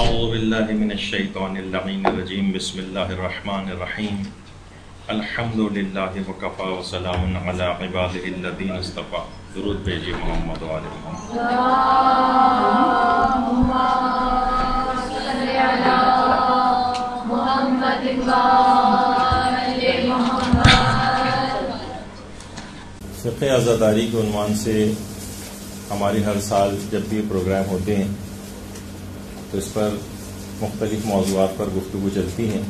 اعوذ باللہ من الشیطان اللعین الرجیم بسم اللہ الرحمن الرحیم الحمد للہ وکفا وسلام علی عبادہ الذین اصطفیٰ. درود بھیجیے محمد و آل محمد. اللہم صلی علی محمد و آل محمد. فقہ عزاداری کے عنوان سے ہماری ہر سال جب بھی پروگرام ہوتے ہیں تو اس پر مختلف موضوعات پر گفتگو چلتی ہیں،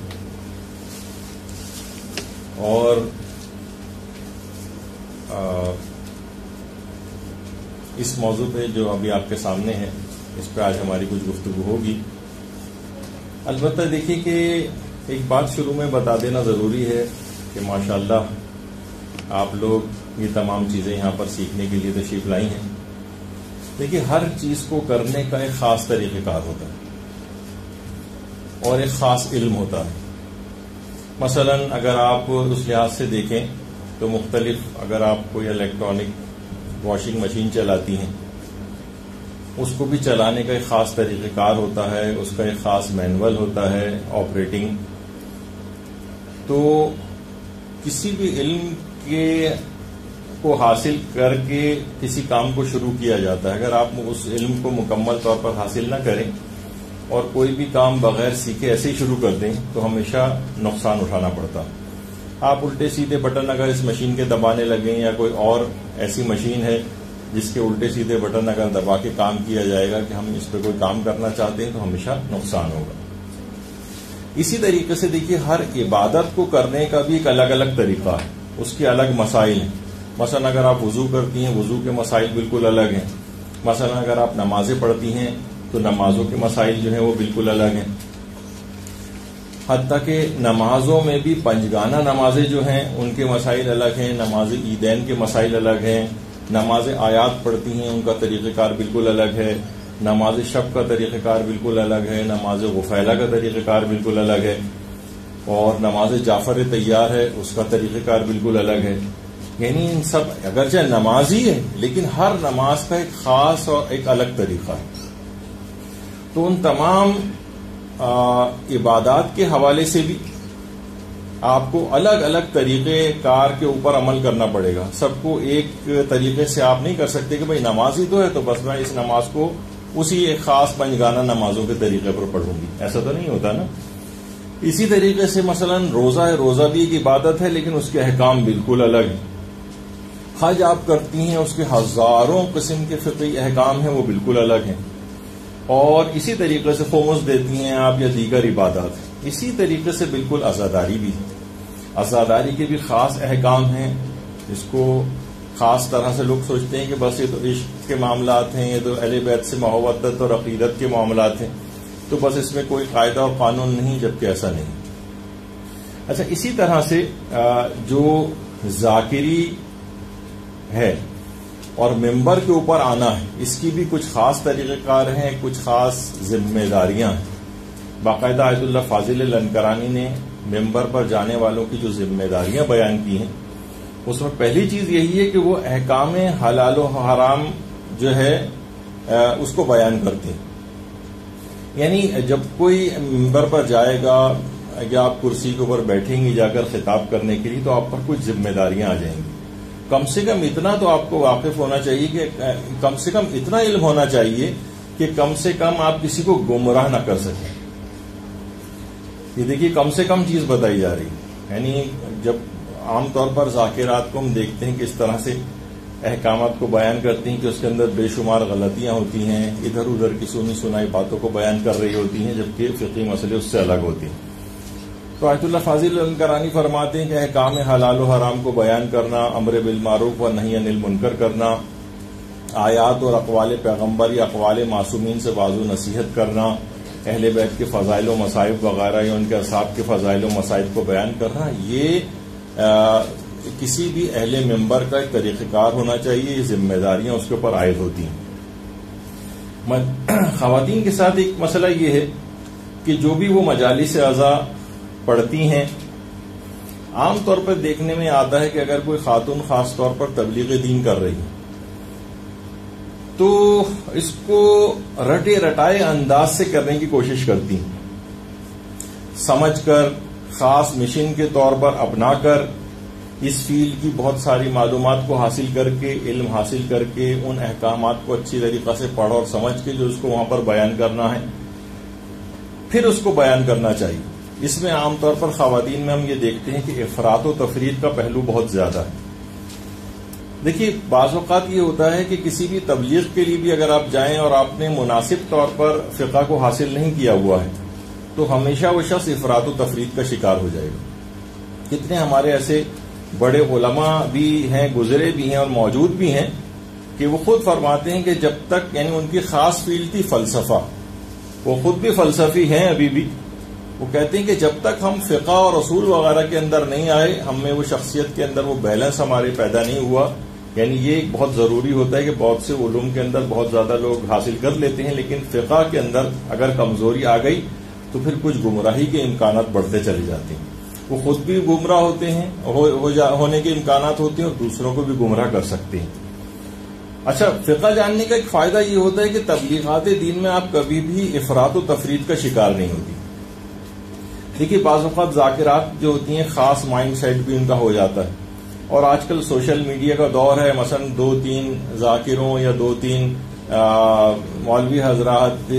اور اس موضوع پہ جو ابھی آپ کے سامنے ہے اس پہ آج ہماری کچھ گفتگو ہوگی. البتہ دیکھیے کہ ایک بات شروع میں بتا دینا ضروری ہے کہ ماشاءاللہ آپ لوگ یہ تمام چیزیں یہاں پر سیکھنے کے لیے تشریف لائی ہیں. دیکھیے ہر چیز کو کرنے کا ایک خاص طریقہ کار ہوتا ہے اور ایک خاص علم ہوتا ہے. مثلا اگر آپ اس لحاظ سے دیکھیں تو مختلف، اگر آپ کوئی الیکٹرانک واشنگ مشین چلاتی ہیں اس کو بھی چلانے کا ایک خاص طریقہ کار ہوتا ہے، اس کا ایک خاص مینول ہوتا ہے آپریٹنگ. تو کسی بھی علم کے کو حاصل کر کے کسی کام کو شروع کیا جاتا ہے. اگر آپ اس علم کو مکمل طور پر حاصل نہ کریں اور کوئی بھی کام بغیر سیکھے ایسے ہی شروع کر دیں تو ہمیشہ نقصان اٹھانا پڑتا. آپ الٹے سیدھے بٹن اگر اس مشین کے دبانے لگیں یا کوئی اور ایسی مشین ہے جس کے الٹے سیدھے بٹن اگر دبا کے کام کیا جائے گا کہ ہم اس پہ کوئی کام کرنا چاہتے ہیں تو ہمیشہ نقصان ہوگا. اسی طریقے سے دیکھیے ہر عبادت کو کرنے کا بھی ایک الگ الگ طریقہ ہے، اس کے الگ مسائل ہیں. مثلا اگر آپ وضو کرتی ہیں وضو کے مسائل بالکل الگ ہیں. مثلا اگر آپ نمازیں پڑھتی ہیں تو نمازوں کے مسائل جو ہیں وہ بالکل الگ ہیں. حتیٰ کہ نمازوں میں بھی پنجگانہ نمازیں جو ہیں ان کے مسائل الگ ہیں، نماز عیدین کے مسائل الگ ہیں. نماز آیات پڑھتی ہیں ان کا طریقہ کار بالکل الگ ہے. نماز شب کا طریقہ کار بالکل الگ ہے. نماز غفیلہ کا طریقہ کار بالکل الگ ہے. اور نماز جعفر طیار ہے اس کا طریقہ کار بالکل الگ ہے. یعنی ان سب اگرچہ نمازی ہے لیکن ہر نماز کا ایک خاص اور ایک الگ طریقہ ہے. تو ان تمام عبادات کے حوالے سے بھی آپ کو الگ الگ طریقے کار کے اوپر عمل کرنا پڑے گا. سب کو ایک طریقے سے آپ نہیں کر سکتے کہ بھئی نمازی تو ہے تو بس میں اس نماز کو اسی ایک خاص پنجگانہ نمازوں کے طریقے پر پڑھوں گی، ایسا تو نہیں ہوتا نا. اسی طریقے سے مثلا روزہ بھی ایک عبادت ہے لیکن اس کے احکام بالکل الگ ہیں. حج آپ کرتی ہیں اس کے ہزاروں قسم کے فقہی احکام ہیں وہ بالکل الگ ہیں. اور اسی طریقے سے خمس دیتی ہیں آپ یا دیگر عبادات. اسی طریقے سے بالکل عزاداری بھی ہے. عزاداری کے بھی خاص احکام ہیں جس کو خاص طرح سے لوگ سوچتے ہیں کہ بس یہ تو عشق کے معاملات ہیں، یہ تو اہل بیت سے محبت اور عقیدت کے معاملات ہیں تو بس اس میں کوئی قاعدہ اور قانون نہیں، جبکہ ایسا نہیں. اچھا، اسی طرح سے جو ذاکری ہے اور ممبر کے اوپر آنا ہے اس کی بھی کچھ خاص طریقہ کار ہیں، کچھ خاص ذمہ داریاں ہیں. باقاعدہ آیت اللہ فاضل لنکرانی نے ممبر پر جانے والوں کی جو ذمہ داریاں بیان کی ہیں اس میں پہلی چیز یہی ہے کہ وہ احکام حلال و حرام جو ہے اس کو بیان کرتے ہیں. یعنی جب کوئی ممبر پر جائے گا یا آپ کرسی کے اوپر بیٹھیں گے جا کر خطاب کرنے کے لیے تو آپ پر کچھ ذمہ داریاں آ جائیں گی. کم سے کم اتنا تو آپ کو واقف ہونا چاہیے کہ کم سے کم اتنا علم ہونا چاہیے کہ کم سے کم آپ کسی کو گمراہ نہ کر سکیں. یہ دیکھیے کم سے کم چیز بتائی جا رہی ہے. یعنی جب عام طور پر ذاکرات کو ہم دیکھتے ہیں کہ اس طرح سے احکامات کو بیان کرتی ہیں کہ اس کے اندر بے شمار غلطیاں ہوتی ہیں، ادھر ادھر کی سنی سنائی باتوں کو بیان کر رہی ہوتی ہیں جبکہ فقہی مسئلے اس سے الگ ہوتے ہیں. تو آیت اللہ فاضل لنکرانی فرماتے ہیں کہ احکام حلال و حرام کو بیان کرنا، امر بالمعروف و نہی عن المنکر کرنا، آیات اور اقوال پیغمبر یا اقوال معصومین سے واضح و نصیحت کرنا، اہل بیت کے فضائل و مصائب وغیرہ یا ان کے اصحاب کے فضائل و مصائب کو بیان کرنا، یہ کسی بھی اہل ممبر کا ایک طریقہ کار ہونا چاہیے. یہ ذمہ داریاں اس کے اوپر عائد ہوتی ہیں. خواتین کے ساتھ ایک مسئلہ یہ ہے کہ جو بھی وہ مجالس اعضاء پڑھتی ہیں عام طور پر دیکھنے میں آتا ہے کہ اگر کوئی خاتون خاص طور پر تبلیغ دین کر رہی ہے تو اس کو رٹے رٹائے انداز سے کرنے کی کوشش کرتی ہیں، سمجھ کر، خاص مشن کے طور پر اپنا کر، اس فیلڈ کی بہت ساری معلومات کو حاصل کر کے، علم حاصل کر کے، ان احکامات کو اچھی طریقہ سے پڑھ اور سمجھ کے جو اس کو وہاں پر بیان کرنا ہے پھر اس کو بیان کرنا چاہیے۔ اس میں عام طور پر خواتین میں ہم یہ دیکھتے ہیں کہ افراط و تفریط کا پہلو بہت زیادہ ہے۔ دیکھیے بعض اوقات یہ ہوتا ہے کہ کسی بھی تبلیغ کے لیے بھی اگر آپ جائیں اور آپ نے مناسب طور پر فقہ کو حاصل نہیں کیا ہوا ہے تو ہمیشہ وہ شخص افراط و تفریط کا شکار ہو جائے گا۔ کتنے ہمارے ایسے بڑے علماء بھی ہیں، گزرے بھی ہیں اور موجود بھی ہیں کہ وہ خود فرماتے ہیں کہ جب تک، یعنی ان کی خاص فیلڈ تھی فلسفہ، وہ خود بھی فلسفی ہیں ابھی بھی، وہ کہتے ہیں کہ جب تک ہم فقہ اور اصول وغیرہ کے اندر نہیں آئے، ہم میں وہ شخصیت کے اندر وہ بیلنس ہمارے پیدا نہیں ہوا۔ یعنی یہ بہت ضروری ہوتا ہے کہ بہت سے علوم کے اندر بہت زیادہ لوگ حاصل کر لیتے ہیں، لیکن فقہ کے اندر اگر کمزوری آ گئی تو پھر کچھ گمراہی کے امکانات بڑھتے چلے جاتے ہیں۔ وہ خود بھی گمراہ ہوتے ہیں، ہونے کے امکانات ہوتے ہیں اور دوسروں کو بھی گمراہ کر سکتے ہیں۔ اچھا، فقہ جاننے کا ایک فائدہ یہ ہوتا ہے کہ تبلیغات دین میں آپ کبھی بھی افراط و تفریط کا شکار نہیں ہوتی۔ دیکھیے بعض اوقات ذاکرات جو ہوتی ہیں خاص مائنڈ سیٹ بھی ان کا ہو جاتا ہے، اور آج کل سوشل میڈیا کا دور ہے، مثلا 2-3 ذاکروں یا 2-3 مولوی حضرات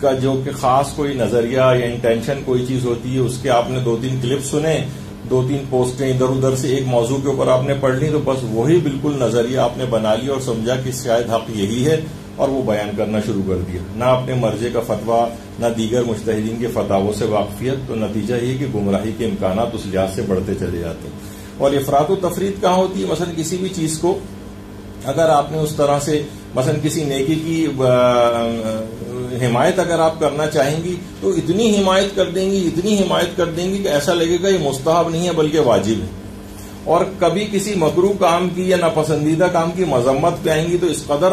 کا جو کہ خاص کوئی نظریہ یا انٹینشن کوئی چیز ہوتی ہے، اس کے آپ نے 2-3 کلپ سنے، 2-3 پوسٹیں ادھر ادھر سے ایک موضوع کے اوپر آپ نے پڑھ لی، تو بس وہی بالکل نظریہ آپ نے بنا لیا اور سمجھا کہ شاید حق یہی ہے اور وہ بیان کرنا شروع کر دیا، نہ اپنے مرجع کا فتویٰ نہ دیگر مجتہدین کے فتاووں سے واقفیت، تو نتیجہ یہ کہ گمراہی کے امکانات اس لحاظ سے بڑھتے چلے جاتے ہیں۔ اور افراط و تفریط کہاں ہوتی ہے؟ مثلا کسی بھی چیز کو اگر آپ نے اس طرح سے، مثلا کسی نیکی کی حمایت اگر آپ کرنا چاہیں گی تو اتنی حمایت کر دیں گی کہ ایسا لگے گا یہ مستحب نہیں ہے بلکہ واجب ہے، اور کبھی کسی مکروہ کام کی یا ناپسندیدہ کام کی مذمت پہ آئیں گی تو اس قدر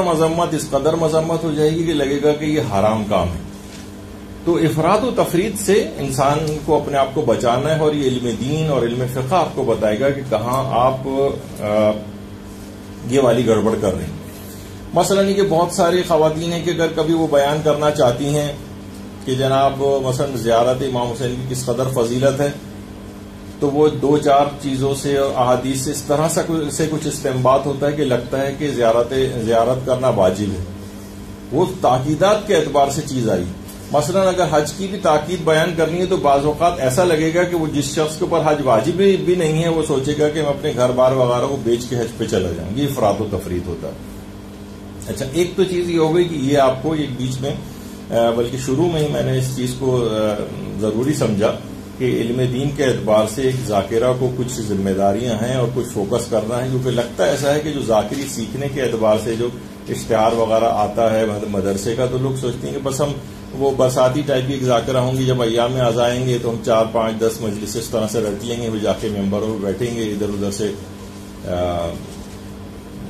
مذمت ہو جائے گی کہ لگے گا کہ یہ حرام کام ہے۔ تو افراط و تفریط سے انسان کو اپنے آپ کو بچانا ہے، اور یہ علم دین اور علم فقہ آپ کو بتائے گا کہ کہاں آپ یہ والی گڑبڑ کر رہے ہیں۔ مثلا یہ کہ بہت ساری خواتین ہیں کہ اگر کبھی وہ بیان کرنا چاہتی ہیں کہ جناب مثلا زیارت امام حسین کی کس قدر فضیلت ہے، تو وہ 2-4 چیزوں سے اور احادیث سے اس طرح سے کچھ استنباط ہوتا ہے کہ لگتا ہے کہ زیارت کرنا واجب ہے۔ وہ تاکیدات کے اعتبار سے چیز آئی۔ مثلا اگر حج کی بھی تاکید بیان کرنی ہے تو بعض اوقات ایسا لگے گا کہ وہ جس شخص کے اوپر حج واجب بھی نہیں ہے وہ سوچے گا کہ میں اپنے گھر بار وغیرہ کو بیچ کے حج پہ چلا جاؤں، یہ افراط و تفریط ہوتا ہے۔ اچھا، ایک تو چیز یہ ہو گئی کہ یہ آپ کو ایک بیچ میں، بلکہ شروع میں ہی میں نے اس چیز کو ضروری سمجھا کہ علم دین کے اعتبار سے ایک ذاکرہ کو کچھ ذمہ داریاں ہیں اور کچھ فوکس کرنا ہے، کیونکہ لگتا ایسا ہے کہ جو ذاکری سیکھنے کے اعتبار سے جو اشتہار وغیرہ آتا ہے مدرسے کا، تو لوگ سوچتے ہیں کہ بس ہم وہ برساتی ٹائپ کی ایک ذاکرہ ہوں گی، جب ایام میں آئیں گے تو ہم 4-5-10 مجلس اس طرح سے رٹ لیں گے، وہ جا کے ممبروں پہ بیٹھیں گے، ادھر ادھر سے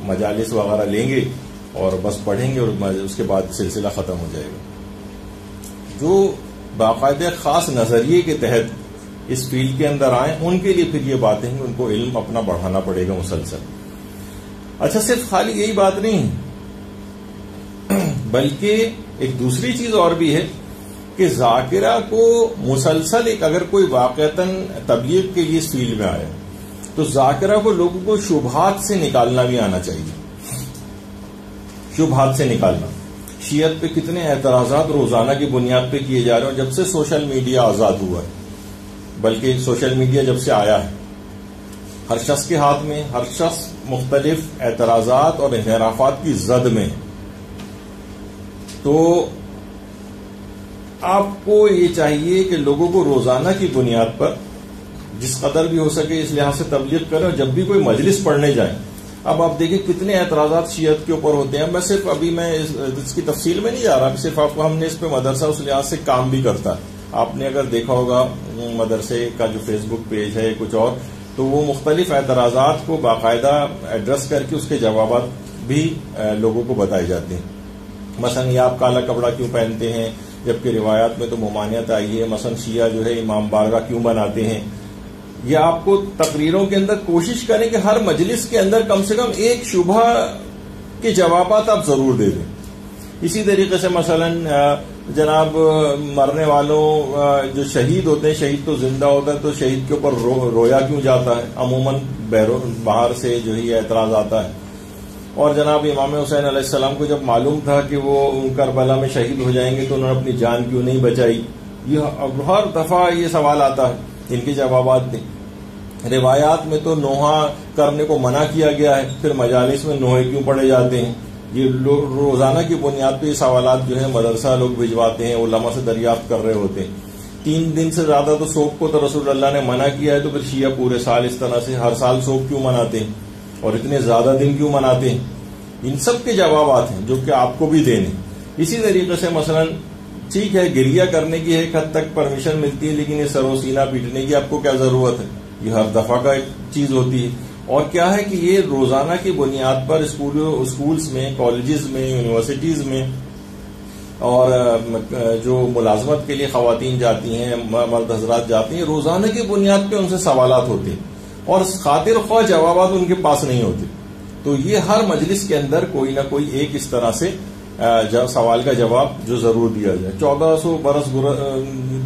مجالس وغیرہ لیں گے اور بس پڑھیں گے اور اس کے بعد سلسلہ ختم ہو جائے گا۔ جو باقاعدہ خاص نظریے کے تحت اس فیلڈ کے اندر آئیں ان کے لیے پھر یہ باتیں ہیں کہ ان کو علم اپنا بڑھانا پڑے گا مسلسل۔ اچھا، صرف خالی یہی بات نہیں بلکہ ایک دوسری چیز اور بھی ہے کہ ذاکرہ کو مسلسل اگر کوئی واقعتاً تبلیغ کے لیے اس فیلڈ میں آئے تو ذاکرہ کو لوگوں کو شبہات سے نکالنا بھی آنا چاہیے۔ شبہات سے نکالنا، شیعت پہ کتنے اعتراضات روزانہ کی بنیاد پہ کیے جا رہے ہیں جب سے سوشل میڈیا آزاد ہوا ہے، بلکہ سوشل میڈیا جب سے آیا ہے ہر شخص کے ہاتھ میں، ہر شخص مختلف اعتراضات اور انحرافات کی زد میں، تو آپ کو یہ چاہیے کہ لوگوں کو روزانہ کی بنیاد پر جس قدر بھی ہو سکے اس لحاظ سے تبلیغ کریں، اور جب بھی کوئی مجلس پڑھنے جائیں، اب آپ دیکھیں کتنے اعتراضات شیعت کے اوپر ہوتے ہیں۔ میں صرف ابھی میں اس کی تفصیل میں نہیں جا رہا، صرف آپ کو ہم نے اس پہ مدرسہ اس لحاظ سے کام بھی کرتا ہے۔ آپ نے اگر دیکھا ہوگا مدرسے کا جو فیس بک پیج ہے کچھ اور، تو وہ مختلف اعتراضات کو باقاعدہ ایڈریس کر کے اس کے جوابات بھی لوگوں کو بتائے جاتے ہیں۔ مثلا یہ آپ کالا کپڑا کیوں پہنتے ہیں جبکہ روایات میں تو ممانعت آئی ہے، مثلا شیعہ جو ہے امام بارگاہ کیوں بناتے ہیں، یہ آپ کو تقریروں کے اندر کوشش کریں کہ ہر مجلس کے اندر کم سے کم ایک شبہ کے جوابات آپ ضرور دے دیں. اسی طریقے سے مثلا جناب مرنے والوں جو شہید ہوتے ہیں، شہید تو زندہ ہوتا ہے تو شہید کے اوپر رویا کیوں جاتا ہے؟ عموماً باہر سے جو ہی اعتراض آتا ہے. اور جناب امام حسین علیہ السلام کو جب معلوم تھا کہ وہ کربلا میں شہید ہو جائیں گے تو انہوں نے اپنی جان کیوں نہیں بچائی؟ یہ ہر دفعہ یہ سوال آتا ہے، ان کے جوابات دیں. روایات میں تو نوحہ کرنے کو منع کیا گیا ہے، پھر مجالس میں نوحے کیوں پڑھے جاتے ہیں؟ یہ روزانہ کی بنیاد پہ یہ سوالات جو ہے مدرسہ لوگ بھجواتے ہیں، علماء سے دریافت کر رہے ہوتے ہیں. 3 دن سے زیادہ تو سوگ کو تو رسول اللہ نے منع کیا ہے، تو پھر شیعہ پورے سال اس طرح سے ہر سال سوگ کیوں مناتے ہیں اور اتنے زیادہ دن کیوں مناتے ہیں؟ ان سب کے جوابات ہیں جو کہ آپ کو بھی دینے. اسی طریقے سے مثلا ٹھیک ہے گریہ کرنے کی ایک حد تک پرمیشن ملتی ہے، لیکن یہ سر و سینہ پیٹنے کی آپ کو کیا ضرورت ہے؟ یہ ہر دفعہ کا ایک چیز ہوتی ہے. اور کیا ہے کہ یہ روزانہ کی بنیاد پر اسکولز میں، کالجز میں، یونیورسٹیز میں اور جو ملازمت کے لیے خواتین جاتی ہیں، مرد حضرات جاتی ہیں، روزانہ کی بنیاد پہ ان سے سوالات ہوتے ہیں اور خاطر خواہ جوابات ان کے پاس نہیں ہوتے. تو یہ ہر مجلس کے اندر کوئی نہ کوئی ایک اس طرح سے سوال کا جواب جو ضرور دیا جائے. 1400 برس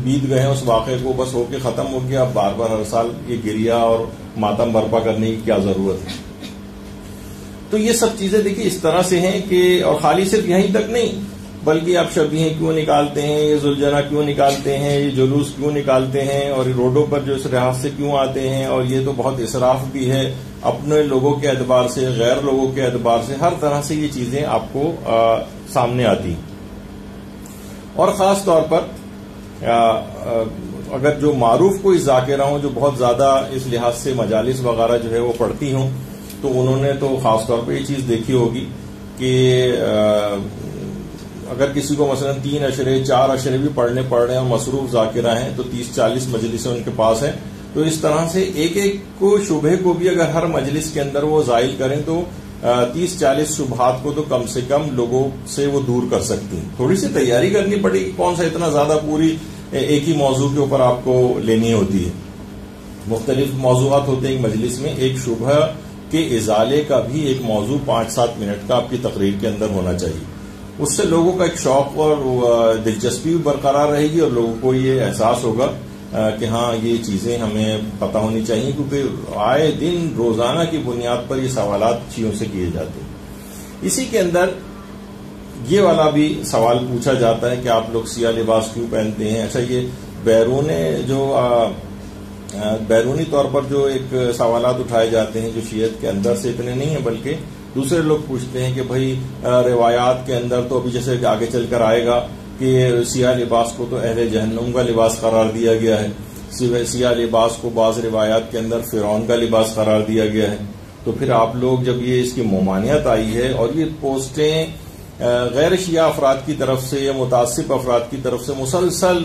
بیت گئے ہیں اس واقعے کو، بس ہو کے ختم ہو گیا. اب بار بار ہر سال یہ گریہ اور ماتم برپا کرنے کی کیا ضرورت ہے؟ تو یہ سب چیزیں دیکھیے اس طرح سے ہیں کہ، اور خالی صرف یہیں تک نہیں بلکہ آپ شبیہیں کیوں نکالتے ہیں، یہ ذوالجناح کیوں نکالتے ہیں، یہ جلوس کیوں نکالتے ہیں، اور روڈوں پر جو اس لحاظ سے کیوں آتے ہیں، اور یہ تو بہت اسراف بھی ہے اپنے لوگوں کے اعتبار سے، غیر لوگوں کے اعتبار سے، ہر طرح سے یہ چیزیں آپ کو سامنے آتی. اور خاص طور پر اگر جو معروف کوئی ذاکرہ ہوں جو بہت زیادہ اس لحاظ سے مجالس وغیرہ جو ہے وہ پڑھتی ہوں، تو انہوں نے تو خاص طور پر یہ چیز دیکھی ہوگی کہ اگر کسی کو مثلا 3 اشرے 4 اشرے بھی پڑھنے پڑ رہے ہیں اور مصروف ذاکرہ ہیں تو 30-40 مجلسیں ان کے پاس ہیں. تو اس طرح سے ایک ایک کو شبہ کو بھی اگر ہر مجلس کے اندر وہ زائل کریں تو 30-40 شبہات کو تو کم سے کم لوگوں سے وہ دور کر سکتی ہیں. تھوڑی سی تیاری کرنی پڑے گی، کون سا اتنا زیادہ پوری ایک ہی موضوع کے اوپر آپ کو لینی ہوتی ہے. مختلف موضوعات ہوتے ہیں ایک مجلس میں، ایک شبہ کے ازالے کا بھی ایک موضوع 5-7 منٹ کا آپ کی تقریر کے اندر ہونا چاہیے. اس سے لوگوں کا ایک شوق اور دلچسپی بھی برقرار رہے گی اور لوگوں کو یہ احساس ہوگا کہ ہاں یہ چیزیں ہمیں پتہ ہونی چاہیے، کیونکہ آئے دن روزانہ کی بنیاد پر یہ سوالات شیعوں سے کیے جاتے ہیں. اسی کے اندر یہ والا بھی سوال پوچھا جاتا ہے کہ آپ لوگ سیاہ لباس کیوں پہنتے ہیں. اچھا یہ بیرونی طور پر جو ایک سوالات اٹھائے جاتے ہیں جو شیعت کے اندر سے اتنے نہیں ہیں بلکہ دوسرے لوگ پوچھتے ہیں کہ بھائی روایات کے اندر تو ابھی جیسے آگے چل کر آئے گا کہ سیاہ لباس کو تو اہل جہنم کا لباس قرار دیا گیا ہے، سیاہ لباس کو بعض روایات کے اندر فرعون کا لباس قرار دیا گیا ہے. تو پھر آپ لوگ جب یہ اس کی ممانعت آئی ہے اور یہ پوسٹیں غیر شیعہ افراد کی طرف سے یا متعصب افراد کی طرف سے مسلسل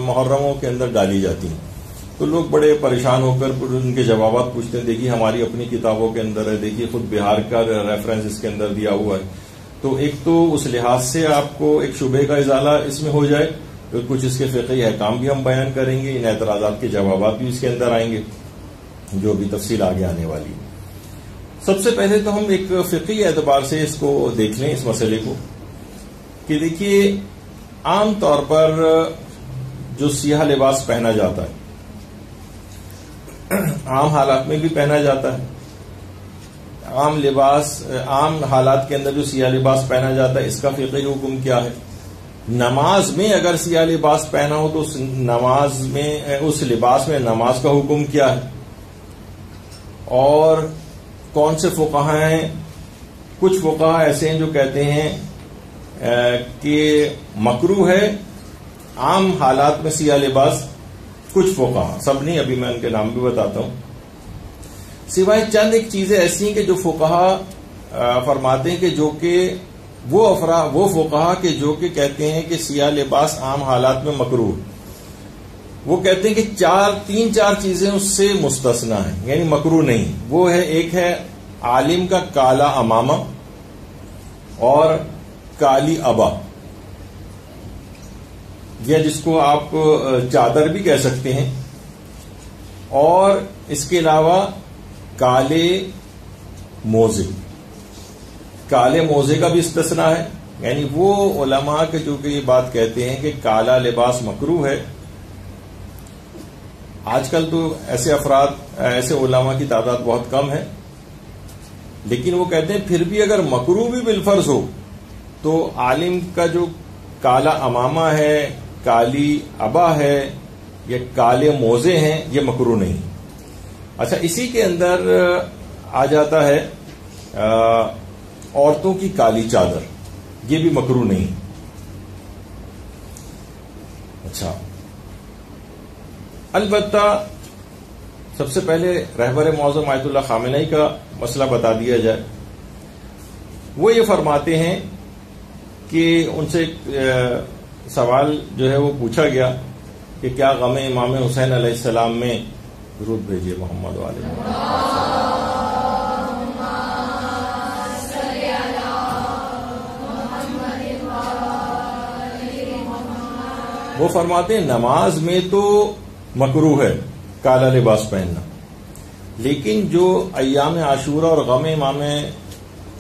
محرموں کے اندر ڈالی جاتی ہیں، تو لوگ بڑے پریشان ہو کر ان کے جوابات پوچھتے ہیں. دیکھیے ہماری اپنی کتابوں کے اندر ہے، دیکھیے خود بہار کا ریفرنس اس کے اندر دیا ہوا ہے. تو ایک تو اس لحاظ سے آپ کو ایک شبہ کا ازالہ اس میں ہو جائے، پھر کچھ اس کے فقہی احکام بھی ہم بیان کریں گے، ان اعتراضات کے جوابات بھی اس کے اندر آئیں گے جو بھی تفصیل آگے آنے والی ہے. سب سے پہلے تو ہم ایک فقہی اعتبار سے اس کو دیکھ لیں اس مسئلے کو کہ دیکھیے عام طور پر جو سیاہ لباس پہنا جاتا ہے عام حالات میں بھی پہنا جاتا ہے، عام حالات کے اندر جو سیاہ لباس پہنا جاتا ہے اس کا فقہی حکم کیا ہے؟ نماز میں اگر سیاہ لباس پہنا ہو تو اس لباس میں نماز کا حکم کیا ہے؟ اور کون سے فقہا ہیں؟ کچھ فقہا ایسے ہیں جو کہتے ہیں کہ مکروہ ہے عام حالات میں سیاہ لباس. کچھ فقہا، سب نہیں، ابھی میں ان کے نام بھی بتاتا ہوں، سوائے چند ایک چیزیں ایسی ہیں کہ جو فقہا فرماتے ہیں کہ جو کہ وہ فقہا کہ جو کہ کہتے ہیں کہ سیاہ لباس عام حالات میں مکروہ، وہ کہتے ہیں کہ 3-4 چیزیں اس سے مستثنا ہیں، یعنی مکروہ نہیں. وہ ہے، ایک ہے عالم کا کالا امامہ اور کالی ابا، یا جس کو آپ چادر بھی کہہ سکتے ہیں، اور اس کے علاوہ کالے موزے. کالے موزے کا بھی استثناء ہے. یعنی وہ علماء کے جو کہ یہ بات کہتے ہیں کہ کالا لباس مکروہ ہے. آج کل تو ایسے افراد ایسے علماء کی تعداد بہت کم ہے، لیکن وہ کہتے ہیں پھر بھی اگر مکروہ بھی بالفرض ہو تو عالم کا جو کالا امامہ ہے، کالی ابا ہے یا کالے موزے ہیں، یہ مکروہ نہیں. اچھا، اسی کے اندر آ جاتا ہے عورتوں کی کالی چادر، یہ بھی مکروہ نہیں. اچھا، البتہ سب سے پہلے رہبر معظم آیت اللہ خامنئی کا مسئلہ بتا دیا جائے. وہ یہ فرماتے ہیں کہ ان سے سوال جو ہے وہ پوچھا گیا کہ کیا غم امام حسین علیہ السلام میں، درود بھیجیے محمد علیہ، وہ فرماتے ہیں نماز میں تو مکروہ ہے کالا لباس پہننا، لیکن جو ایام عاشورہ اور غم امام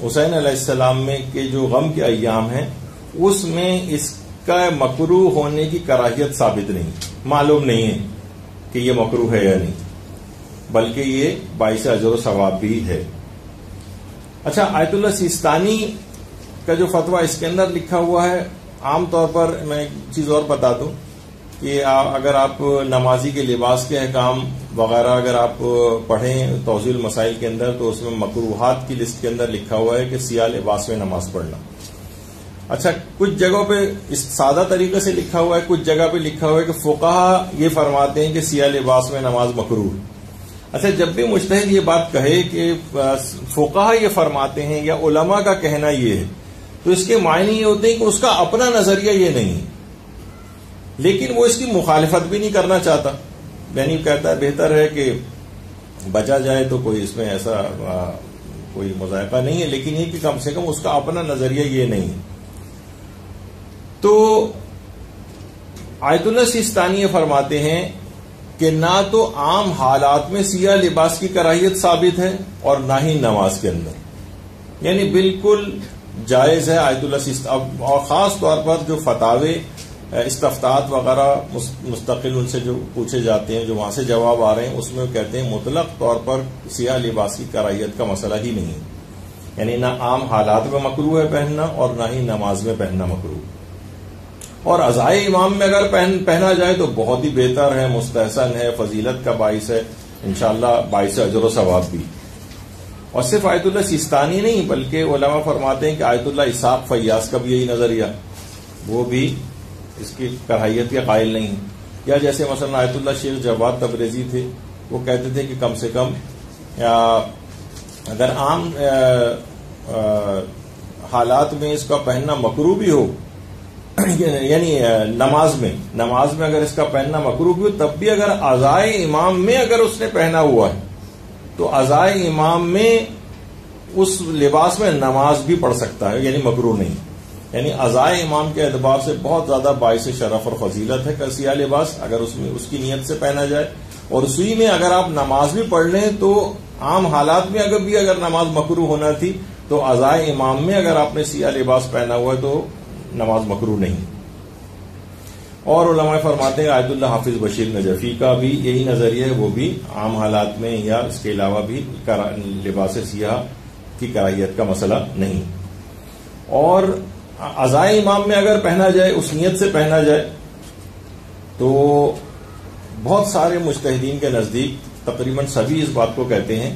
حسین علیہ السلام میں کے جو غم کے ایام ہیں اس میں اس کا مکروہ ہونے کی کراہیت ثابت نہیں، معلوم نہیں ہے کہ یہ مکروہ ہے یا نہیں، بلکہ یہ باعث اجر و ثواب بھی ہے. اچھا، آیت اللہ سیستانی کا جو فتویٰ اس کے اندر لکھا ہوا ہے، عام طور پر میں ایک چیز اور بتا دوں کہ اگر آپ نمازی کے لباس کے احکام وغیرہ اگر آپ پڑھیں توضیح المسائل کے اندر تو اس میں مکروہات کی لسٹ کے اندر لکھا ہوا ہے کہ سیاہ لباس میں نماز پڑھنا. اچھا، کچھ جگہوں پہ اس سادہ طریقے سے لکھا ہوا ہے، کچھ جگہ پہ لکھا ہوا ہے کہ فقہا یہ فرماتے ہیں کہ سیاہ لباس میں نماز مکروہ ہے. اچھا، جب بھی مجتہد یہ بات کہے کہ فقہا یہ فرماتے ہیں یا علماء کا کہنا یہ ہے تو اس کے معنی یہ ہوتے ہیں کہ اس کا اپنا نظریہ یہ نہیں ہے، لیکن وہ اس کی مخالفت بھی نہیں کرنا چاہتا. یعنی کہتا ہے بہتر ہے کہ بچا جائے تو کوئی اس میں ایسا کوئی مذائقہ نہیں ہے، لیکن یہ کہ کم سے کم اس کا اپنا نظریہ یہ نہیں ہے. تو آیت اللہ سیستانی یہ فرماتے ہیں کہ نہ تو عام حالات میں سیاہ لباس کی کراہیت ثابت ہے اور نہ ہی نماز کے اندر، یعنی بالکل جائز ہے. آیت اللہ سیستانی اور خاص طور پر جو فتاوے استفتاحات وغیرہ مستقل ان سے جو پوچھے جاتے ہیں، جو وہاں سے جواب آ رہے ہیں، اس میں وہ کہتے ہیں مطلق طور پر سیاہ لباس کی کراہیت کا مسئلہ ہی نہیں ہے. یعنی نہ عام حالات میں مکروہ ہے پہننا اور نہ ہی نماز میں پہننا مکروہ. اور عزائے امام میں اگر پہنا جائے تو بہت ہی بہتر ہے، مستحسن ہے، فضیلت کا باعث ہے، انشاءاللہ باعث اجر و ثواب بھی. اور صرف آیت اللہ سیستانی نہیں بلکہ علماء فرماتے ہیں کہ آیت اللہ اسحاق فیاض کا بھی یہی نظریہ، وہ بھی اس کی کراہیت کے قائل نہیں. یا جیسے مثلا آیت اللہ شیخ جواد تبریزی تھے، وہ کہتے تھے کہ کم سے کم اگر عام حالات میں اس کا پہننا مکروہ بھی ہو، یعنی نماز میں اگر اس کا پہننا مکروہ بھی ہو، تب بھی اگر عزائے امام میں اگر اس نے پہنا ہوا ہے تو عزائے امام میں اس لباس میں نماز بھی پڑھ سکتا ہے، یعنی مکروہ نہیں. یعنی عزائے امام کے اعتبار سے بہت زیادہ باعث شرف اور فضیلت ہے کہ سیاہ لباس اگر اس میں اس کی نیت سے پہنا جائے. اور اسی میں اگر آپ نماز بھی پڑھ لیں تو عام حالات میں اگر نماز مکروہ ہونا تھی تو عزائے امام میں اگر آپ نے سیاہ لباس پہنا ہوا ہے تو نماز مکروہ نہیں. اور علماء فرماتے ہیں آیت اللہ حافظ بشیر نجفی کا بھی یہی نظریہ ہے، وہ بھی عام حالات میں یا اس کے علاوہ بھی لباس سیاہ کی کراہیت کا مسئلہ نہیں. اور عزائے امام میں اگر پہنا جائے، اس نیت سے پہنا جائے، تو بہت سارے مجتہدین کے نزدیک تقریباً سبھی اس بات کو کہتے ہیں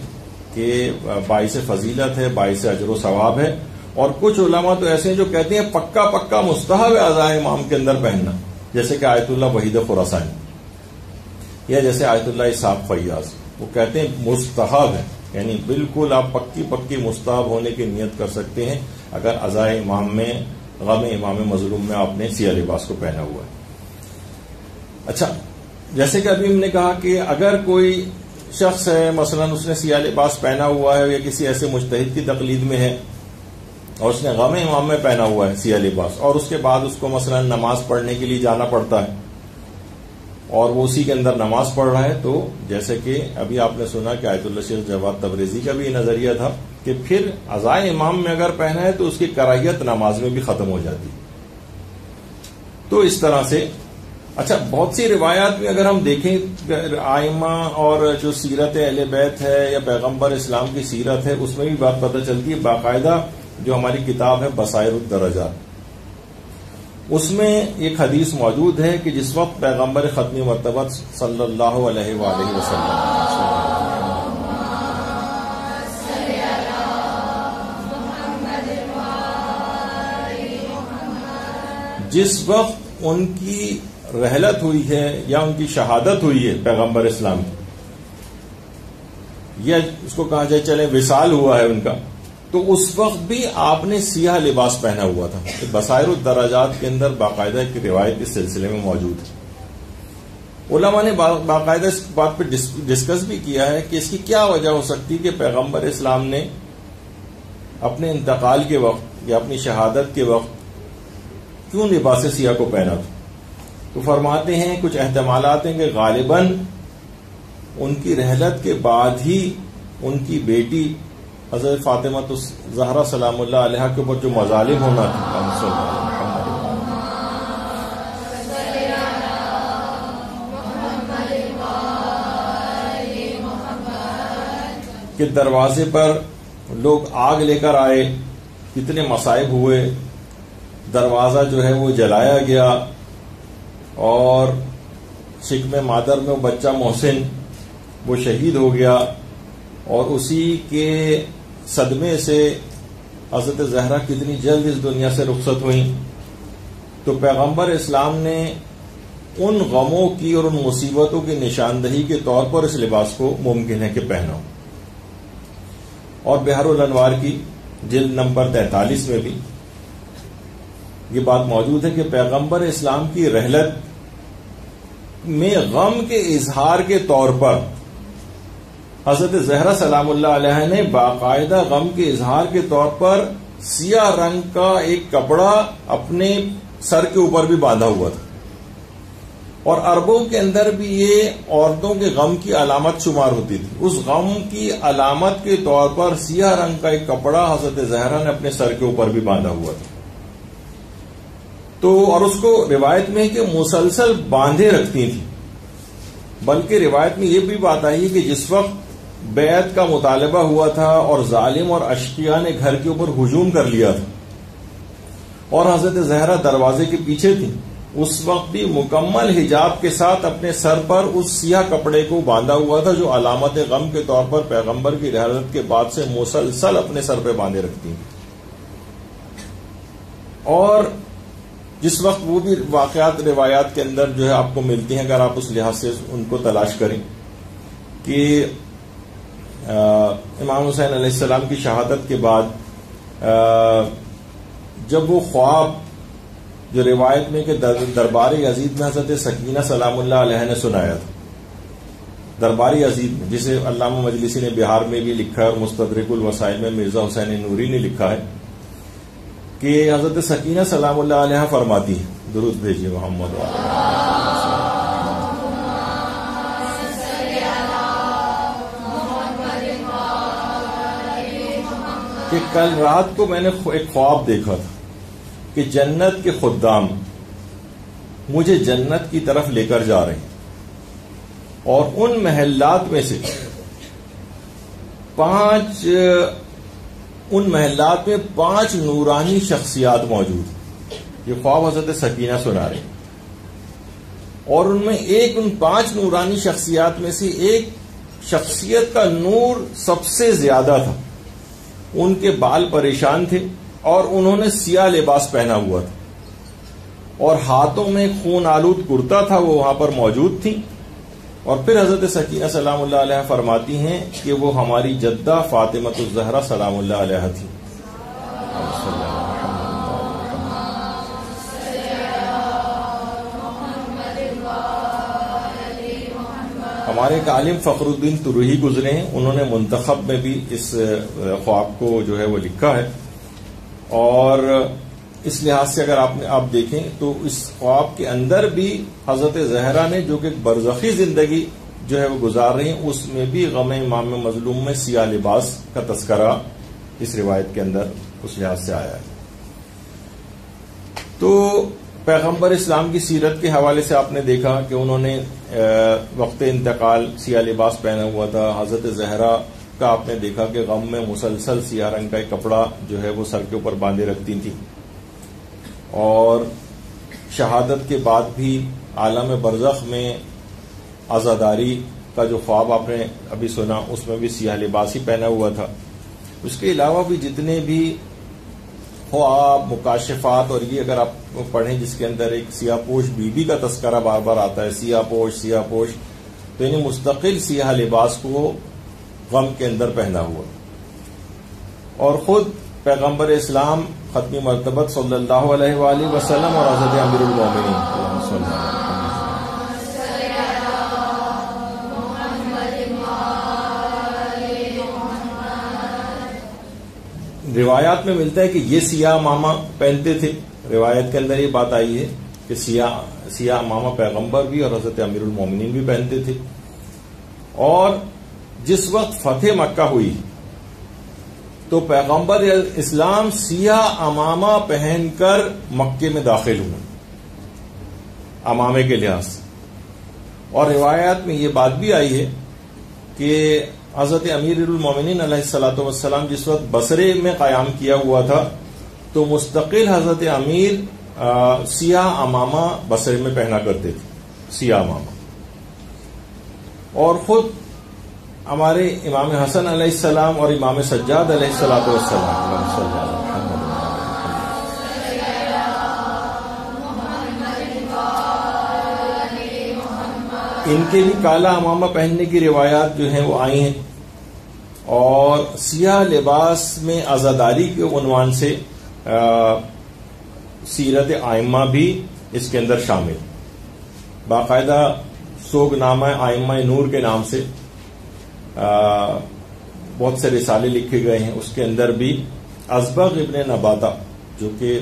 کہ باعث فضیلت ہے، باعث اجر و ثواب ہے. اور کچھ علماء تو ایسے ہیں جو کہتے ہیں پکا مستحب ہے عزائے امام کے اندر پہننا، جیسے کہ آیت اللہ وحید خراسانی یا جیسے آیت اللہ اسحاق فیاض، وہ کہتے ہیں مستحب ہے، یعنی بالکل آپ پکی مستحب ہونے کی نیت کر سکتے ہیں اگر عزائے امام میں غم امام مظلوم میں آپ نے سیاہ لباس کو پہنا ہوا ہے. اچھا، جیسے کہ ابھی ہم نے کہا کہ اگر کوئی شخص ہے مثلا اس نے سیاہ لباس پہنا ہوا ہے یا کسی ایسے مجتہد کی تقلید میں ہے اور اس نے غم امام میں پہنا ہوا ہے سیاہ لباس، اور اس کے بعد اس کو مثلا نماز پڑھنے کے لیے جانا پڑتا ہے اور وہ اسی کے اندر نماز پڑھ رہا ہے، تو جیسے کہ ابھی آپ نے سنا کہ آیت اللہ شیخ جواد تبریزی کا بھی یہ نظریہ تھا کہ پھر عزائے امام میں اگر پہنا ہے تو اس کی کراہیت نماز میں بھی ختم ہو جاتی. تو اس طرح سے اچھا بہت سی روایات میں اگر ہم دیکھیں آئمہ اور جو سیرت اہل بیت ہے یا پیغمبر اسلام کی سیرت ہے، اس میں بھی بات پتہ چلتی ہے. باقاعدہ جو ہماری کتاب ہے بصائر الدرجات، اس میں ایک حدیث موجود ہے کہ جس وقت پیغمبر ختمی مرتبہ صلی اللہ علیہ وآلہ وسلم جس وقت ان کی رحلت ہوئی ہے یا ان کی شہادت ہوئی ہے پیغمبر اسلام کی، یا اس کو کہا جائے چلے وصال ہوا ہے ان کا، تو اس وقت بھی آپ نے سیاہ لباس پہنا ہوا تھا. بصائر الدرجات کے اندر باقاعدہ ایک روایت اس سلسلے میں موجود ہے. علماء نے باقاعدہ اس بات پہ ڈسکس بھی کیا ہے کہ اس کی کیا وجہ ہو سکتی کہ پیغمبر اسلام نے اپنے انتقال کے وقت یا اپنی شہادت کے وقت کیوں لباس سیاہ کو پہنا تھا. تو فرماتے ہیں کچھ احتمالات ہیں کہ غالباً ان کی رحلت کے بعد ہی ان کی بیٹی حضرت فاطمہ الزہرا سلام اللہ علیہ کے اوپر جو مظالم ہونا تھا کہ دروازے پر لوگ آگ لے کر آئے، کتنے مصائب ہوئے، دروازہ جو ہے وہ جلایا گیا، اور شکم مادر میں وہ بچہ محسن وہ شہید ہو گیا، اور اسی کے صدمے سے حضرت زہرا کتنی جلد اس دنیا سے رخصت ہوئیں. تو پیغمبر اسلام نے ان غموں کی اور ان مصیبتوں کی نشاندہی کے طور پر اس لباس کو ممکن ہے کہ پہنو. اور بحر الانوار کی جلد نمبر 43 میں بھی یہ بات موجود ہے کہ پیغمبر اسلام کی رحلت میں غم کے اظہار کے طور پر حضرت زہرا سلام اللہ علیہ نے باقاعدہ غم کے اظہار کے طور پر سیاہ رنگ کا ایک کپڑا اپنے سر کے اوپر بھی باندھا ہوا تھا. اور عربوں کے اندر بھی یہ عورتوں کے غم کی علامت شمار ہوتی تھی. اس غم کی علامت کے طور پر سیاہ رنگ کا ایک کپڑا حضرت زہرا نے اپنے سر کے اوپر بھی باندھا ہوا تھا. تو اور اس کو روایت میں کہ مسلسل باندھے رکھتی تھی. بلکہ روایت میں یہ بھی بات آئی کہ جس وقت بیعت کا مطالبہ ہوا تھا اور ظالم اور اشقیاء نے گھر کے اوپر ہجوم کر لیا تھا اور حضرت زہرا دروازے کے پیچھے تھی، اس وقت بھی مکمل حجاب کے ساتھ اپنے سر پر اس سیاہ کپڑے کو باندھا ہوا تھا جو علامت غم کے طور پر پیغمبر کی رحلت کے بعد سے مسلسل اپنے سر پہ باندھے رکھتی ہیں. اور جس وقت وہ بھی واقعات روایات کے اندر جو ہے آپ کو ملتی ہیں، اگر آپ اس لحاظ سے ان کو تلاش کریں، کہ امام حسین علیہ السلام کی شہادت کے بعد جب وہ خواب جو روایت میں کہ دربار یزید میں حضرت سکینہ سلام اللہ علیہ نے سنایا تھا، دربار یزید میں، جسے علامہ مجلسی نے بہار میں بھی لکھا ہے اور مستدرک الوسائل میں مرزا حسین نوری نے لکھا ہے کہ حضرت سکینہ سلام اللہ علیہ فرماتی ہے، درود بھیجیے محمد کہ کل رات کو میں نے ایک خواب دیکھا تھا کہ جنت کے خدام مجھے جنت کی طرف لے کر جا رہے ہیں، اور ان محلات میں سے پانچ نورانی شخصیات موجود ہیں. یہ خواب حضرت سکینہ سنا رہے ہیں، اور ان میں ان 5 نورانی شخصیات میں سے ایک شخصیت کا نور سب سے زیادہ تھا. ان کے بال پریشان تھے اور انہوں نے سیاہ لباس پہنا ہوا تھا، اور ہاتھوں میں خون آلود کرتا تھا، وہ وہاں پر موجود تھی. اور پھر حضرت سکینہ سلام اللہ علیہ فرماتی ہیں کہ وہ ہماری جدہ فاطمہ الزہرا سلام اللہ علیہ تھی. ہمارے ایک عالم فخر الدین تروہی گزرے ہیں، انہوں نے منتخب میں بھی اس خواب کو جو ہے وہ لکھا ہے. اور اس لحاظ سے اگر آپ دیکھیں تو اس خواب کے اندر بھی حضرت زہرا نے جو کہ ایک برزخی زندگی جو ہے وہ گزار رہی ہیں، اس میں بھی غم امام مظلوم میں سیاہ لباس کا تذکرہ اس روایت کے اندر اس لحاظ سے آیا ہے۔ تو پیغمبر اسلام کی سیرت کے حوالے سے آپ نے دیکھا کہ انہوں نے وقت انتقال سیاہ لباس پہنا ہوا تھا۔ حضرت زہرا کا آپ نے دیکھا کہ غم میں مسلسل سیاہ رنگ کا ایک کپڑا جو ہے وہ سر کے اوپر باندھے رکھتی تھی، اور شہادت کے بعد بھی عالم برزخ میں عزاداری کا جو خواب آپ نے ابھی سنا اس میں بھی سیاہ لباس ہی پہنا ہوا تھا۔ اس کے علاوہ بھی جتنے بھی خواب، مکاشفات، اور یہ اگر آپ پڑھیں جس کے اندر ایک سیاہ پوش بی بی کا تذکرہ بار بار آتا ہے، سیاہ پوش، تو انہیں مستقل سیاہ لباس کو غم کے اندر پہنا ہوا، اور خود پیغمبر اسلام ختمی مرتبت صلی اللہ علیہ وآلہ وسلم اور حضرت امیر المومنین صلی اللہ علیہ روایات میں ملتا ہے کہ یہ سیاہ امامہ پہنتے تھے۔ روایت کے اندر یہ بات آئی ہے کہ سیاہ امامہ پیغمبر بھی اور حضرت امیر المومنین بھی پہنتے تھے، اور جس وقت فتح مکہ ہوئی تو پیغمبر اسلام سیاہ امامہ پہن کر مکے میں داخل ہوئے امامے کے لحاظ سے، اور روایات میں یہ بات بھی آئی ہے کہ حضرت امیر المومنین علیہ الصلوۃ والسلام جس وقت بصرے میں قیام کیا ہوا تھا تو مستقل حضرت امیر سیاہ امامہ بصرے میں پہنا کرتے تھے، سیاہ امامہ، اور خود ہمارے امام حسن علیہ السلام اور امام سجاد علیہ الصلوۃ والسلام ان کے بھی کالا امامہ پہننے کی روایات جو ہیں وہ آئی ہیں، اور سیاہ لباس میں عزاداری کے عنوان سے سیرت آئمہ بھی اس کے اندر شامل، باقاعدہ سوگ نامہ آئمہ نور کے نام سے بہت سے رسالے لکھے گئے ہیں۔ اس کے اندر بھی ازبغ ابن نباتہ جو کہ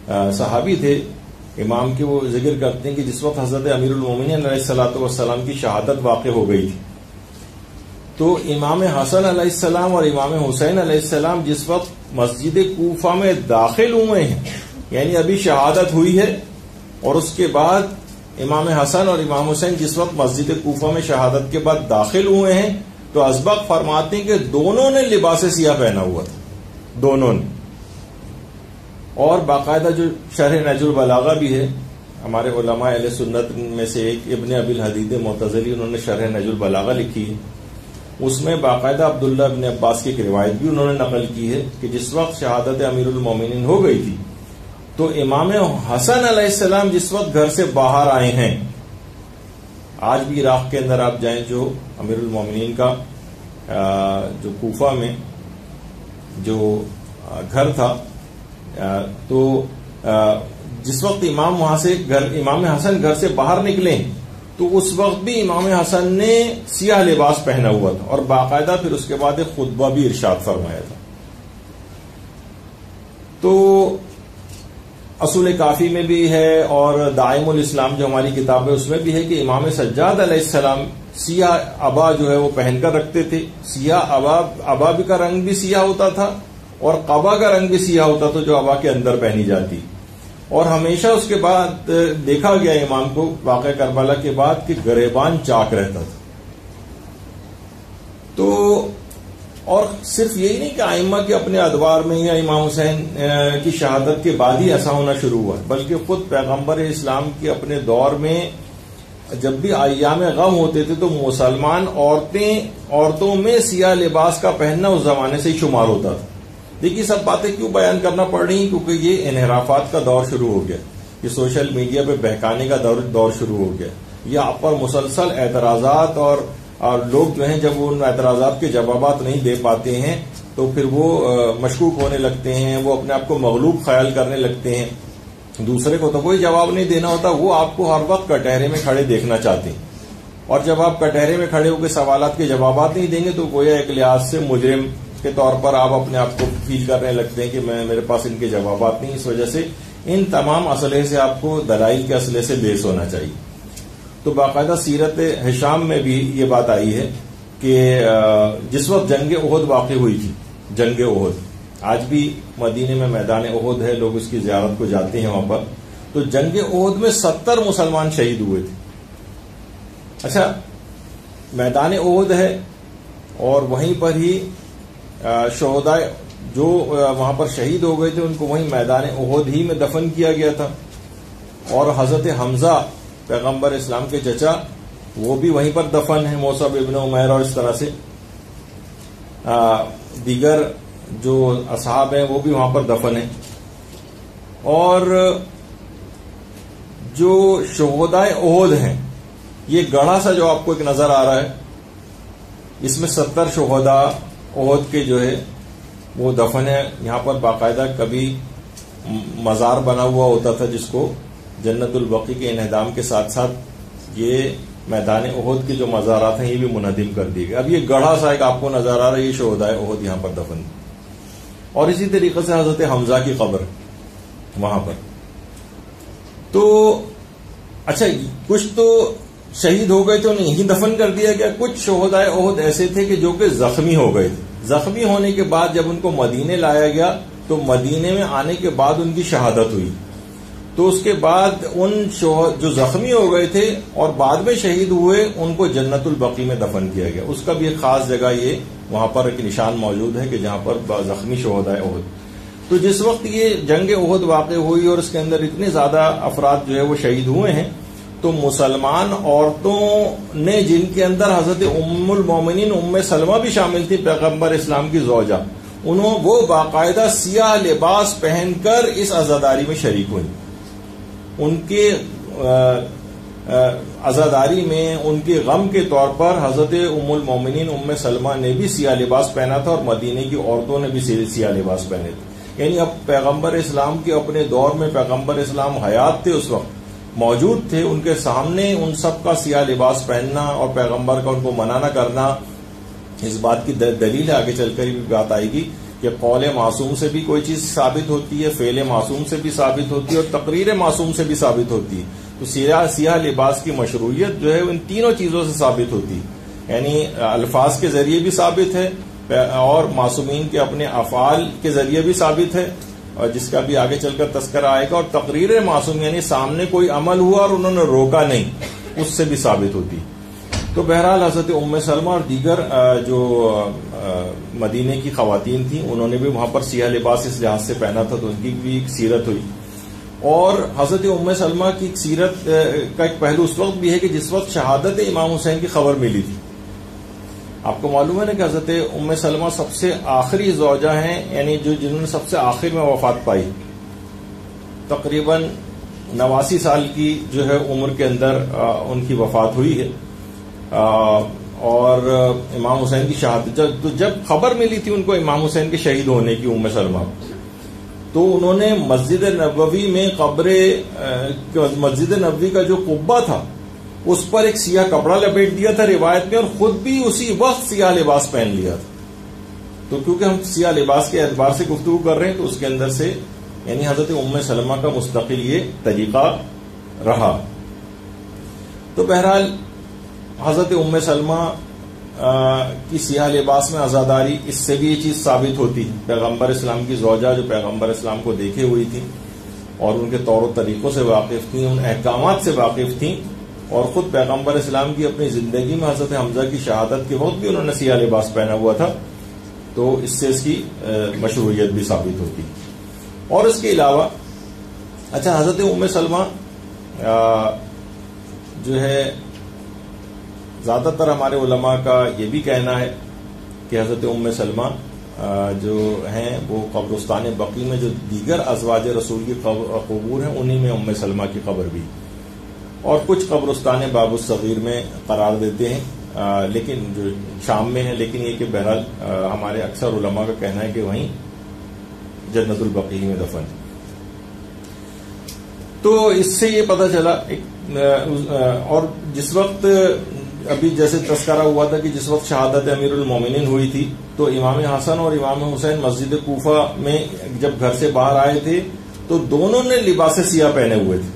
صحابی تھے امام کے، وہ ذکر کرتے ہیں کہ جس وقت حضرت امیر المومنین علیہ الصلوۃ والسلام کی شہادت واقع ہو گئی تھی تو امام حسن علیہ السلام اور امام حسین علیہ السلام جس وقت مسجد کوفہ میں داخل ہوئے ہیں، یعنی ابھی شہادت ہوئی ہے، اور اس کے بعد امام حسن اور امام حسین جس وقت مسجد کوفہ میں شہادت کے بعد داخل ہوئے ہیں تو ازبغ فرماتے ہیں کہ دونوں نے لباس سیاہ پہنا ہوا تھا، دونوں نے۔ اور باقاعدہ جو شرح نہج البلاغہ بھی ہے ہمارے علماء اہل سنت میں سے ایک ابن ابی الحدید معتزلی، انہوں نے شرح نہج البلاغہ لکھی ہے، اس میں باقاعدہ عبداللہ ابن عباس کی ایک روایت بھی انہوں نے نقل کی ہے کہ جس وقت شہادت امیر المومنین ہو گئی تھی تو امام حسن علیہ السلام جس وقت گھر سے باہر آئے ہیں، آج بھی عراق کے اندر آپ جائیں جو امیر المومنین کا جو کوفہ میں جو گھر تھا، تو جس وقت امام حسن گھر سے باہر نکلے تو اس وقت بھی امام حسن نے سیاہ لباس پہنا ہوا تھا، اور باقاعدہ پھر اس کے بعد ایک خطبہ بھی ارشاد فرمایا تھا۔ تو اصول کافی میں بھی ہے اور دائم الاسلام جو ہماری کتاب ہے اس میں بھی ہے کہ امام سجاد علیہ السلام سیاہ ابا جو ہے وہ پہن کر رکھتے تھے۔ سیاہ ابا کا رنگ بھی سیاہ ہوتا تھا اور قبا کا رنگ بھی سیاہ ہوتا تھا جو ابا کے اندر پہنی جاتی، اور ہمیشہ اس کے بعد دیکھا گیا امام کو واقعہ کربلا کے بعد کہ گریبان چاک رہتا تھا۔ تو اور صرف یہی نہیں کہ ائمہ کے اپنے ادوار میں یا امام حسین کی شہادت کے بعد ہی ایسا ہونا شروع ہوا، بلکہ خود پیغمبر اسلام کے اپنے دور میں جب بھی ایام غم ہوتے تھے تو مسلمان عورتوں میں سیاہ لباس کا پہننا اس زمانے سے ہی شمار ہوتا تھا۔ دیکھیے سب باتیں کیوں بیان کرنا پڑ رہی ہیں، کیونکہ یہ انحرافات کا دور شروع ہو گیا، یہ سوشل میڈیا پہ بہکانے کا دور شروع ہو گیا، یہ آپ پر مسلسل اعتراضات اور لوگ جو ہیں جب وہ ان اعتراضات کے جوابات نہیں دے پاتے ہیں تو پھر وہ مشکوک ہونے لگتے ہیں، وہ اپنے آپ کو مغلوب خیال کرنے لگتے ہیں، دوسرے کو تو کوئی جواب نہیں دینا ہوتا، وہ آپ کو ہر وقت کٹہرے میں کھڑے دیکھنا چاہتے ہیں، اور جب آپ کٹہرے میں کھڑے ہو کے سوالات کے جوابات نہیں دیں گے تو گویا ایک لحاظ سے مجرم کے طور پر آپ اپنے آپ کو فیل کرنے لگتے ہیں کہ میرے پاس ان کے جوابات نہیں. اس وجہ سے ان تمام اسلحے سے آپ کو دلائل کے اسلحے سے لیس ہونا چاہیے. تو باقاعدہ سیرت ہشام میں بھی یہ بات آئی ہے کہ جس وقت جنگ احد واقع ہوئی تھی، جنگ احد آج بھی مدینے میں میدان احد ہے، لوگ اس کی زیارت کو جاتے ہیں وہاں پر. تو جنگ احد میں 70 مسلمان شہید ہوئے تھے. اچھا، میدان احد ہے اور وہیں پر ہی شہداء جو وہاں پر شہید ہو گئے تھے ان کو وہیں میدان احد ہی میں دفن کیا گیا تھا. اور حضرت حمزہ پیغمبر اسلام کے چچا وہ بھی وہیں پر دفن ہیں، مصعب ابن عمیر، اور اس طرح سے دیگر جو اصحاب ہیں وہ بھی وہاں پر دفن ہیں. اور جو شہداء احد ہیں، یہ گڑھا سا جو آپ کو ایک نظر آ رہا ہے، اس میں 70 شہداء احد کے جو ہے وہ دفن ہے. یہاں پر باقاعدہ کبھی مزار بنا ہوا ہوتا تھا جس کو جنت البقیع کے انہدام کے ساتھ ساتھ یہ میدان احد کے جو مزارات ہیں یہ بھی منہدم کر دیے گئے. اب یہ گڑھا سا ایک آپ کو نظر آ رہا ہے، یہ شہداء احد یہاں پر دفن. اور اسی طریقے سے حضرت حمزہ کی قبر وہاں پر. تو اچھا، کچھ تو شہید ہو گئے تھے انہیں یہیں دفن کر دیا گیا. کچھ شہداء احد ایسے تھے کہ جو کہ زخمی ہو گئے تھے. زخمی ہونے کے بعد جب ان کو مدینے لایا گیا تو مدینے میں آنے کے بعد ان کی شہادت ہوئی. تو اس کے بعد ان جو زخمی ہو گئے تھے اور بعد میں شہید ہوئے ان کو جنت البقیع میں دفن کیا گیا. اس کا بھی ایک خاص جگہ یہ وہاں پر ایک نشان موجود ہے کہ جہاں پر زخمی شہداء احد. تو جس وقت یہ جنگ احد واقع ہوئی اور اس کے اندر اتنے زیادہ افراد جو ہے وہ شہید ہوئے ہیں، تو مسلمان عورتوں نے، جن کے اندر حضرت ام المومنین ام سلمہ بھی شامل تھی، پیغمبر اسلام کی زوجہ، وہ باقاعدہ سیاہ لباس پہن کر اس عزاداری میں شریک ہوئی. ان کے عزاداری میں ان کے غم کے طور پر حضرت ام المومنین ام سلمہ نے بھی سیاہ لباس پہنا تھا اور مدینے کی عورتوں نے بھی سیاہ لباس پہنے تھے. یعنی اب پیغمبر اسلام کے اپنے دور میں پیغمبر اسلام حیات تھے، اس وقت موجود تھے، ان کے سامنے ان سب کا سیاہ لباس پہننا اور پیغمبر کا ان کو منع نہ کرنا، اس بات کی دلیل ہے. آگے چل کر بھی بات آئے گی کہ قول معصوم سے بھی کوئی چیز ثابت ہوتی ہے، فعل معصوم سے بھی ثابت ہوتی ہے اور تقریر معصوم سے بھی ثابت ہوتی ہے. تو سیاہ لباس کی مشروعیت جو ہے ان تینوں چیزوں سے ثابت ہوتی ہے. یعنی الفاظ کے ذریعے بھی ثابت ہے اور معصومین کے اپنے افعال کے ذریعے بھی ثابت ہے، اور جس کا بھی آگے چل کر تذکرہ آئے گا. اور تقریر معصوم یعنی سامنے کوئی عمل ہوا اور انہوں نے روکا نہیں، اس سے بھی ثابت ہوتی. تو بہرحال حضرت ام سلمہ اور دیگر جو مدینے کی خواتین تھیں انہوں نے بھی وہاں پر سیاہ لباس اس لحاظ سے پہنا تھا، تو ان کی بھی ایک سیرت ہوئی. اور حضرت ام سلمہ کی سیرت کا ایک پہلو اس وقت بھی ہے کہ جس وقت شہادت امام حسین کی خبر ملی تھی. آپ کو معلوم ہے نا کہ حضرت ام سلمہ سب سے آخری زوجہ ہیں، یعنی جنہوں نے سب سے آخر میں وفات پائی. تقریباً 89 سال کی جو ہے عمر کے اندر ان کی وفات ہوئی ہے. اور امام حسین کی شہادت جب خبر ملی تھی ان کو امام حسین کے شہید ہونے کی ام سلمہ، تو انہوں نے مسجد نبوی میں مسجد نبوی کا جو قبہ تھا اس پر ایک سیاہ کپڑا لپیٹ دیا تھا روایت میں، اور خود بھی اسی وقت سیاہ لباس پہن لیا تھا. تو کیونکہ ہم سیاہ لباس کے اعتبار سے گفتگو کر رہے ہیں تو اس کے اندر سے یعنی حضرت ام سلمہ کا مستقل یہ طریقہ رہا. تو بہرحال حضرت ام سلمہ کی سیاہ لباس میں عزاداری، اس سے بھی یہ چیز ثابت ہوتی. پیغمبر اسلام کی زوجہ جو پیغمبر اسلام کو دیکھے ہوئی تھی اور ان کے طور و طریقوں سے واقف تھیں، ان احکامات سے واقف تھیں، اور خود پیغمبر اسلام کی اپنی زندگی میں حضرت حمزہ کی شہادت کے وقت بھی انہوں نے سیاہ لباس پہنا ہوا تھا. تو اس سے اس کی مشروعیت بھی ثابت ہوتی. اور اس کے علاوہ اچھا، حضرت ام سلمہ جو ہے زیادہ تر ہمارے علماء کا یہ بھی کہنا ہے کہ حضرت ام سلمہ جو ہیں وہ قبرستان بقیع میں جو دیگر ازواج رسول کی قبور ہیں انہی میں ام سلمہ کی قبر بھی، اور کچھ قبرستان باب الصغیر میں قرار دیتے ہیں، لیکن جو شام میں ہے. لیکن یہ کہ بہرحال ہمارے اکثر علماء کا کہنا ہے کہ وہیں جنت البقیع میں دفن. تو اس سے یہ پتہ چلا اور جس وقت ابھی جیسے تذکرہ ہوا تھا کہ جس وقت شہادت امیر المومنین ہوئی تھی تو امام حسن اور امام حسین مسجد کوفہ میں جب گھر سے باہر آئے تھے تو دونوں نے لباس سیاہ پہنے ہوئے تھے.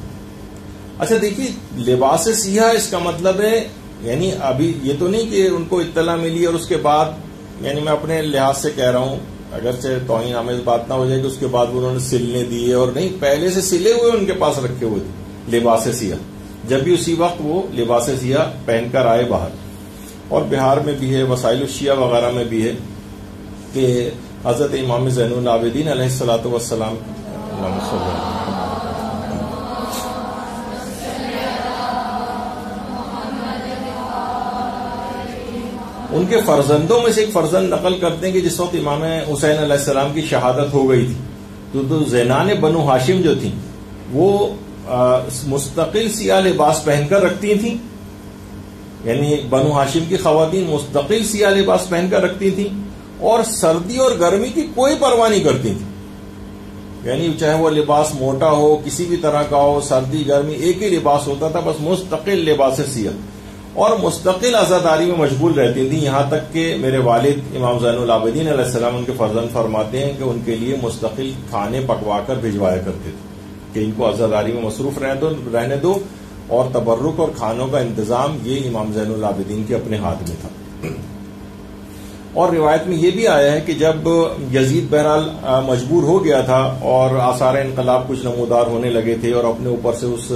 اچھا دیکھیے لباس سیاہ اس کا مطلب ہے یعنی ابھی یہ تو نہیں کہ ان کو اطلاع ملی اور اس کے بعد یعنی میں اپنے لحاظ سے کہہ رہا ہوں اگرچہ توہین آمیز بات نہ ہو جائے کہ اس کے بعد انہوں نے سلنے دیے اور نہیں پہلے سے سلے ہوئے ان کے پاس رکھے ہوئے تھے لباس سیاہ جب بھی اسی وقت وہ لباس سیاہ پہن کر آئے باہر. اور بہار میں بھی ہے وسائل الشیعہ وغیرہ میں بھی ہے کہ حضرت امام زین العابدین علیہ الصلوۃ والسلام ان کے فرزندوں میں سے ایک فرزند نقل کرتے ہیں کہ جس وقت امام حسین علیہ السلام کی شہادت ہو گئی تھی تو زینان بنو ہاشم جو تھیں وہ مستقل سیاہ لباس پہن کر رکھتی تھیں. یعنی بنو ہاشم کی خواتین مستقل سیاہ لباس پہن کر رکھتی تھیں اور سردی اور گرمی کی کوئی پرواہ نہیں کرتی تھیں. یعنی چاہے وہ لباس موٹا ہو کسی بھی طرح کا ہو سردی گرمی ایک ہی لباس ہوتا تھا بس مستقل لباس سیاہ اور مستقل عزاداری میں مشغول رہتی تھیں. یہاں تک کہ میرے والد امام زین العابدین علیہ السلام ان کے فرزند فرماتے ہیں کہ ان کے لیے مستقل کھانے پکوا کر بھجوایا کرتے تھے کہ ان کو عزاداری میں مصروف رہنے دو اور تبرک اور کھانوں کا انتظام یہ امام زین العابدین کے اپنے ہاتھ میں تھا. اور روایت میں یہ بھی آیا ہے کہ جب یزید بہرحال مجبور ہو گیا تھا اور آثار انقلاب کچھ نمودار ہونے لگے تھے اور اپنے اوپر سے اس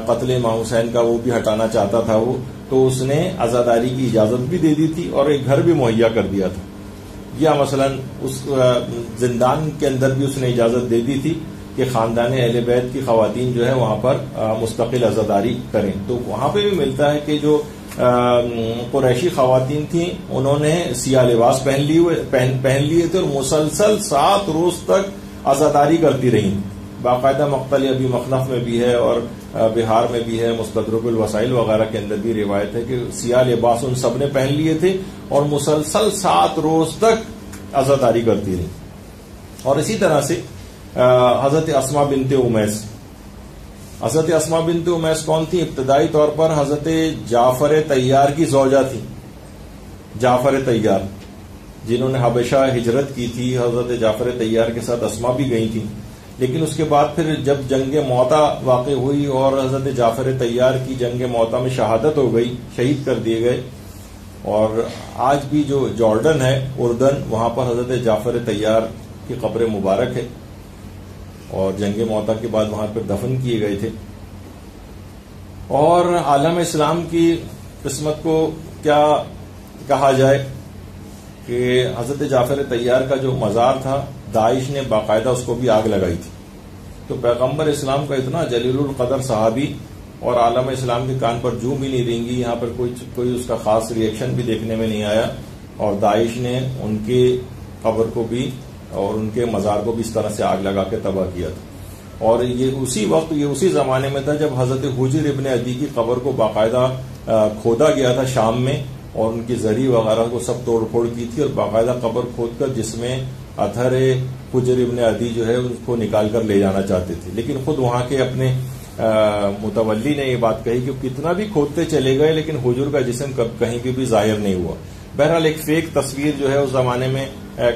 قتل امام حسین کا وہ بھی ہٹانا چاہتا تھا وہ تو اس نے عزاداری کی اجازت بھی دے دی تھی اور ایک گھر بھی مہیا کر دیا تھا. یا مثلا اس زندان کے اندر بھی اس نے اجازت دے دی تھی کہ خاندان اہل بیت کی خواتین جو ہے وہاں پر مستقل عزاداری کریں. تو وہاں پہ بھی ملتا ہے کہ جو قریشی خواتین تھیں انہوں نے سیاہ لباس پہن لیے تھے اور مسلسل 7 روز تک عزاداری کرتی رہیں. باقاعدہ مقتل ابی مخنف میں بھی ہے اور بہار میں بھی ہے مستدرک الوسائل وغیرہ کے اندر بھی روایت ہے کہ سیاہ لباس ان سب نے پہن لیے تھے اور مسلسل 7 روز تک عزاداری کرتی رہیں. اور اسی طرح سے حضرت اسماء بنت امیس حضرت اسماء بنت امیس کون تھی؟ ابتدائی طور پر حضرت جعفر طیار کی زوجہ تھی. جعفر طیار جنہوں نے حبشہ ہجرت کی تھی حضرت جعفر طیار کے ساتھ اسماء بھی گئی تھی. لیکن اس کے بعد پھر جب جنگ موتا واقع ہوئی اور حضرت جعفر طیار کی جنگ موتا میں شہادت ہو گئی شہید کر دیے گئے. اور آج بھی جو جارڈن ہے اردن وہاں پر حضرت جعفر طیار کی قبر مبارک ہے اور جنگ موتا کے بعد وہاں پر دفن کیے گئے تھے. اور عالم اسلام کی قسمت کو کیا کہا جائے کہ حضرت جعفر طیار کا جو مزار تھا داعش نے باقاعدہ اس کو بھی آگ لگائی تھی. تو پیغمبر اسلام کا اتنا جلیل القدر صحابی اور عالم اسلام کے کان پر جوں بھی نہیں ریں گی یہاں پر کوئی اس کا خاص ریئیکشن بھی دیکھنے میں نہیں آیا اور داعش نے ان کے قبر کو بھی اور ان کے مزار کو بھی اس طرح سے آگ لگا کے تباہ کیا تھا. اور یہ اسی زمانے میں تھا جب حضرت حجر ابن عدی کی قبر کو باقاعدہ کھودا گیا تھا شام میں اور ان کی زری وغیرہ کو سب توڑ پھوڑ کی تھی اور باقاعدہ قبر کھود کر جس میں اطہر حجر ابن عدی جو ہے اس کو نکال کر لے جانا چاہتے تھے. لیکن خود وہاں کے اپنے متولی نے یہ بات کہی کہ کتنا بھی کھودتے چلے گئے لیکن حجر کا جسم کہیں بھی ظاہر نہیں ہوا. بہرحال ایک فیک تصویر جو ہے اس زمانے میں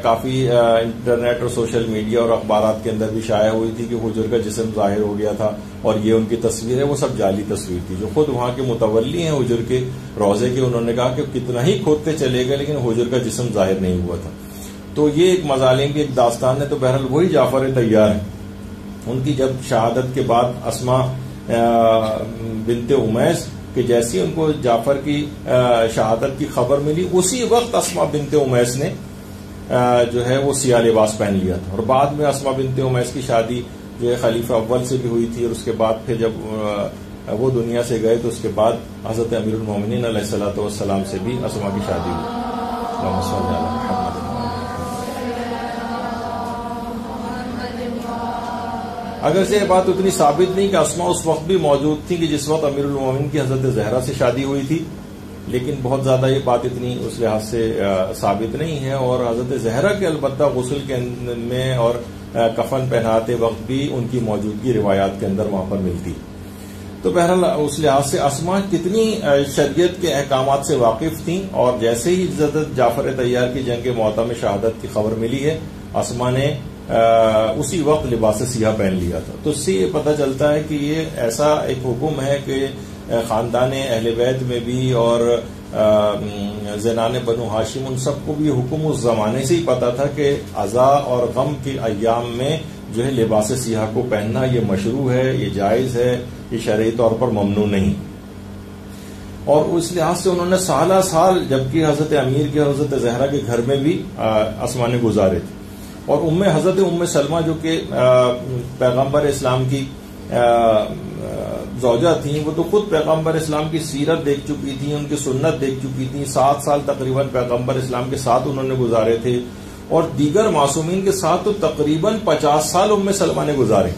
کافی انٹرنیٹ اور سوشل میڈیا اور اخبارات کے اندر بھی شائع ہوئی تھی کہ حجر کا جسم ظاہر ہو گیا تھا اور یہ ان کی تصویر ہے. وہ سب جعلی تصویر تھی. جو خود وہاں کے متولی ہیں حجر کے روضے کے انہوں نے کہا کہ کتنا ہی کھودتے چلے گئے لیکن حجر کا جسم ظاہر نہیں ہوا تھا. تو یہ ایک مظالم کی ایک داستان ہے. تو بہرحال وہی جعفر طیار ہیں. ان کی جب شہادت کے بعد اسماء بنت امیس کہ جیسی ان کو جعفر کی شہادت کی خبر ملی اسی وقت اسماء بنت امیس نے جو ہے وہ سیاہ لباس پہن لیا تھا. اور بعد میں اسماء بنت امیس کی شادی جو ہے خلیفہ اول سے بھی ہوئی تھی اور اس کے بعد پھر جب وہ دنیا سے گئے تو اس کے بعد حضرت امیر المومنین علیہ الصلوۃ والسلام سے بھی اسماء کی شادی ہوئی. اللہم صل علی محمد. اگرچہ یہ بات اتنی ثابت نہیں کہ اسماء اس وقت بھی موجود تھی کہ جس وقت امیر المومنین کی حضرت زہرا سے شادی ہوئی تھی لیکن بہت زیادہ یہ بات اتنی اس لحاظ سے ثابت نہیں ہے. اور حضرت زہرا کے البتہ غسل کے میں اور کفن پہناتے وقت بھی ان کی موجودگی روایات کے اندر وہاں پر ملتی. تو بہرحال اس لحاظ سے اسما کتنی شریعت کے احکامات سے واقف تھیں، اور جیسے ہی حضرت جعفر طیار کی جنگ موطا میں شہادت کی خبر ملی ہے، اسما نے اسی وقت لباس سیاہ پہن لیا تھا۔ تو اس سے یہ پتہ چلتا ہے کہ یہ ایسا ایک حکم ہے کہ خاندان اہل بیت میں بھی اور زنان بنو ہاشم ان سب کو بھی حکم اس زمانے سے ہی پتا تھا کہ عزا اور غم کے ایام میں جو ہے لباس سیاہ کو پہننا یہ مشروع ہے، یہ جائز ہے، یہ شرعی طور پر ممنوع نہیں۔ اور اس لحاظ سے انہوں نے سالہ سال جبکہ حضرت امیر کے حضرت زہرا کے گھر میں بھی اسما نے گزارے تھے، اور حضرت ام سلمہ جو کہ پیغمبر اسلام کی زوجہ تھیں، وہ تو خود پیغمبر اسلام کی سیرت دیکھ چکی تھیں، ان کی سنت دیکھ چکی تھیں، 7 سال تقریباً پیغمبر اسلام کے ساتھ انہوں نے گزارے تھے، اور دیگر معصومین کے ساتھ تو تقریباً 50 سال ام سلمہ نے گزارے۔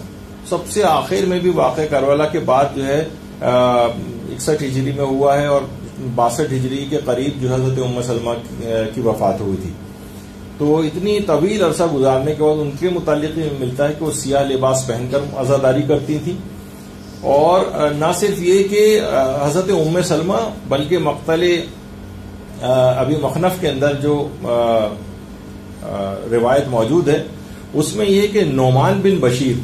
سب سے آخر میں بھی واقع کربلا کے بعد جو ہے 61 ہجری میں ہوا ہے، اور 62 ہجری کے قریب جو حضرت ام سلمہ کی وفات ہوئی تھی۔ تو اتنی طویل عرصہ گزارنے کے بعد ان کے متعلق ملتا ہے کہ وہ سیاہ لباس پہن کر عزاداری کرتی تھیں، اور نہ صرف یہ کہ حضرت ام سلمہ بلکہ مقتل ابی مخنف کے اندر جو روایت موجود ہے اس میں یہ کہ نعمان بن بشیر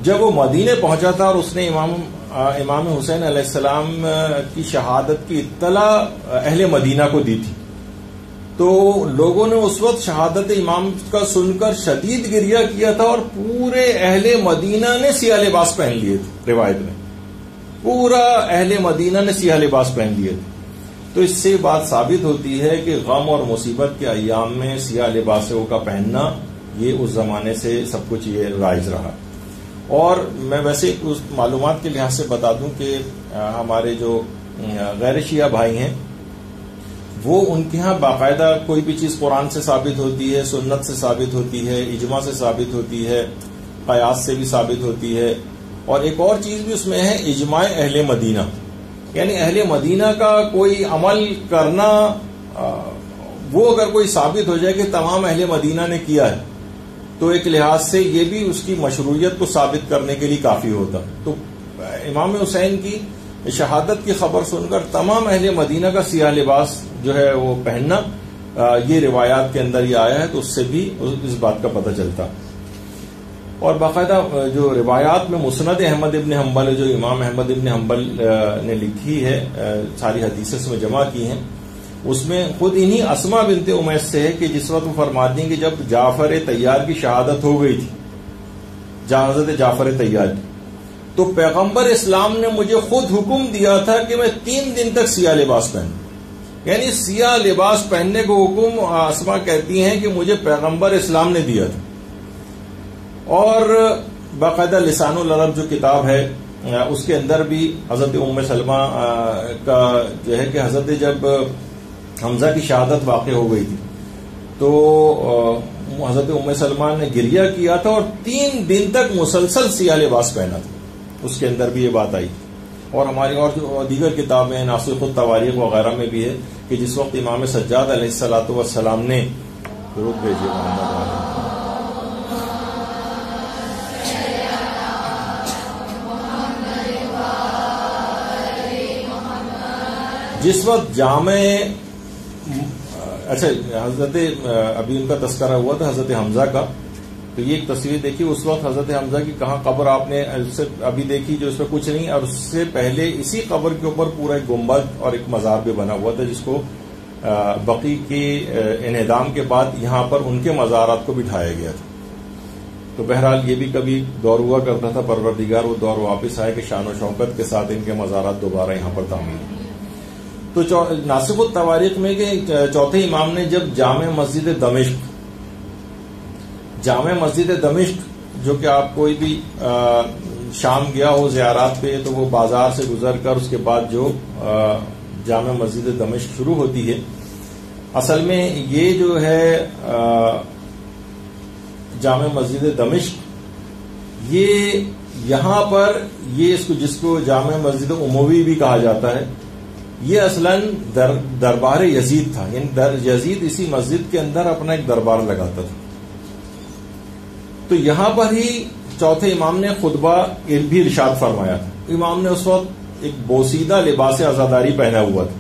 جب وہ مدینے پہنچا تھا اور اس نے امام حسین علیہ السلام کی شہادت کی اطلاع اہل مدینہ کو دی تھی، تو لوگوں نے اس وقت شہادت امام کا سن کر شدید گریہ کیا تھا، اور پورے اہل مدینہ نے سیاہ لباس پہن لیے تھے۔ روایت میں پورا اہل مدینہ نے سیاہ لباس پہن لیے تھے۔ تو اس سے بات ثابت ہوتی ہے کہ غم اور مصیبت کے ایام میں سیاہ لباسوں کا پہننا یہ اس زمانے سے سب کچھ یہ رائج رہا۔ اور میں ویسے اس معلومات کے لحاظ سے بتا دوں کہ ہمارے جو غیر شیعہ بھائی ہیں وہ ان کے ہاں باقاعدہ کوئی بھی چیز قرآن سے ثابت ہوتی ہے، سنت سے ثابت ہوتی ہے، اجماع سے ثابت ہوتی ہے، قیاس سے بھی ثابت ہوتی ہے، اور ایک اور چیز بھی اس میں ہے اجماع اہل مدینہ، یعنی اہل مدینہ کا کوئی عمل کرنا وہ اگر کوئی ثابت ہو جائے کہ تمام اہل مدینہ نے کیا ہے تو ایک لحاظ سے یہ بھی اس کی مشروعیت کو ثابت کرنے کے لیے کافی ہوتا۔ تو امام حسین کی شہادت کی خبر سن کر تمام اہل مدینہ کا سیاہ لباس جو ہے وہ پہننا یہ روایات کے اندر یہ آیا ہے، تو اس سے بھی اس بات کا پتہ چلتا۔ اور باقاعدہ جو روایات میں مسند احمد ابن حنبل جو امام احمد ابن حنبل نے لکھی ہے، ساری حدیثیں اس میں جمع کی ہیں، اس میں خود انہی اسما بنت امیس سے ہے کہ جس وقت وہ فرماتی ہیں کہ جب جعفر طیار کی شہادت ہو گئی تھی، حضرت جعفر طیار کی، تو پیغمبر اسلام نے مجھے خود حکم دیا تھا کہ میں 3 دن تک سیاہ لباس پہنوں، یعنی سیاہ لباس پہننے کو حکم اسما کہتی ہیں کہ مجھے پیغمبر اسلام نے دیا تھا۔ اور باقاعدہ لسان العرب جو کتاب ہے اس کے اندر بھی حضرت ام سلمہ کا جو ہے کہ حضرت جب حمزہ کی شہادت واقع ہو گئی تھی تو حضرت ام سلمہ نے گریہ کیا تھا اور 3 دن تک مسلسل سیاہ لباس پہنا تھا، اس کے اندر بھی یہ بات آئی۔ اور ہماری اور جو دیگر کتابیں ناسخ التواریخ وغیرہ میں بھی ہے کہ جس وقت امام سجاد علیہ الصلوۃ والسلام نے درود بھیجیے محمد علیہ، جس وقت جامع اچھا حضرت ابھی ان کا تذکرہ ہوا تھا حضرت حمزہ کا، تو یہ ایک تصویر دیکھی اس وقت حضرت حمزہ کی کہاں قبر آپ نے ابھی دیکھی جو اس پہ کچھ نہیں، اور اس سے پہلے اسی قبر کے اوپر پورا ایک گنبد اور ایک مزار بھی بنا ہوا تھا جس کو بقی کے انہدام کے بعد یہاں پر ان کے مزارات کو بٹھایا گیا تھا۔ تو بہرحال یہ بھی کبھی دور ہوا کرتا تھا، پروردگار وہ دور واپس آئے کہ شان و شوکت کے ساتھ ان کے مزارات دوبارہ یہاں پر تعمیر۔ تو ناسخ التواریخ میں کہ چوتھے امام نے جب جامع مسجد دمشق جو کہ آپ کوئی بھی شام گیا ہو زیارات پہ تو وہ بازار سے گزر کر اس کے بعد جو جامع مسجد دمشق شروع ہوتی ہے، اصل میں یہ جو ہے جامع مسجد دمشق یہ یہاں پر یہ اس کو جس کو جامع مسجد اموی بھی کہا جاتا ہے، یہ اصلاً دربار یزید تھا، یعنی یزید اسی مسجد کے اندر اپنا ایک دربار لگاتا تھا، تو یہاں پر ہی چوتھے امام نے خطبہ بھی ارشاد فرمایا تھا. امام نے اس وقت ایک بوسیدہ لباس عزاداری پہنا ہوا تھا.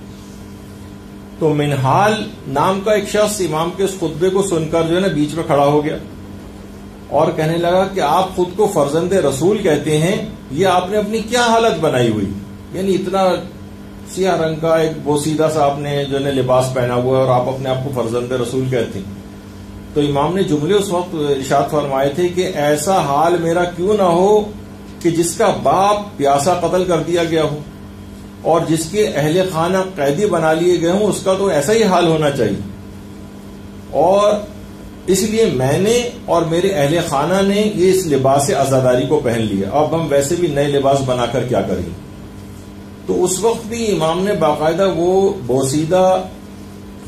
تو منہال نام کا ایک شخص امام کے اس خطبے کو سن کر جو ہے نا بیچ میں کھڑا ہو گیا اور کہنے لگا کہ آپ خود کو فرزند رسول کہتے ہیں, یہ آپ نے اپنی کیا حالت بنائی ہوئی, یعنی اتنا سیاہ رنگ کا ایک بوسیدہ سا آپ نے جو ہے لباس پہنا ہوا ہے اور آپ اپنے آپ کو فرزند رسول کہتے ہیں. تو امام نے جملے اس وقت ارشاد فرمائے تھے کہ ایسا حال میرا کیوں نہ ہو کہ جس کا باپ پیاسا قتل کر دیا گیا ہو اور جس کے اہل خانہ قیدی بنا لیے گئے ہوں, اس کا تو ایسا ہی حال ہونا چاہیے. اور اس لیے میں نے اور میرے اہل خانہ نے یہ اس لباس عزاداری کو پہن لیا, اب ہم ویسے بھی نئے لباس بنا کر کیا کریں. تو اس وقت بھی امام نے باقاعدہ وہ بوسیدہ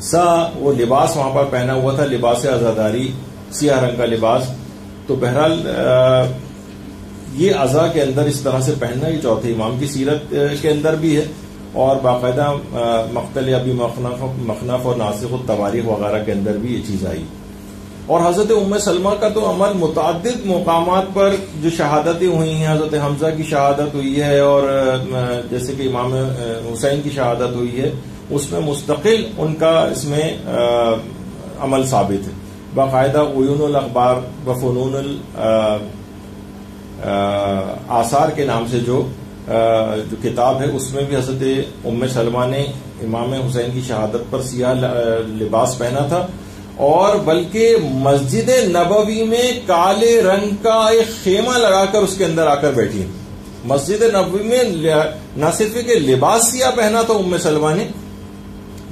سا وہ لباس وہاں پر پہنا ہوا تھا, لباس عزاداری, سیاہ رنگ کا لباس. تو بہرحال یہ عزا کے اندر اس طرح سے پہننا یہ چوتھے امام کی سیرت کے اندر بھی ہے, اور باقاعدہ مقتل ابی مخنف اور ناسخ التواریخ وغیرہ کے اندر بھی یہ چیز آئی. اور حضرت ام سلمہ کا تو عمل متعدد مقامات پر جو شہادتیں ہوئی ہیں, حضرت حمزہ کی شہادت ہوئی ہے اور جیسے کہ امام حسین کی شہادت ہوئی ہے, اس میں مستقل ان کا اس میں عمل ثابت ہے. باقاعدہ عیون الاخبار و فنون آثار کے نام سے جو کتاب ہے, اس میں بھی حضرت ام سلمہ نے امام حسین کی شہادت پر سیاہ لباس پہنا تھا, اور بلکہ مسجد نبوی میں کالے رنگ کا ایک خیمہ لگا کر اس کے اندر آ کر بیٹھی. مسجد نبوی میں نہ صرف کہ لباس سیاہ پہنا تھا ام سلمہ نے,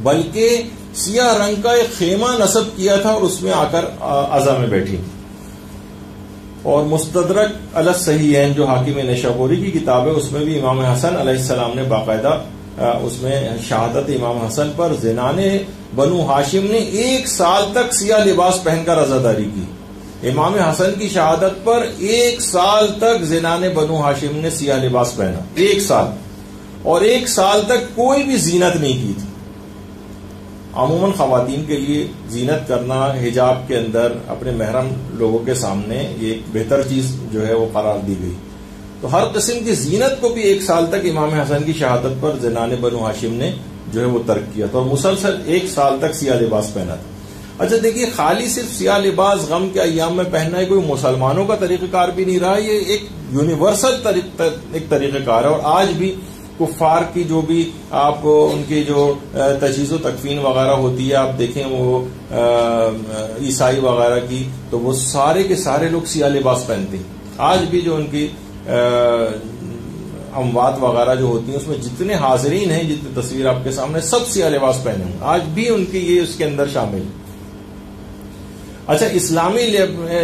بلکہ سیاہ رنگ کا ایک خیمہ نصب کیا تھا اور اس میں آ کر عزا میں بیٹھی. اور مستدرک علی الصحیحین جو حاکم نیشابوری کی کتاب ہے, اس میں بھی امام حسن علیہ السلام نے باقاعدہ اس میں شہادت امام حسن پر زنان بنو ہاشم نے 1 سال تک سیاہ لباس پہن کر عزاداری کی. امام حسن کی شہادت پر 1 سال تک زنان بنو ہاشم نے سیاہ لباس پہنا, 1 سال, اور 1 سال تک کوئی بھی زینت نہیں کی تھی. عموماً خواتین کے لیے زینت کرنا حجاب کے اندر اپنے محرم لوگوں کے سامنے یہ ایک بہتر چیز جو ہے وہ قرار دی گئی. تو ہر قسم کی زینت کو بھی 1 سال تک امام حسن کی شہادت پر زنان بنو ہاشم نے جو ہے وہ ترک کیا تھا, اور مسلسل 1 سال تک سیاہ لباس پہنا تھا. اچھا دیکھیے, خالی صرف سیاہ لباس غم کے ایام میں پہننا ہے کوئی مسلمانوں کا طریقہ کار بھی نہیں رہا, یہ ایک یونیورسل ایک طریقہ کار ہے. اور آج بھی کفار کی جو بھی آپ ان کی جو تجہیز و تکفین وغیرہ ہوتی ہے, آپ دیکھیں وہ عیسائی وغیرہ کی, تو وہ سارے کے سارے لوگ سیاہ لباس پہنتے ہیں. آج بھی جو ان کی اموات وغیرہ جو ہوتی ہیں, اس میں جتنے حاضرین ہیں, جتنی تصویر آپ کے سامنے, سب سیاہ لباس پہنے ہیں. آج بھی ان کی یہ اس کے اندر شامل ہے. اچھا, اسلامی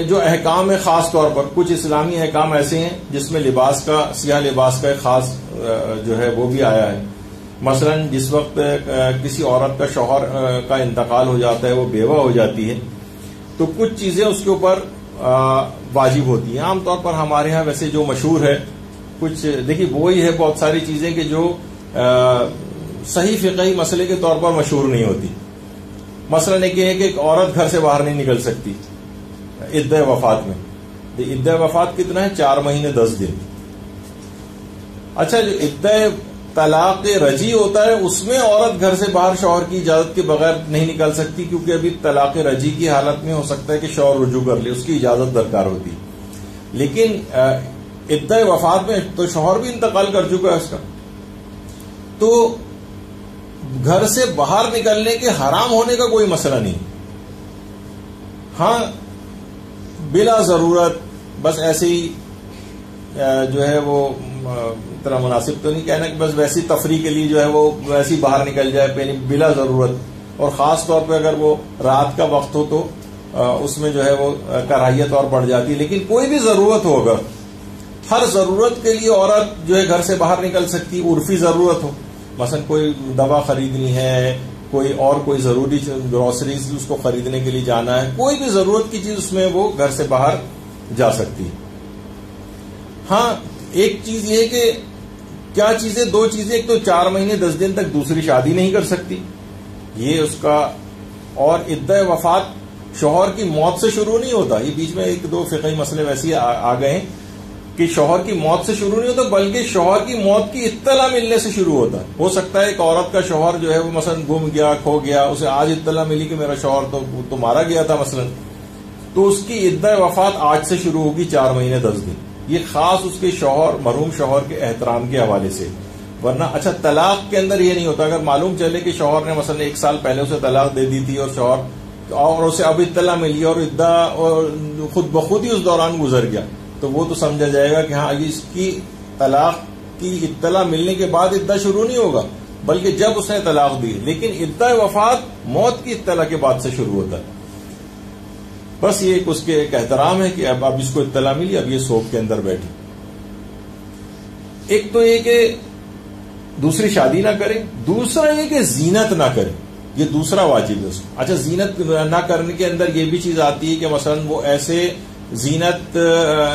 جو احکام ہے, خاص طور پر کچھ اسلامی احکام ایسے ہیں جس میں لباس کا, سیاہ لباس کا ایک خاص جو ہے وہ بھی آیا ہے. مثلا جس وقت کسی عورت کا شوہر کا انتقال ہو جاتا ہے, وہ بیوہ ہو جاتی ہے, تو کچھ چیزیں اس کے اوپر واجب ہوتی ہیں. عام طور پر ہمارے ہاں ویسے جو مشہور ہے, کچھ دیکھیے وہی ہے بہت ساری چیزیں کہ جو صحیح فقہی مسئلے کے طور پر مشہور نہیں ہوتی. مثلا ایک یہ ہے کہ ایک عورت گھر سے باہر نہیں نکل سکتی عدہ وفات میں. عدہ وفات کتنا ہے؟ 4 مہینے 10 دن. اچھا, جو عدہ طلاق رجی ہوتا ہے, اس میں عورت گھر سے باہر شوہر کی اجازت کے بغیر نہیں نکل سکتی, کیونکہ ابھی طلاق رجی کی حالت میں ہو سکتا ہے کہ شوہر رجوع کر لے, اس کی اجازت درکار ہوتی. لیکن عدہ وفات میں تو شوہر بھی انتقال کر چکا ہے اس کا, تو گھر سے باہر نکلنے کے حرام ہونے کا کوئی مسئلہ نہیں. ہاں, بلا ضرورت بس ایسے ہی جو ہے وہ اتنا مناسب تو نہیں کہنا کہ بس ویسی تفریح کے لیے جو ہے وہ ویسی باہر نکل جائے بلا ضرورت, اور خاص طور پہ اگر وہ رات کا وقت ہو تو اس میں جو ہے وہ کراہیت اور بڑھ جاتی ہے. لیکن کوئی بھی ضرورت ہو, اگر ہر ضرورت کے لیے عورت جو ہے گھر سے باہر نکل سکتی, عرفی ضرورت ہو, مثلا کوئی دوا خریدنی ہے, کوئی ضروری گروسریز اس کو خریدنے کے لیے جانا ہے, کوئی بھی ضرورت کی چیز اس میں وہ گھر سے باہر جا سکتی. ہاں, ایک چیز یہ کہ کیا چیزیں, 2 چیزیں, ایک تو 4 مہینے 10 دن تک دوسری شادی نہیں کر سکتی, یہ اس کا, اور عدہ وفات شوہر کی موت سے شروع نہیں ہوتا. یہ بیچ میں ایک دو فقہی مسئلے ویسے آ گئے ہیں کہ شوہر کی موت سے شروع نہیں ہوتا بلکہ شوہر کی موت کی اطلاع ملنے سے شروع ہوتا ہے. ہو سکتا ہے ایک عورت کا شوہر جو ہے وہ مثلا گم گیا, کھو گیا, اسے آج اطلاع ملی کہ میرا شوہر تو مارا گیا تھا مثلا, تو اس کی عدہ وفات آج سے شروع ہوگی 4 مہینے 10 دن. یہ خاص اس کے شوہر, مرحوم شوہر کے احترام کے حوالے سے. ورنہ اچھا طلاق کے اندر یہ نہیں ہوتا. اگر معلوم چلے کہ شوہر نے مثلا 1 سال پہلے اسے طلاق دے دی تھی اور اسے اب اطلاع ملی اور عدہ خود بخود ہی اس دوران گزر گیا, تو وہ تو سمجھا جائے گا کہ ہاں اس کی طلاق کی اطلاع ملنے کے بعد عدہ شروع نہیں ہوگا بلکہ جب اس نے طلاق دی. لیکن عدہ وفات موت کی اطلاع کے بعد سے شروع ہوتا ہے. بس یہ اس کے ایک احترام ہے کہ اب اس کو اطلاع ملی, اب یہ سوگ کے اندر بیٹھی. ایک تو یہ کہ دوسری شادی نہ کرے, دوسرا یہ کہ زینت نہ کرے, یہ دوسرا واجب ہے اس کو. اچھا زینت نہ کرنے کے اندر یہ بھی چیز آتی ہے کہ مثلا وہ ایسے زینت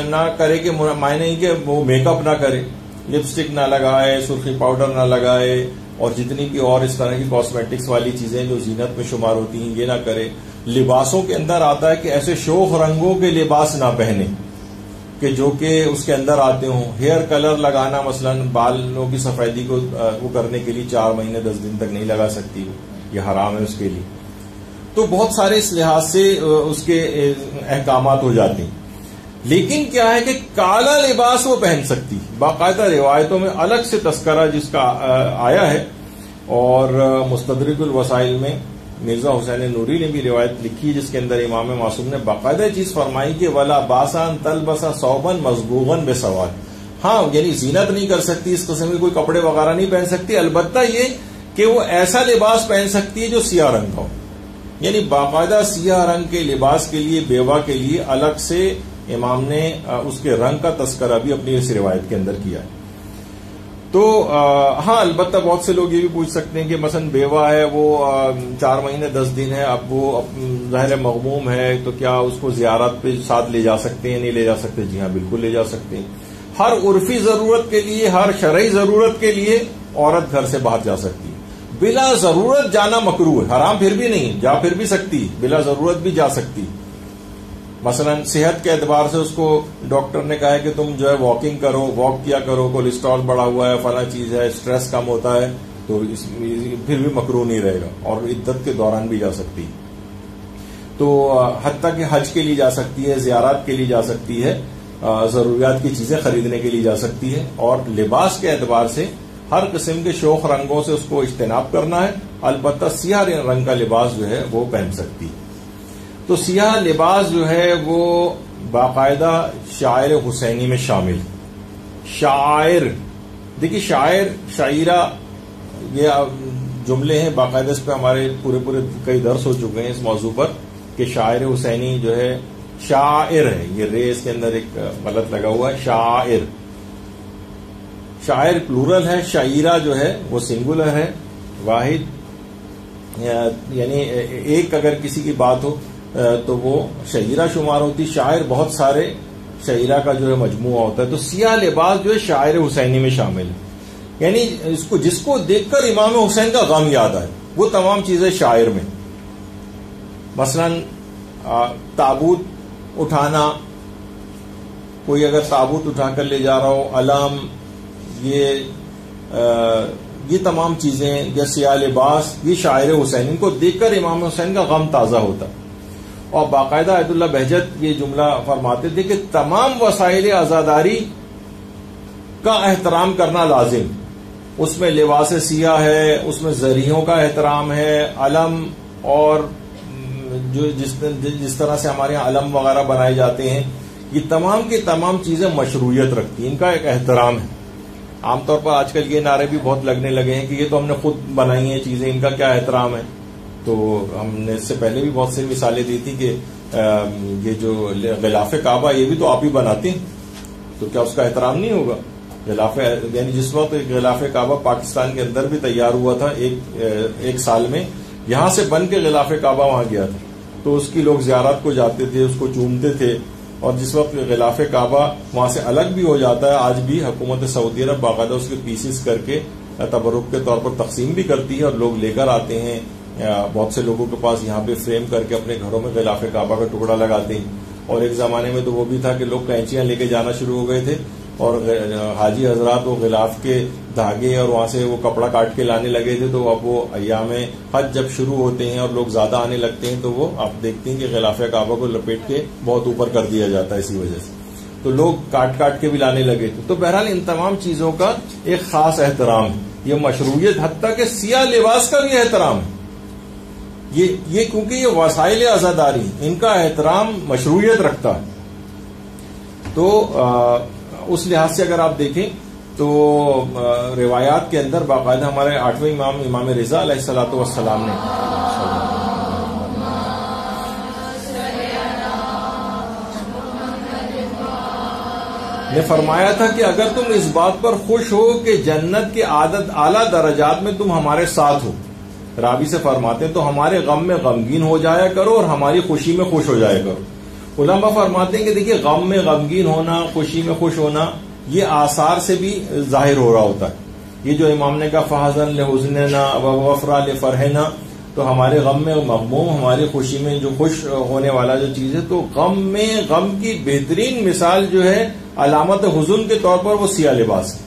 نہ کرے کہ معنی کہ وہ میک اپ نہ کرے, لپسٹک نہ لگائے, سرخی پاؤڈر نہ لگائے, اور جتنی بھی اور اس طرح کی کاسمیٹکس والی چیزیں جو زینت میں شمار ہوتی ہیں یہ نہ کرے. لباسوں کے اندر آتا ہے کہ ایسے شوخ رنگوں کے لباس نہ پہنے کہ جو کہ اس کے اندر آتے ہوں. ہیئر کلر لگانا مثلا بالوں کی سفیدی کو وہ کرنے کے لیے 4 مہینے 10 دن تک نہیں لگا سکتی, یہ حرام ہے اس کے لیے. تو بہت سارے اس لحاظ سے اس کے احکامات ہو جاتے ہیں. لیکن کیا ہے کہ کالا لباس وہ پہن سکتی. باقاعدہ روایتوں میں الگ سے تذکرہ جس کا آیا ہے, اور مستدرک الوسائل میں مرزا حسین نوری نے بھی روایت لکھی جس کے اندر امام معصوم نے باقاعدہ چیز فرمائی کہ ولا باسان تلبسا صوبن مصبوغن بسواد. ہاں یعنی زینت نہیں کر سکتی, اس قسم کے کوئی کپڑے وغیرہ نہیں پہن سکتی, البتہ یہ کہ وہ ایسا لباس پہن سکتی ہے جو سیاہ رنگ کا ہو. یعنی باقاعدہ سیاہ رنگ کے لباس کے لیے بیوہ کے لیے الگ سے امام نے اس کے رنگ کا تذکرہ بھی اپنی اس روایت کے اندر کیا ہے. تو ہاں البتہ بہت سے لوگ یہ بھی پوچھ سکتے ہیں کہ مثلا بیوہ ہے, وہ 4 مہینے 10 دن ہے, اب وہ ظاہر مغموم ہے, تو کیا اس کو زیارت پہ ساتھ لے جا سکتے ہیں, نہیں لے جا سکتے؟ جی ہاں بالکل لے جا سکتے ہیں. ہر عرفی ضرورت کے لیے, ہر شرعی ضرورت کے لیے عورت گھر سے باہر جا سکتی ہے. بلا ضرورت جانا مکروہ ہے, حرام پھر بھی نہیں, جا پھر بھی سکتی, بلا ضرورت بھی جا سکتی. مثلا صحت کے اعتبار سے اس کو ڈاکٹر نے کہا ہے کہ تم جو ہے واکنگ کرو, واک کیا کرو, کولیسٹرول بڑھا ہوا ہے, فلاں چیز ہے, اسٹریس کم ہوتا ہے, تو پھر بھی مکروہ نہیں رہے گا, اور عدت کے دوران بھی جا سکتی. تو حتیٰ کہ حج کے لیے جا سکتی ہے, زیارات کے لیے جا سکتی ہے, ضروریات کی چیزیں خریدنے کے لیے جا سکتی ہے. اور لباس کے اعتبار سے ہر قسم کے شوخ رنگوں سے اس کو اجتناب کرنا ہے, البتہ سیاہ رنگ کا لباس جو ہے وہ پہن سکتی ہے. تو سیاہ لباس جو ہے وہ باقاعدہ شاعر حسینی میں شامل. شاعر دیکھیے, شاعرہ یہ جملے ہیں, باقاعدہ اس پہ ہمارے پورے کئی درس ہو چکے ہیں اس موضوع پر کہ شاعر حسینی جو ہے شاعر ہے. یہ رے اس کے اندر ایک غلط لگا ہوا ہے. شاعر پلورل ہے, شاعرہ جو ہے وہ سنگولر ہے, واحد, یعنی ایک اگر کسی کی بات ہو تو وہ شاعرہ شمار ہوتی. شاعر بہت سارے شاعرہ کا جو ہے مجموعہ ہوتا ہے. تو سیاہ لباس جو ہے شاعر حسینی میں شامل ہے. یعنی جس کو دیکھ کر امام حسین کا غم یاد آئے, وہ تمام چیزیں شاعر میں. مثلا تابوت اٹھانا, کوئی اگر تابوت اٹھا کر لے جا رہا ہو, علم, یہ تمام چیزیں, یا سیاہ لباس, یہ شاعر حسین, ان کو دیکھ کر امام حسین کا غم تازہ ہوتا. اور باقاعدہ آیت اللہ بہجت یہ جملہ فرماتے تھے کہ تمام وسائل عزاداری کا احترام کرنا لازم. اس میں لباس سیاہ ہے, اس میں ذریعوں کا احترام ہے, علم, اور جو جس طرح سے ہمارے یہاں علم وغیرہ بنائے جاتے ہیں, یہ تمام کی تمام چیزیں مشروعیت رکھتی ہیں, ان کا ایک احترام ہے. عام طور پر آج کل یہ نعرے بھی بہت لگنے لگے ہیں کہ یہ تو ہم نے خود بنائی ہیں چیزیں, ان کا کیا احترام ہے. تو ہم نے اس سے پہلے بھی بہت سی مثالیں دی تھی کہ یہ جو غلاف کعبہ یہ بھی تو آپ ہی بناتے ہیں, تو کیا اس کا احترام نہیں ہوگا؟ غلاف, یعنی جس وقت غلاف کعبہ پاکستان کے اندر بھی تیار ہوا تھا ایک سال میں, یہاں سے بن کے غلاف کعبہ وہاں گیا تھا, تو اس کی لوگ زیارت کو جاتے تھے, اس کو چومتے تھے. اور جس وقت غلاف کعبہ وہاں سے الگ بھی ہو جاتا ہے, آج بھی حکومت سعودی عرب باقاعدہ اس کے پیسز کر کے تبرک کے طور پر تقسیم بھی کرتی ہے, اور لوگ لے کر آتے ہیں, بہت سے لوگوں کے پاس یہاں پہ فریم کر کے اپنے گھروں میں غلاف کعبہ کا ٹکڑا لگاتے ہیں. اور ایک زمانے میں تو وہ بھی تھا کہ لوگ کینچیاں لے کے جانا شروع ہو گئے تھے اور حاجی حضرات وہ غلاف کے دھاگے اور وہاں سے وہ کپڑا کاٹ کے لانے لگے تھے. تو اب وہ ایام حج جب شروع ہوتے ہیں اور لوگ زیادہ آنے لگتے ہیں تو وہ آپ دیکھتے ہیں کہ غلاف کعبہ کو لپیٹ کے بہت اوپر کر دیا جاتا ہے. اسی وجہ سے تو لوگ کاٹ کاٹ کے بھی لانے لگے تھے. تو بہرحال ان تمام چیزوں کا ایک خاص احترام ہے. یہ مشروعیت حتیٰ کہ سیاہ لباس کا بھی احترام ہے. یہ کیونکہ یہ وسائل عزاداری ان کا احترام مشروعیت رکھتا ہے. تو اس لحاظ سے اگر آپ دیکھیں تو روایات کے اندر باقاعدہ ہمارے 8ویں امام امام رضا علیہ الصلوۃ والسلام نے فرمایا تھا کہ اگر تم اس بات پر خوش ہو کہ جنت کے اعلیٰ درجات میں تم ہمارے ساتھ ہو، راوی سے فرماتے ہیں، تو ہمارے غم میں غمگین ہو جایا کرو اور ہماری خوشی میں خوش ہو جایا کرو. علماء فرماتے ہیں کہ دیکھیے غم میں غمگین ہونا، خوشی میں خوش ہونا، یہ آثار سے بھی ظاہر ہو رہا ہوتا ہے. یہ جو امام نے کہا فحزن لحزننا ووفرا لفرحنا، تو ہمارے غم میں مغموم، ہماری خوشی میں جو خوش ہونے والا جو چیز ہے، تو غم میں غم کی بہترین مثال جو ہے علامت حزن کے طور پر وہ سیاہ لباس ہے.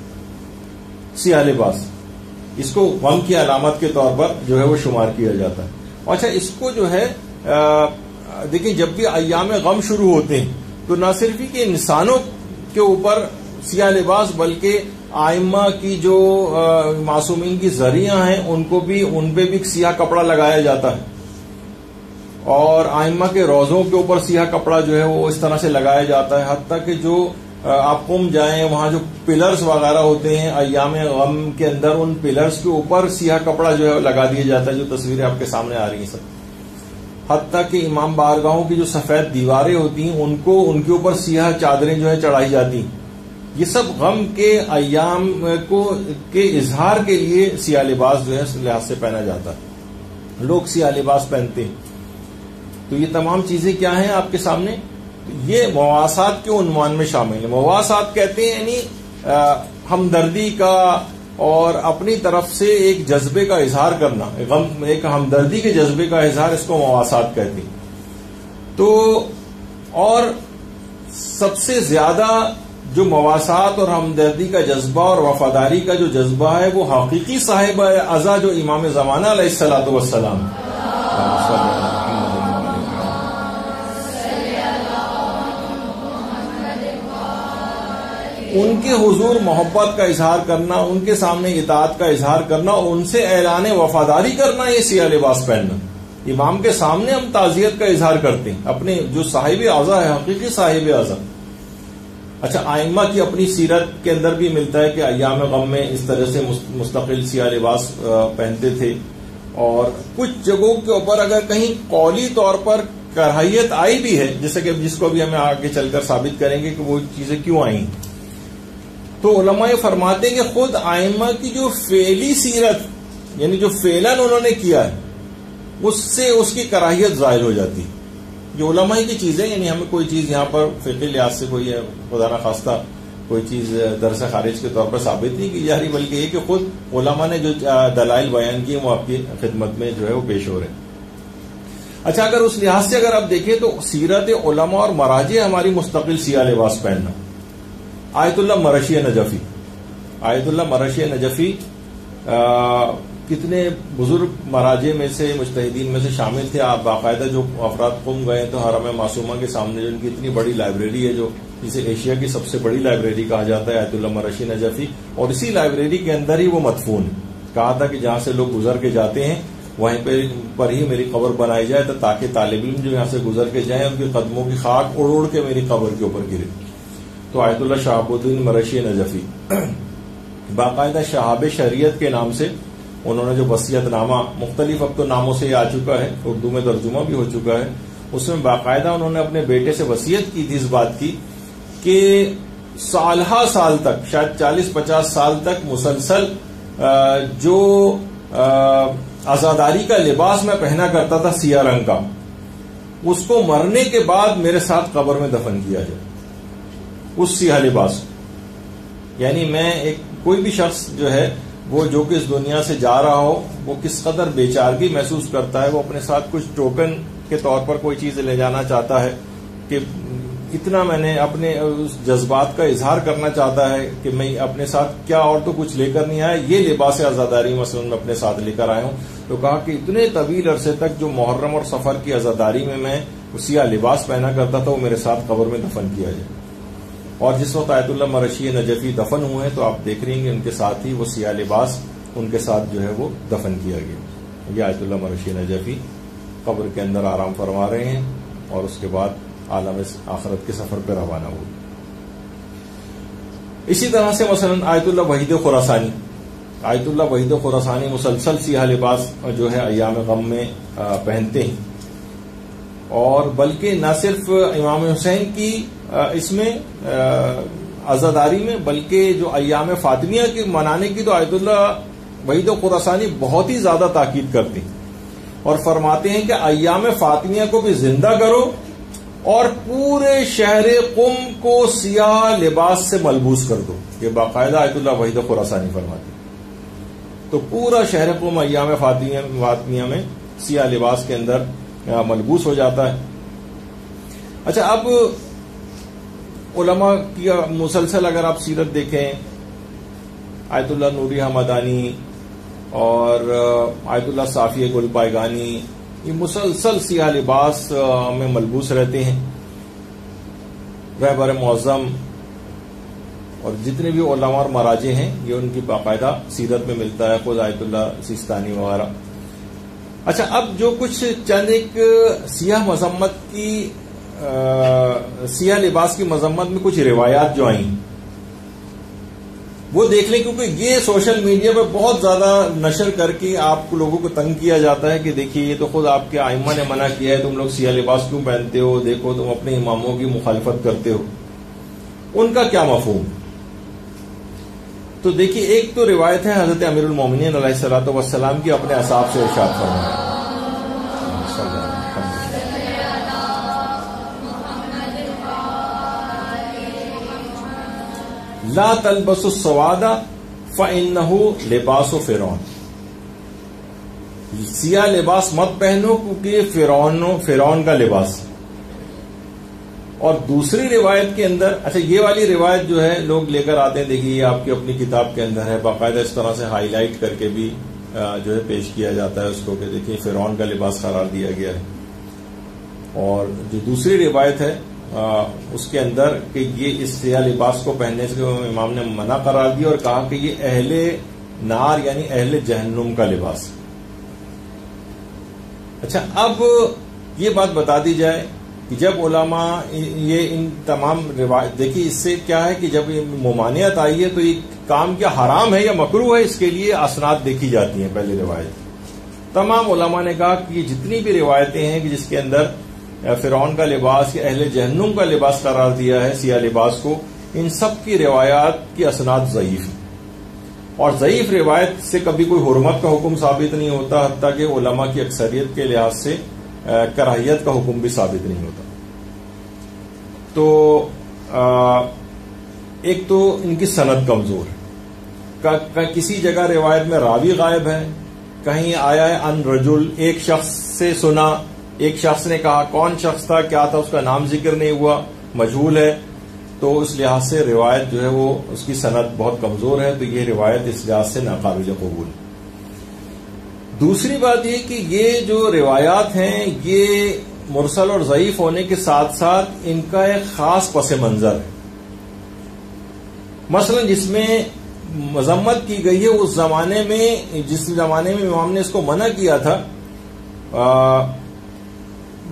سیاہ لباس اس کو غم کی علامت کے طور پر جو ہے وہ شمار کیا جاتا ہے. اچھا اس کو جو ہے دیکھیں جب بھی ایام غم شروع ہوتے ہیں تو نہ صرف ہی کہ انسانوں کے اوپر سیاہ لباس بلکہ آئمہ کی جو معصومین کی ذریعہ ہیں ان پہ بھی سیاہ کپڑا لگایا جاتا ہے. اور آئمہ کے روزوں کے اوپر سیاہ کپڑا جو ہے وہ اس طرح سے لگایا جاتا ہے. حتیٰ کہ جو آپ قم جائیں وہاں جو پلرز وغیرہ ہوتے ہیں ایام غم کے اندر، ان پلرز کے اوپر سیاہ کپڑا جو ہے لگا دیا جاتا ہے، جو تصویریں آپ کے سامنے آ رہی ہیں سب. حتیٰ کہ امام بارگاہوں کی جو سفید دیواریں ہوتی ہیں ان کے اوپر سیاہ چادریں جو ہے چڑھائی جاتی ہیں. یہ سب غم کے ایام کے اظہار کے لیے سیاہ لباس جو ہے اس لحاظ سے پہنا جاتا ہے. لوگ سیاہ لباس پہنتے ہیں. تو یہ تمام چیزیں کیا ہیں آپ کے سامنے؟ یہ مواسات کے عنوان میں شامل ہیں. مواسات کہتے ہیں یعنی ہمدردی کا اور اپنی طرف سے ایک جذبے کا اظہار کرنا، ایک ہمدردی کے جذبے کا اظہار، اس کو مواسات کہتے ہیں. تو اور سب سے زیادہ جو مواسات اور ہمدردی کا جذبہ اور وفاداری کا جو جذبہ ہے وہ حقیقی صاحب عزا جو امام زمانہ علیہ الصلوۃ والسلام، ان کے حضور محبت کا اظہار کرنا، ان کے سامنے اطاعت کا اظہار کرنا اور ان سے اعلان وفاداری کرنا، یہ سیاہ لباس پہننا. امام کے سامنے ہم تعزیت کا اظہار کرتے ہیں، اپنے جو صاحب اعضا ہے، حقیقی صاحب اعضا. اچھا ائمہ کی اپنی سیرت کے اندر بھی ملتا ہے کہ ایام غم میں اس طرح سے مستقل سیاہ لباس پہنتے تھے. اور کچھ جگہوں کے اوپر اگر کہیں قولی طور پر کراہیت آئی بھی ہے، جیسے کہ جس کو بھی ہمیں آگے چل کر ثابت کریں گے کہ وہ چیزیں کیوں آئیں، تو علماء یہ فرماتے ہیں کہ خود ائمہ کی جو فعلی سیرت یعنی جو فعلاً انہوں نے کیا ہے اس سے اس کی کراہیت ظاہر ہو جاتی. جو علماء کی چیزیں، یعنی ہمیں کوئی چیز یہاں پر فقہی لحاظ سے کوئی خدا نخواستہ کوئی چیز درس خارج کے طور پر ثابت نہیں کی جا رہی، بلکہ یہ کہ خود علماء نے جو دلائل بیان کیے وہ آپ کی خدمت میں جو ہے وہ پیش ہو رہے ہیں. اچھا اگر اس لحاظ سے اگر آپ دیکھیں تو سیرت علماء اور مراجع ہماری مستقل سیاہ لباس پہننا. آیت اللہ مرشی نجفی، آیت اللہ مرشی نجفی کتنے بزرگ مراجع میں سے، مجتہدین میں سے شامل تھے. آپ باقاعدہ جو افراد قم گئے تو حرم معصومہ کے سامنے جو ان کی اتنی بڑی لائبریری ہے، جو جسے ایشیا کی سب سے بڑی لائبریری کہا جاتا ہے، آیت اللہ مرشی نجفی، اور اسی لائبریری کے اندر ہی وہ مدفون ہے. کہا تھا کہ جہاں سے لوگ گزر کے جاتے ہیں وہیں پر ہی میری قبر بنائی جائے تاکہ طالب علم جو یہاں سے گزر کے جائیں ان کے قدموں کی خاک اڑ اڑ کے میری قبر کے اوپر گرے. تو آیت اللہ شہاب الدین مرشی نجفی باقاعدہ شہاب شریعت کے نام سے انہوں نے جو وصیت نامہ، مختلف اب تو ناموں سے یہ آ چکا ہے، اردو میں ترجمہ بھی ہو چکا ہے، اس میں باقاعدہ انہوں نے اپنے بیٹے سے وصیت کی تھی اس بات کی کہ سالہ سال تک، شاید 40-50 سال تک مسلسل جو عزاداری کا لباس میں پہنا کرتا تھا سیاہ رنگ کا، اس کو مرنے کے بعد میرے ساتھ قبر میں دفن کیا جائے، اس سیاہ لباس. یعنی میں کوئی بھی شخص جو ہے وہ جو کہ اس دنیا سے جا رہا ہو وہ کس قدر بے چارگی محسوس کرتا ہے. وہ اپنے ساتھ کچھ ٹوکن کے طور پر کوئی چیز لے جانا چاہتا ہے کہ اتنا میں نے اپنے اس جذبات کا اظہار کرنا چاہتا ہے کہ میں اپنے ساتھ کیا اور تو کچھ لے کر نہیں آیا, یہ لباس عزاداری مثلا میں اپنے ساتھ لے کر آیا ہوں. تو کہا کہ اتنے طویل عرصے تک جو محرم اور سفر کی عزاداری میں سیاہ لباس پہنا کرتا تھا وہ میرے ساتھ قبر میں دفن کیا جائے. اور جس وقت آیت اللہ مرشی نجفی دفن ہوئے تو آپ دیکھ رہے ہیں کہ ان کے ساتھ ہی وہ سیاہ لباس ان کے ساتھ جو ہے وہ دفن کیا گیا. یہ آیت اللہ مرشی نجفی قبر کے اندر آرام فرما رہے ہیں اور اس کے بعد عالم آخرت کے سفر پہ روانہ ہوئے. اسی طرح سے مثلا آیت اللہ وحید خراسانی مسلسل سیاہ لباس جو ہے ایام غم میں پہنتے ہیں, اور بلکہ نہ صرف امام حسین کی اس میں عزاداری میں بلکہ جو ایام فاطمیہ کی منانے کی تو آیت اللہ وحید خراسانی بہت ہی زیادہ تاکید کرتے ہیں اور فرماتے ہیں کہ ایام فاطمیہ کو بھی زندہ کرو اور پورے شہر قم کو سیاہ لباس سے ملبوس کر دو. یہ باقاعدہ آیت اللہ وحید خراسانی فرماتے ہیں. تو پورا شہر قم ایام فاطمیہ میں سیاہ لباس کے اندر ملبوس ہو جاتا ہے. اچھا, اب علماء کی مسلسل اگر آپ سیرت دیکھیں, آیت اللہ نوری حمدانی اور آیت اللہ صافی گل پائگانی یہ مسلسل سیاہ لباس میں ملبوس رہتے ہیں. رہبر معظم اور جتنے بھی علماء اور مراجع ہیں یہ ان کی باقاعدہ سیرت میں ملتا ہے, خود آیت اللہ سیستانی وغیرہ. اچھا, اب جو کچھ چند ایک سیاہ مذمت کی سیاہ لباس کی مذمت میں کچھ روایات جو آئیں وہ دیکھ لیں, کیونکہ یہ سوشل میڈیا پہ بہت زیادہ نشر کر کے آپ لوگوں کو تنگ کیا جاتا ہے کہ دیکھیے یہ تو خود آپ کے ائمہ نے منع کیا ہے, تم لوگ سیاہ لباس کیوں پہنتے ہو, دیکھو تم اپنے اماموں کی مخالفت کرتے ہو. ان کا کیا مفہوم؟ تو دیکھیے, ایک تو روایت ہے حضرت امیر المومنین علیہ الصلوۃ والسلام کی اپنے اصحاب سے ارشاد فرمایا, لا تلبسوا السواد فإنه لباس فرعون. سیاہ لباس مت پہنو کیونکہ یہ فرعون کا لباس. اور دوسری روایت کے اندر, اچھا یہ والی روایت جو ہے لوگ لے کر آتے ہیں, دیکھیے یہ آپ کی اپنی کتاب کے اندر ہے, باقاعدہ اس طرح سے ہائی لائٹ کر کے بھی جو ہے پیش کیا جاتا ہے اس کو کہ دیکھیے فرعون کا لباس قرار دیا گیا ہے. اور جو دوسری روایت ہے اس کے اندر کہ یہ اس سیاہ لباس کو پہننے سے امام نے منع قرار دیا اور کہا کہ یہ اہل نار یعنی اہل جہنم کا لباس. اچھا, اب یہ بات بتا دی جائے کہ جب علماء یہ ان تمام روایت دیکھیے, اس سے کیا ہے کہ جب یہ ممانعت آئی ہے تو یہ کام کیا حرام ہے یا مکروہ ہے, اس کے لیے اسناد دیکھی جاتی ہیں. پہلی روایت تمام علماء نے کہا کہ یہ جتنی بھی روایتیں ہیں کہ جس کے اندر فرعون کا لباس یا اہل جہنم کا لباس قرار دیا ہے سیاہ لباس کو, ان سب کی روایات کی اسناد ضعیف ہیں. اور ضعیف روایت سے کبھی کوئی حرمت کا حکم ثابت نہیں ہوتا, حتیٰ کہ علماء کی اکثریت کے لحاظ سے کراہیت کا حکم بھی ثابت نہیں ہوتا. تو ایک تو ان کی سند کمزور ہے, کسی جگہ روایت میں راوی غائب ہے, کہیں آیا ہے ان رجل, ایک شخص سے سنا, ایک شخص نے کہا, کون شخص تھا کیا تھا اس کا نام ذکر نہیں ہوا, مجہول ہے. تو اس لحاظ سے روایت جو ہے وہ اس کی سند بہت کمزور ہے, تو یہ روایت اس لحاظ سے ناقابل قبول. دوسری بات یہ کہ یہ جو روایات ہیں یہ مرسل اور ضعیف ہونے کے ساتھ ساتھ ان کا ایک خاص پس منظر ہے. مثلا جس میں مذمت کی گئی ہے اس زمانے میں, جس زمانے میں امام نے اس کو منع کیا تھا,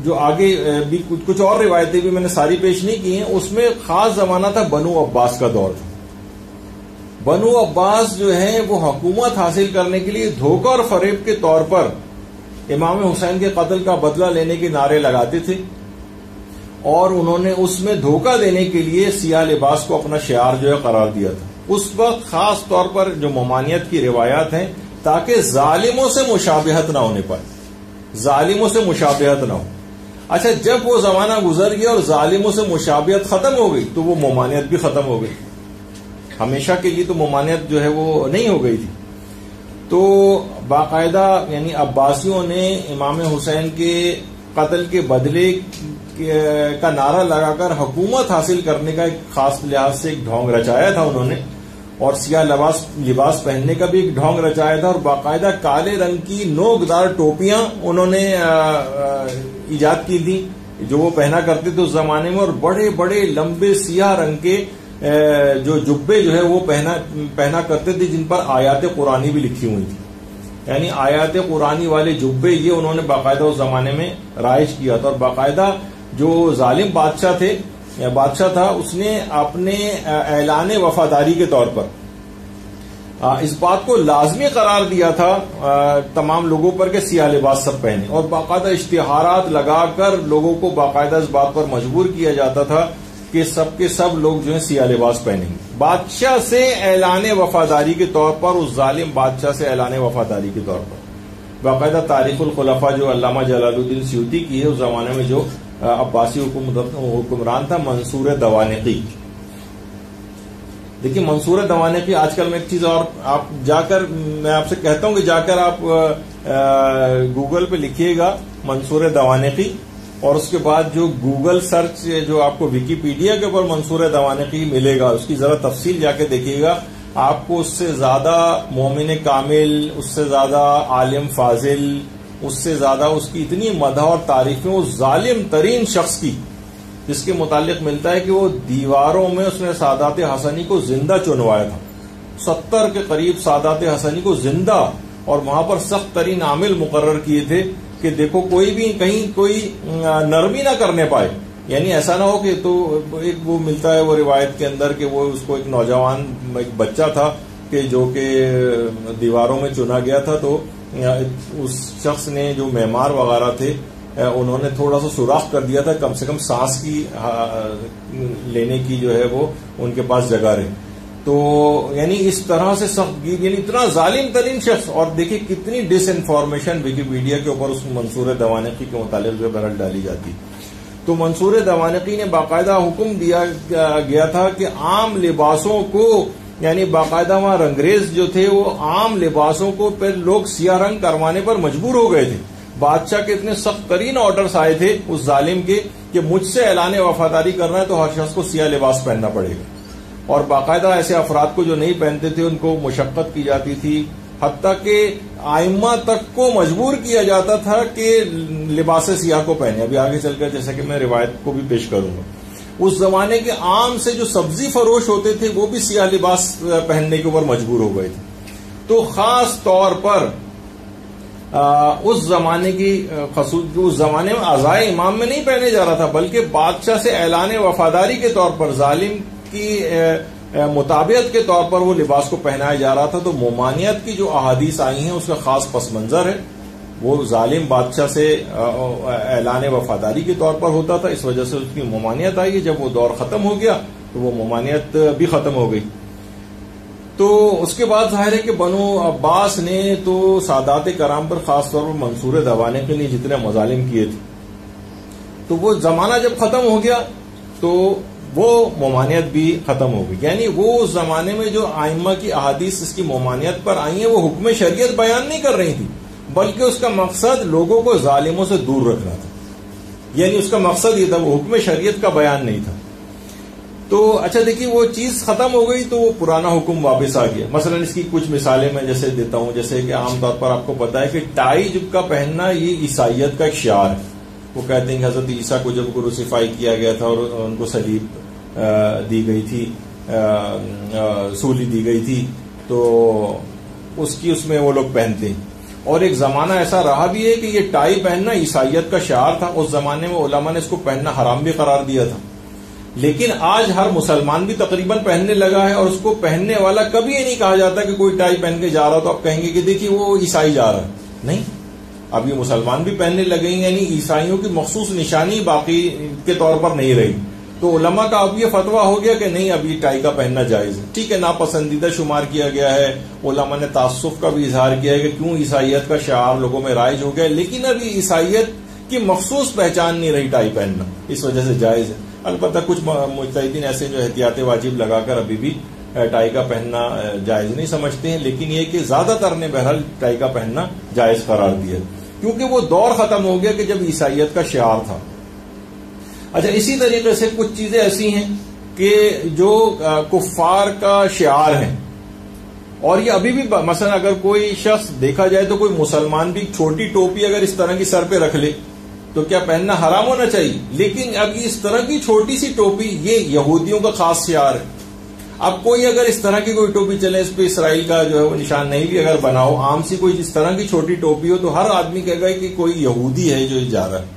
جو آگے بھی کچھ اور روایتیں بھی میں نے ساری پیش نہیں کی ہیں, اس میں خاص زمانہ تھا بنو عباس کا دور تھا. بنو عباس جو ہیں وہ حکومت حاصل کرنے کے لیے دھوکہ اور فریب کے طور پر امام حسین کے قتل کا بدلہ لینے کے نعرے لگاتے تھے, اور انہوں نے اس میں دھوکہ دینے کے لیے سیاہ لباس کو اپنا شعار جو ہے قرار دیا تھا. اس وقت خاص طور پر جو ممانعت کی روایات ہیں تاکہ ظالموں سے مشابہت نہ ہونے پائے, ظالموں سے مشابہت نہ ہو. اچھا, جب وہ زمانہ گزر گیا اور ظالموں سے مشابہت ختم ہو گئی تو وہ ممانعت بھی ختم ہو گئی. ہمیشہ کے لیے تو ممانعت جو ہے وہ نہیں ہو گئی تھی. تو باقاعدہ یعنی عباسیوں نے امام حسین کے قتل کے بدلے کا نعرہ لگا کر حکومت حاصل کرنے کا ایک خاص لحاظ سے ایک ڈھونگ رچایا تھا انہوں نے، اور سیاہ لباس پہننے کا بھی ایک ڈھونگ رچایا تھا، اور باقاعدہ کالے رنگ کی نوکدار ٹوپیاں انہوں نے ایجاد کی تھی جو وہ پہنا کرتے تھے اس زمانے میں، اور بڑے بڑے لمبے سیاہ رنگ کے جو جبے جو ہے وہ پہنا کرتے تھے جن پر آیات قرآنی بھی لکھی ہوئی تھی، یعنی آیات قرآنی والے جبے یہ انہوں نے باقاعدہ اس زمانے میں رائج کیا تھا، اور باقاعدہ جو ظالم بادشاہ تھا اس نے اپنے اعلان وفاداری کے طور پر اس بات کو لازمی قرار دیا تھا تمام لوگوں پر کہ سیاہ لباس سب پہنے، اور باقاعدہ اشتہارات لگا کر لوگوں کو باقاعدہ اس بات پر مجبور کیا جاتا تھا کہ سب کے سب لوگ جو ہے سیاہ لباس پہنیں گے، بادشاہ سے اعلان وفاداری کے طور پر، اس ظالم بادشاہ سے اعلان وفاداری کے طور پر۔ باقاعدہ تاریخ الخلفاء جو علامہ جلال الدین سیوطی کی ہے، اس زمانے میں جو عباسی حکمران تھا منصور دوانقی۔ دیکھیے منصور دوانقی، آج کل میں ایک چیز اور آپ جا کر میں آپ سے کہتا ہوں کہ جا کر آپ گوگل پہ لکھیے گا منصور دوانقی، اور اس کے بعد جو گوگل سرچ جو آپ کو ویکیپیڈیا کے اوپر منصور دوانقی ملے گا، اس کی ذرا تفصیل جا کے دیکھیے گا، آپ کو اس سے زیادہ مومن کامل، اس سے زیادہ عالم فاضل، اس سے زیادہ اس کی اتنی مدح اور تعریفیں اس ظالم ترین شخص کی، جس کے متعلق ملتا ہے کہ وہ دیواروں میں اس نے سادات حسنی کو زندہ چنوایا تھا، 70 کے قریب سادات حسنی کو زندہ، اور وہاں پر سخت ترین عامل مقرر کیے تھے کہ دیکھو کوئی بھی کہیں کوئی نرمی نہ کرنے پائے، یعنی ایسا نہ ہو کہ تو ایک وہ ملتا ہے وہ روایت کے اندر کہ وہ اس کو ایک نوجوان ایک بچہ تھا کہ جو کہ دیواروں میں چنا گیا تھا، تو اس شخص نے جو معمار وغیرہ تھے انہوں نے تھوڑا سا سوراخ کر دیا تھا کم سے کم سانس کی لینے کی جو ہے وہ ان کے پاس جگہ رہے، تو یعنی اس طرح سے سخت گیر، یعنی اتنا ظالم ترین شخص، اور دیکھیں کتنی ڈس انفارمیشن ویکیپیڈیا کے اوپر اس منصور دوانقی کے متعلق جو برل ڈالی جاتی۔ تو منصور دوانقی نے باقاعدہ حکم دیا گیا تھا کہ عام لباسوں کو، یعنی باقاعدہ وہاں رنگریز جو تھے وہ عام لباسوں کو پھر لوگ سیاہ رنگ کروانے پر مجبور ہو گئے تھے، بادشاہ کے اتنے سخت ترین آرڈرز آئے تھے اس ظالم کے کہ مجھ سے اعلان وفاداری کرنا ہے تو ہر شخص کو سیاہ لباس پہننا پڑے گا، اور باقاعدہ ایسے افراد کو جو نہیں پہنتے تھے ان کو مشقت کی جاتی تھی، حتیٰ کہ آئمہ تک کو مجبور کیا جاتا تھا کہ لباس سیاہ کو پہنے۔ ابھی آگے چل کر جیسا کہ میں روایت کو بھی پیش کروں گا، اس زمانے کے عام سے جو سبزی فروش ہوتے تھے وہ بھی سیاہ لباس پہننے کے اوپر مجبور ہو گئے تھے۔ تو خاص طور پر اس زمانے کی اس زمانے میں عزائے امام میں نہیں پہنے جا رہا تھا، بلکہ بادشاہ سے اعلان وفاداری کے طور پر، ظالم کی مطابعت کے طور پر وہ لباس کو پہنایا جا رہا تھا۔ تو ممانعت کی جو احادیث آئی ہیں اس کا خاص پس منظر ہے، وہ ظالم بادشاہ سے اعلان وفاداری کے طور پر ہوتا تھا، اس وجہ سے اس کی ممانعت آئی۔ جب وہ دور ختم ہو گیا تو وہ ممانعت بھی ختم ہو گئی۔ تو اس کے بعد ظاہر ہے کہ بنو عباس نے تو سادات کرام پر خاص طور پر منصور دوانقی نے جتنے مظالم کیے تھے، تو وہ زمانہ جب ختم ہو گیا تو وہ ممانعت بھی ختم ہو گئی، یعنی وہ اس زمانے میں جو آئمہ کی احادیث اس کی ممانعت پر آئی ہیں وہ حکم شریعت بیان نہیں کر رہی تھی، بلکہ اس کا مقصد لوگوں کو ظالموں سے دور رکھنا تھا، یعنی اس کا مقصد یہ تھا، وہ حکم شریعت کا بیان نہیں تھا۔ تو اچھا دیکھیے وہ چیز ختم ہو گئی تو وہ پرانا حکم واپس آ گیا۔ مثلا اس کی کچھ مثالیں میں جیسے دیتا ہوں، جیسے کہ عام طور پر آپ کو پتا ہے کہ ٹائی جب کا پہننا یہ عیسائیت کا ایک شعار ہے۔ وہ کہتے ہیں کہ حضرت عیسیٰ کو جب کروسیفائی کیا گیا تھا اور ان کو صلیب دی گئی تھی، سولی دی گئی تھی، تو اس میں وہ لوگ پہنتے ہیں، اور ایک زمانہ ایسا رہا بھی ہے کہ یہ ٹائی پہننا عیسائیت کا شعار تھا۔ اس زمانے میں علماء نے اس کو پہننا حرام بھی قرار دیا تھا، لیکن آج ہر مسلمان بھی تقریباً پہننے لگا ہے، اور اس کو پہننے والا کبھی یہ نہیں کہا جاتا کہ کوئی ٹائی پہن کے جا رہا تو آپ کہیں گے کہ دیکھیے وہ عیسائی جا رہا ہے، نہیں، اب یہ مسلمان بھی پہننے لگے ہیں، یعنی عیسائیوں کی مخصوص نشانی باقی کے طور پر نہیں رہی۔ تو علماء کا اب یہ فتویٰ ہو گیا کہ نہیں، اب یہ ٹائی کا پہننا جائز ہے، ٹھیک ہے، ناپسندیدہ شمار کیا گیا ہے، علماء نے تعصب کا بھی اظہار کیا ہے کہ کیوں عیسائیت کا شعار لوگوں میں رائج ہو گیا، لیکن اب یہ عیسائیت کی مخصوص پہچان نہیں رہی ٹائی پہننا، اس وجہ سے جائز ہے۔ البتہ کچھ مجتہدین ایسے جو احتیاط واجب لگا کر ابھی بھی ٹائی کا پہننا جائز نہیں سمجھتے ہیں، لیکن یہ کہ زیادہ تر نے بہرحال ٹائی کا پہننا جائز قرار دیا، کیونکہ وہ دور ختم ہو گیا کہ جب عیسائیت کا شعار تھا۔ اچھا، اسی طریقے سے کچھ چیزیں ایسی ہیں کہ جو کفار کا شعار ہیں، اور یہ ابھی بھی مثلا اگر کوئی شخص دیکھا جائے تو کوئی مسلمان بھی چھوٹی ٹوپی اگر اس طرح کی سر پہ رکھ لے تو کیا پہننا حرام ہونا چاہیے؟ لیکن اب اس طرح کی چھوٹی سی ٹوپی یہ یہودیوں کا خاص شعار ہے۔ اب کوئی اگر اس طرح کی کوئی ٹوپی چلے، اس پہ اسرائیل کا جو ہے وہ نشان نہیں بھی اگر بناؤ، عام سی کوئی اس طرح کی چھوٹی ٹوپی ہو تو ہر آدمی کہے گا کہ کوئی یہودی ہے جو جا رہا ہے۔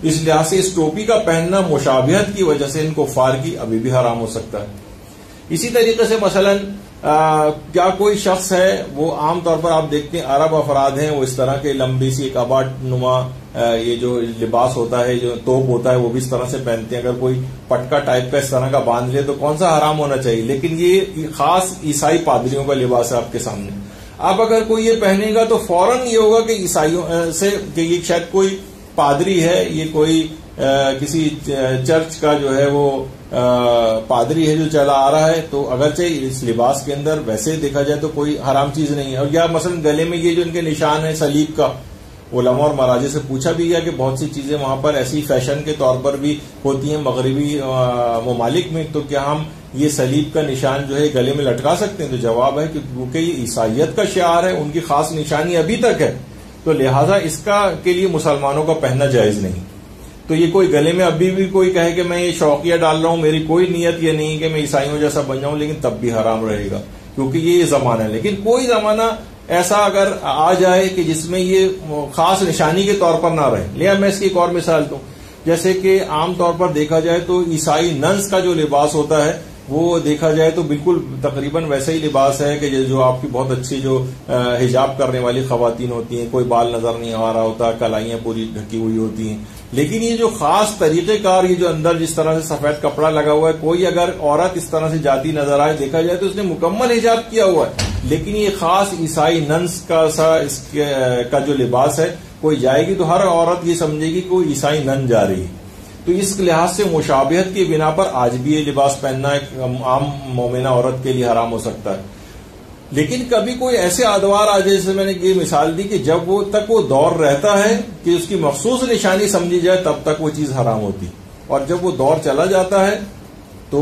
اس لحاظ سے اس ٹوپی کا پہننا مشابہت کی وجہ سے ان کفار کی ابھی بھی حرام ہو سکتا ہے۔ اسی طریقے سے مثلا کیا کوئی شخص ہے، وہ عام طور پر آپ دیکھتے ہیں عرب افراد ہیں، وہ اس طرح کے لمبی سی ایک آباد نما یہ جو لباس ہوتا ہے، جو توپ ہوتا ہے، وہ بھی اس طرح سے پہنتے ہیں۔ اگر کوئی پٹکا ٹائپ کا اس طرح کا باندھ لے تو کون سا حرام ہونا چاہیے؟ لیکن یہ خاص عیسائی پادریوں کا لباس ہے آپ کے سامنے۔ اب اگر کوئی یہ پہنے گا تو فوراً یہ ہوگا کہ عیسائیوں سے کہ یہ شاید کوئی پادری ہے، یہ کوئی کسی چرچ کا جو ہے وہ پادری ہے جو چلا آ رہا ہے، تو اگرچہ اس لباس کے اندر ویسے دیکھا جائے تو کوئی حرام چیز نہیں ہے۔ اور یا مثلا گلے میں یہ جو ان کے نشان ہے صلیب کا، علماء اور مراجع سے پوچھا بھی گیا کہ بہت سی چیزیں وہاں پر ایسی فیشن کے طور پر بھی ہوتی ہیں مغربی ممالک میں، تو کیا ہم یہ صلیب کا نشان جو ہے گلے میں لٹکا سکتے ہیں؟ تو جواب ہے کہ کیونکہ یہ عیسائیت کا شعار ہے، ان کی خاص نشانی ابھی تک ہے، تو لہٰذا اس کا کے لیے مسلمانوں کا پہننا جائز نہیں۔ تو یہ کوئی گلے میں ابھی بھی کوئی کہے کہ میں یہ شوقیہ ڈال رہا ہوں، میری کوئی نیت یہ نہیں کہ میں عیسائیوں جیسا بن جاؤں، لیکن تب بھی حرام رہے گا کیونکہ یہ زمانہ ہے۔ لیکن کوئی زمانہ ایسا اگر آ جائے کہ جس میں یہ خاص نشانی کے طور پر نہ رہے، لیا میں اس کی ایک اور مثال دوں، جیسے کہ عام طور پر دیکھا جائے تو عیسائی ننس کا جو لباس ہوتا ہے وہ دیکھا جائے تو بالکل تقریباً ویسا ہی لباس ہے کہ جو آپ کی بہت اچھی جو حجاب کرنے والی خواتین ہوتی ہیں، کوئی بال نظر نہیں آ رہا ہوتا، کلائیاں پوری ڈھکی ہوئی ہوتی ہیں۔ لیکن یہ جو خاص طریقہ کار، یہ جو اندر جس طرح سے سفید کپڑا لگا ہوا ہے، کوئی اگر عورت اس طرح سے جاتی نظر آئے دیکھا جائے تو اس نے مکمل حجاب کیا ہوا ہے، لیکن یہ خاص عیسائی ننس کا جو لباس ہے، کوئی جائے گی تو ہر عورت یہ سمجھے گی کہ کوئی عیسائی نن جا رہی ہے۔ تو اس لحاظ سے مشابہت کی بنا پر آج بھی یہ لباس پہننا ایک عام مومنہ عورت کے لیے حرام ہو سکتا ہے۔ لیکن کبھی کوئی ایسے ادوار آ جیسے میں نے یہ مثال دی کہ جب وہ تک وہ دور رہتا ہے کہ اس کی مخصوص نشانی سمجھی جائے تب تک وہ چیز حرام ہوتی، اور جب وہ دور چلا جاتا ہے تو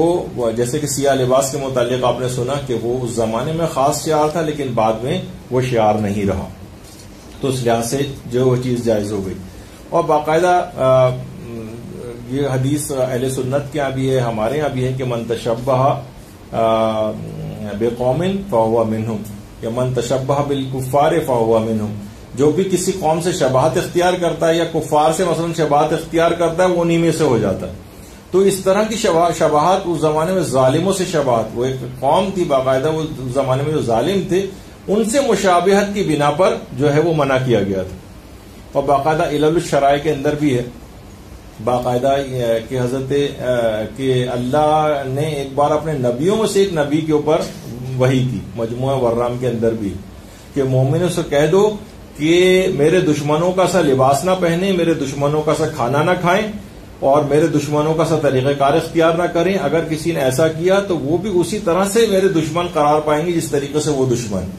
جیسے کہ سیاہ لباس کے متعلق آپ نے سنا کہ وہ اس زمانے میں خاص شعار تھا لیکن بعد میں وہ شعار نہیں رہا، تو اس لحاظ سے جو وہ چیز جائز ہو گئی۔ اور باقاعدہ یہ حدیث اہل سنت کے یہاں بھی ہے، ہمارے یہاں بھی ہے کہ من تشبہ بقوم فہو منہم، یا من تشبہ بالکفار فہو منہم، جو بھی کسی قوم سے شباہت اختیار کرتا ہے یا کفار سے مثلا شباہت اختیار کرتا ہے وہ انہی میں سے ہو جاتا ہے۔ تو اس طرح کی شباہت اس زمانے میں ظالموں سے شباہت، وہ ایک قوم تھی باقاعدہ وہ زمانے میں جو ظالم تھے ان سے مشابہت کی بنا پر جو ہے وہ منع کیا گیا تھا۔ اور باقاعدہ علل الشرائع کے اندر بھی ہے باقاعدہ کہ حضرت کہ اللہ نے ایک بار اپنے نبیوں میں سے ایک نبی کے اوپر وحی کی، مجموعہ ورام کے اندر بھی، کہ مومنوں سے کہہ دو کہ میرے دشمنوں کا سا لباس نہ پہنیں، میرے دشمنوں کا سا کھانا نہ کھائیں، اور میرے دشمنوں کا سا طریقہ کار اختیار نہ کریں۔ اگر کسی نے ایسا کیا تو وہ بھی اسی طرح سے میرے دشمن قرار پائیں گے جس طریقے سے وہ دشمن۔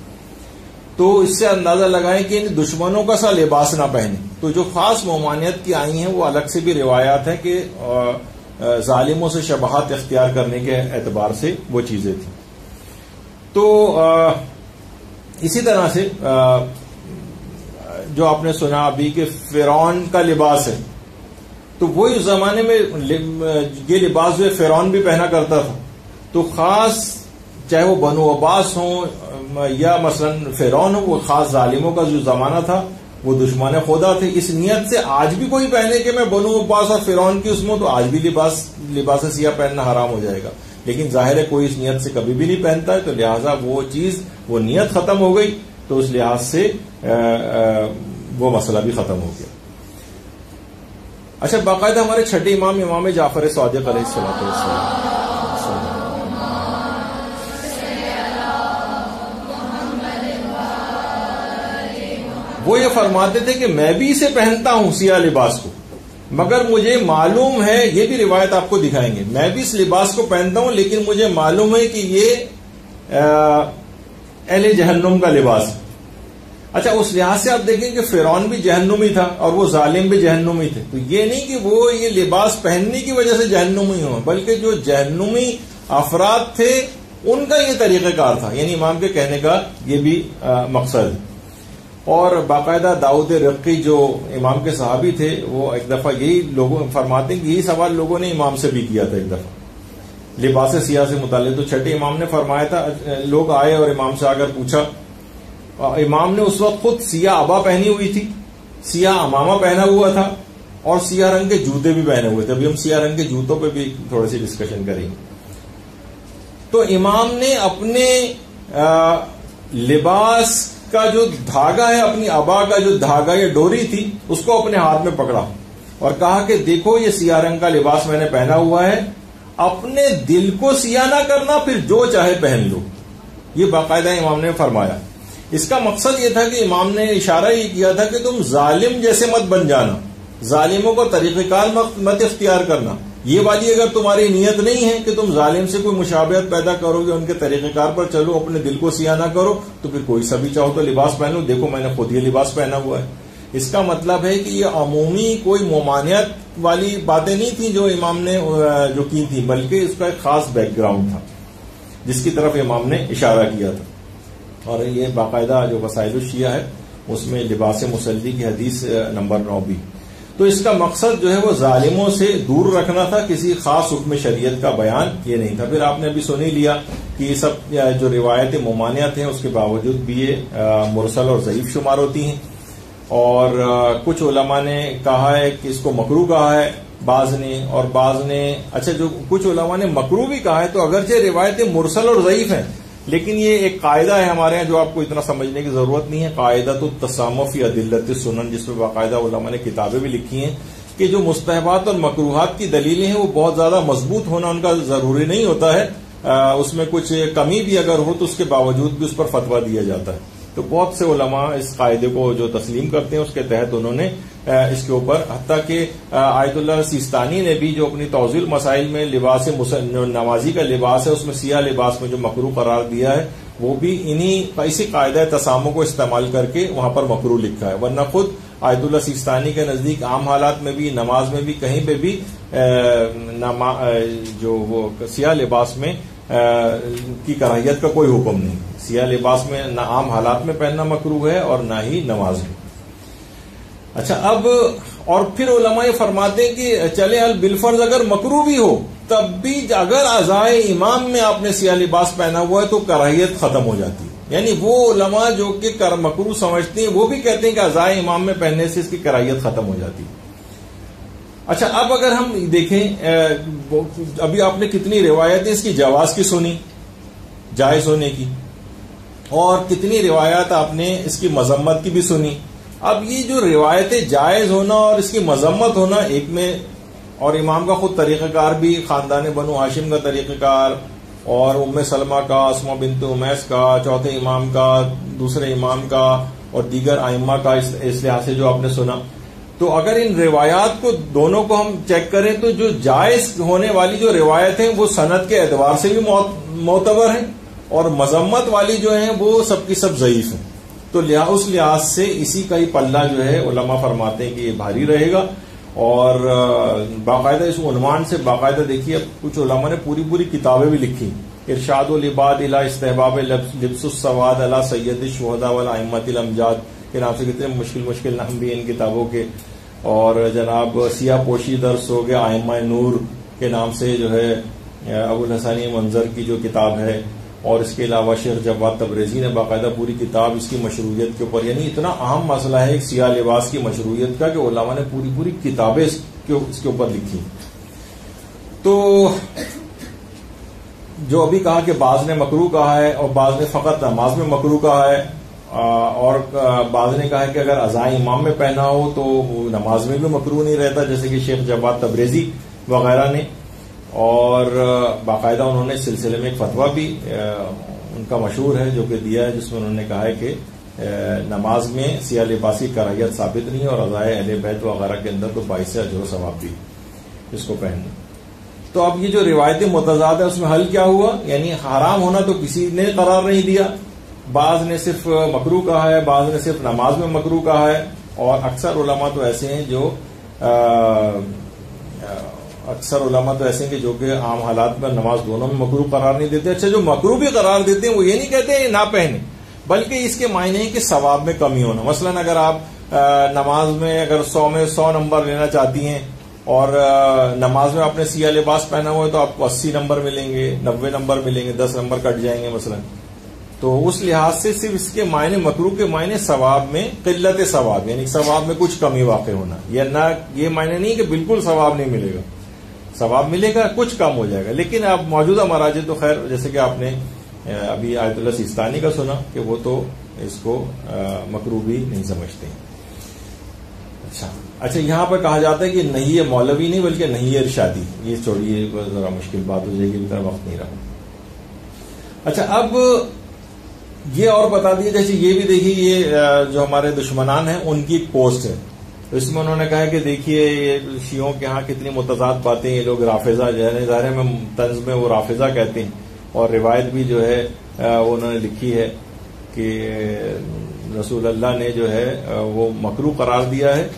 تو اس سے اندازہ لگائیں کہ ان دشمنوں کا سا لباس نہ پہنے۔ تو جو خاص ممانعت کی آئی ہیں وہ الگ سے بھی روایات ہیں کہ ظالموں سے شباہت اختیار کرنے کے اعتبار سے وہ چیزیں تھیں۔ تو اسی طرح سے جو آپ نے سنا ابھی کہ فرعون کا لباس ہے، تو وہی اس زمانے میں یہ لباس جو فرعون بھی پہنا کرتا تھا، تو خاص چاہے وہ بنو عباس ہوں یا مثلا فرعون ہو، وہ خاص ظالموں کا جو زمانہ تھا وہ دشمن خدا تھے۔ اس نیت سے آج بھی کوئی پہنے کہ میں بنو عباس اور فرعون کی اس میں، تو آج بھی لباس سیاہ پہننا حرام ہو جائے گا۔ لیکن ظاہر ہے کوئی اس نیت سے کبھی بھی نہیں پہنتا ہے، تو لہٰذا وہ چیز وہ نیت ختم ہو گئی، تو اس لحاظ سے وہ مسئلہ بھی ختم ہو گیا۔ اچھا، باقاعدہ ہمارے چھٹے امام جعفر صادق علیہ السلام وہ یہ فرماتے تھے کہ میں بھی اسے پہنتا ہوں سیاہ لباس کو، مگر مجھے معلوم ہے، یہ بھی روایت آپ کو دکھائیں گے، میں بھی اس لباس کو پہنتا ہوں لیکن مجھے معلوم ہے کہ یہ اہل جہنم کا لباس. اچھا اس لحاظ سے آپ دیکھیں کہ فرعون بھی جہنمی تھا اور وہ ظالم بھی جہنمی تھے. تو یہ نہیں کہ وہ یہ لباس پہننے کی وجہ سے جہنمی ہوں، بلکہ جو جہنمی افراد تھے ان کا یہ طریقہ کار تھا. یعنی امام کے کہنے کا یہ بھی مقصد ہے. اور باقاعدہ داؤد رقی جو امام کے صحابی تھے وہ ایک دفعہ یہی لوگوں فرماتے ہیں کہ یہی سوال لوگوں نے امام سے بھی کیا تھا ایک دفعہ لباس سیاہ سے متعلق. تو چھٹے امام نے فرمایا تھا، لوگ آئے اور امام سے آ کر پوچھا. امام نے اس وقت خود سیاہ عبا پہنی ہوئی تھی، سیاہ امامہ پہنا ہوا تھا اور سیاہ رنگ کے جوتے بھی پہنے ہوئے تھے. ابھی ہم سیاہ رنگ کے جوتوں پہ بھی تھوڑی سی ڈسکشن کریں گے. تو امام نے اپنے لباس کا جو دھاگا ہے، اپنی عبا کا جو دھاگا یا ڈوری تھی، اس کو اپنے ہاتھ میں پکڑا اور کہا کہ دیکھو یہ سیاہ رنگ کا لباس میں نے پہنا ہوا ہے، اپنے دل کو سیاہ نہ کرنا، پھر جو چاہے پہن لو. یہ باقاعدہ امام نے فرمایا. اس کا مقصد یہ تھا کہ امام نے اشارہ یہ کیا تھا کہ تم ظالم جیسے مت بن جانا، ظالموں کو طریقہ کار مت اختیار کرنا. یہ والی اگر تمہاری نیت نہیں ہے کہ تم ظالم سے کوئی مشابہت پیدا کرو گے، ان کے طریقہ کار پر چلو، اپنے دل کو سیاہ نہ کرو، تو پھر کوئی سا بھی چاہو تو لباس پہنو. دیکھو میں نے خود یہ لباس پہنا ہوا ہے. اس کا مطلب ہے کہ یہ عمومی کوئی ممانعت والی باتیں نہیں تھیں جو امام نے جو کی تھی، بلکہ اس کا ایک خاص بیک گراؤنڈ تھا جس کی طرف امام نے اشارہ کیا تھا. اور یہ باقاعدہ جو وسائل الشیعہ ہے اس میں لباس مسلی کی حدیث نمبر 9 بھی. تو اس کا مقصد جو ہے وہ ظالموں سے دور رکھنا تھا، کسی خاص حکم شریعت کا بیان یہ نہیں تھا. پھر آپ نے ابھی سن ہی لیا کہ یہ سب جو روایت ممانعت ہیں اس کے باوجود بھی یہ مرسل اور ضعیف شمار ہوتی ہیں. اور کچھ علماء نے کہا ہے کہ اس کو مکروہ کہا ہے بعض نے، اور بعض نے اچھا جو کچھ علماء نے مکروہ بھی کہا ہے. تو اگرچہ روایتیں مرسل اور ضعیف ہیں، لیکن یہ ایک قاعدہ ہے ہمارے یہاں جو آپ کو اتنا سمجھنے کی ضرورت نہیں ہے. قاعدہ تو التسامح فی ادلۃ السنن، جس میں باقاعدہ علماء نے کتابیں بھی لکھی ہیں کہ جو مستحبات اور مکروہات کی دلیلیں ہیں وہ بہت زیادہ مضبوط ہونا ان کا ضروری نہیں ہوتا ہے. اس میں کچھ کمی بھی اگر ہو تو اس کے باوجود بھی اس پر فتویٰ دیا جاتا ہے. تو بہت سے علماء اس قاعدے کو جو تسلیم کرتے ہیں اس کے تحت انہوں نے اس کے اوپر، حتیٰ کہ آیت اللہ سیستانی نے بھی جو اپنی توضیح المسائل میں لباس نمازی کا لباس ہے اس میں سیاہ لباس میں جو مکروہ قرار دیا ہے وہ بھی اسی قاعدہ تسامح کو استعمال کر کے وہاں پر مکروہ لکھا ہے. ورنہ خود آیت اللہ سیستانی کے نزدیک عام حالات میں بھی، نماز میں بھی، کہیں پہ بھی جو وہ سیاہ لباس میں کی کراہیت کا کوئی حکم نہیں. سیاہ لباس میں نہ عام حالات میں پہننا مکروہ ہے اور نہ ہی نماز میں. اچھا اب اور پھر علماء فرماتے ہیں کہ چلے بالفرض اگر مکروہ بھی ہو تب بھی اگر عزائے امام میں آپ نے سیاہ لباس پہنا ہوا ہے تو کراہیت ختم ہو جاتی ہے. یعنی وہ علماء جو کہ مکروہ سمجھتے ہیں وہ بھی کہتے ہیں کہ عزائے امام میں پہننے سے اس کی کراہیت ختم ہو جاتی ہے. اچھا اب اگر ہم دیکھیں ابھی آپ نے کتنی روایتیں اس کی جواز کی سنی، جائز ہونے کی، اور کتنی روایات آپ نے اس کی مذمت کی بھی سنی. اب یہ جو روایتیں جائز ہونا اور اس کی مذمت ہونا ایک میں، اور امام کا خود طریقہ کار بھی خاندان بنو ہاشم کا طریقہ کار اور ام سلمہ کا، اسماء بنت امیس کا، چوتھے امام کا، دوسرے امام کا اور دیگر ائمہ کا، اس لحاظ سے جو آپ نے سنا. تو اگر ان روایات کو دونوں کو ہم چیک کریں تو جو جائز ہونے والی جو روایت ہیں وہ سند کے اعتبار سے بھی معتبر ہیں، اور مذمت والی جو ہیں وہ سب کی سب ضعیف ہیں. تو اس لحاظ سے اسی کا ہی پلہ جو ہے علماء فرماتے ہیں کہ یہ بھاری رہے گا. اور باقاعدہ اس عنوان سے باقاعدہ دیکھیے کچھ علماء نے پوری کتابیں بھی لکھی. ارشاد العباد الی استحباب لبس السواد علی سید الشہداء والائمۃ الامجاد کے نام سے کتنے مشکل نام بھی ان کتابوں کے. اور جناب سیاہ پوشی درس ہو گیا ائمہ نور کے نام سے جو ہے ابو الحسنی منظر کی جو کتاب ہے. اور اس کے علاوہ شیخ جواد تبریزی نے باقاعدہ پوری کتاب اس کی مشروعیت کے اوپر، یعنی اتنا اہم مسئلہ ہے ایک سیاہ لباس کی مشروعیت کا کہ علماء نے پوری کتابیں اس کے اوپر لکھی. تو جو ابھی کہا کہ بعض نے مکروہ کہا ہے اور بعض نے فقط نماز میں مکروہ کہا ہے، اور بعض نے کہا ہے کہ اگر عزائے امام میں پہنا ہو تو نماز میں بھی مکروہ نہیں رہتا، جیسے کہ شیخ جواد تبریزی وغیرہ نے. اور باقاعدہ انہوں نے اس سلسلے میں ایک فتویٰ بھی ان کا مشہور ہے جو کہ دیا ہے، جس میں انہوں نے کہا ہے کہ نماز میں سیاہ لباسی کراہیت ثابت نہیں، اور عزائے اہل بیت وغیرہ کے اندر تو باعث اجر و ثواب بھی اس کو پہننا. تو اب یہ جو روایتی متضاد ہے اس میں حل کیا ہوا؟ یعنی حرام ہونا تو کسی نے قرار نہیں دیا، بعض نے صرف مکروہ کہا ہے، بعض نے صرف نماز میں مکروہ کہا ہے، اور اکثر علماء تو ایسے ہیں جو کہ عام حالات میں نماز دونوں میں مکروہ قرار نہیں دیتے۔ اچھا، جو مکروہ بھی قرار دیتے ہیں وہ یہ نہیں کہتے ہیں نہ پہنے، بلکہ اس کے معنی ہے کہ ثواب میں کمی ہونا۔ مثلا اگر آپ نماز میں اگر 100 میں 100 نمبر لینا چاہتی ہیں اور نماز میں آپ نے سیاہ لباس پہنا ہوا ہے تو آپ کو 80 نمبر ملیں گے، 90 نمبر ملیں گے، 10 نمبر کٹ جائیں گے مثلا۔ تو اس لحاظ سے صرف اس کے معنی مکروہ کے معنی ثواب میں قلت ثواب، یعنی ثواب میں کچھ کمی واقع ہونا، یا نہ یہ معنی نہیں کہ بالکل ثواب نہیں ملے گا، ثواب ملے گا، کچھ کم ہو جائے گا۔ لیکن اب موجودہ مراجع تو خیر جیسے کہ آپ نے ابھی آیت اللہ سیستانی کا سنا کہ وہ تو اس کو مکروہ بھی نہیں سمجھتے ہیں۔ اچھا، یہاں پر کہا جاتا ہے کہ نہیں مولوی نہیں بلکہ نہیں ارشادی، یہ چھوڑیے ذرا مشکل بات ہو جائے گی، اتنا وقت نہیں رہا۔ اچھا، اب یہ اور بتا دیے، جیسے یہ بھی دیکھیے، یہ جو ہمارے دشمنان ہیں ان کی ایک پوسٹ ہے، تو اس میں انہوں نے کہا کہ دیکھیے یہ شیعوں کے ہاں کتنی متضاد باتیں، یہ لوگ رافضہ جو ہے ظاہر میں طنز میں وہ رافضہ کہتے ہیں، اور روایت بھی جو ہے وہ انہوں نے لکھی ہے کہ رسول اللہ نے جو ہے وہ مکروہ قرار دیا ہے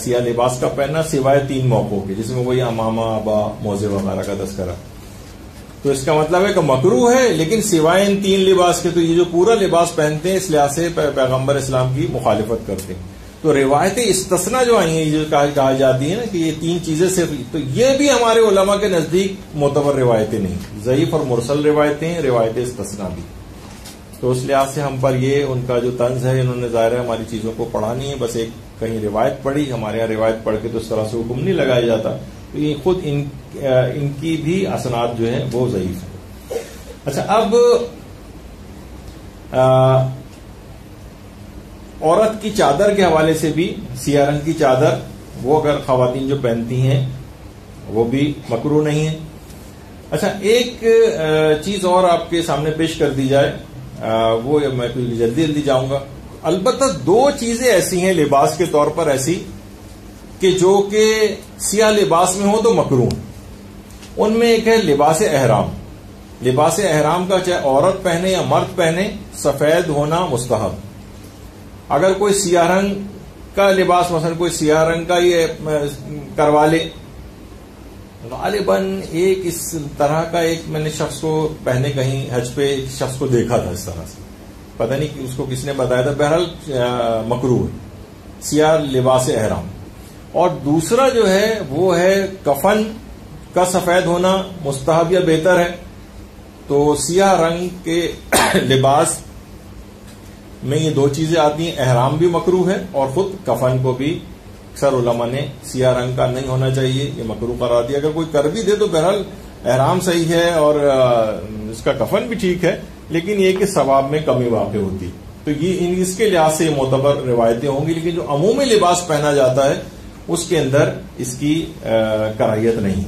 سیاہ لباس کا پہننا سوائے 3 موقعوں کے، جس میں وہی امامہ، ابا، موزے وغیرہ کا تذکرہ۔ تو اس کا مطلب ہے کہ مکروہ ہے لیکن سوائے ان 3 لباس کے، تو یہ جو پورا لباس پہنتے ہیں اس لحاظ سے پیغمبر اسلام کی مخالفت کرتے ہیں۔ تو روایتیں استثنا جو آئی ہیں، جو کہا جاتی ہے نا کہ یہ 3 چیزیں صرف، تو یہ بھی ہمارے علماء کے نزدیک معتبر روایتیں نہیں، ضعیف اور مرسل روایتیں ہیں، روایتیں استثنا بھی۔ تو اس لحاظ سے ہم پر یہ ان کا جو طنز ہے، انہوں نے ظاہر ہے ہماری چیزوں کو پڑھا نہیں ہے، بس ایک کہیں روایت پڑھی، ہمارے یہاں روایت پڑھ کے تو اس طرح سے حکم نہیں لگایا جاتا، تو یہ خود ان کی بھی اسناد جو ہے وہ ضعیف ہے۔ اچھا، اب عورت کی چادر کے حوالے سے بھی، سیاہ رنگ کی چادر وہ اگر خواتین جو پہنتی ہیں وہ بھی مکروہ نہیں ہے۔ اچھا، ایک چیز اور آپ کے سامنے پیش کر دی جائے، وہ میں جلدی جاؤں گا۔ البتہ 2 چیزیں ایسی ہیں لباس کے طور پر ایسی کہ جو کہ سیاہ لباس میں ہو تو مکروہ، ان میں ایک ہے لباس احرام۔ لباس احرام کا چاہے عورت پہنے یا مرد پہنے، سفید ہونا مستحب۔ اگر کوئی سیاہ رنگ کا لباس، مثلا کوئی سیاہ رنگ کا یہ کروا لے، غالباً ایک اس طرح کا ایک میں نے شخص کو پہنے کہیں حج پہ ایک شخص کو دیکھا تھا اس طرح سے، پتہ نہیں کہ اس کو کس نے بتایا تھا، بہرحال مکروہ ہے سیاہ لباس احرام۔ اور دوسرا جو ہے وہ ہے کفن کا سفید ہونا مستحب یا بہتر ہے۔ تو سیاہ رنگ کے لباس میں یہ 2 چیزیں آتی ہیں، احرام بھی مکروہ ہے اور خود کفن کو بھی اکثر علماء نے سیاہ رنگ کا نہیں ہونا چاہیے، یہ مکروہ قرار دیا۔ اگر کوئی کر بھی دے تو بہرحال احرام صحیح ہے اور اس کا کفن بھی ٹھیک ہے، لیکن یہ کہ ثواب میں کمی واقع ہوتی، تو یہ اس کے لحاظ سے معتبر روایتیں ہوں گی، لیکن جو عمومی لباس پہنا جاتا ہے اس کے اندر اس کی کراہیت نہیں۔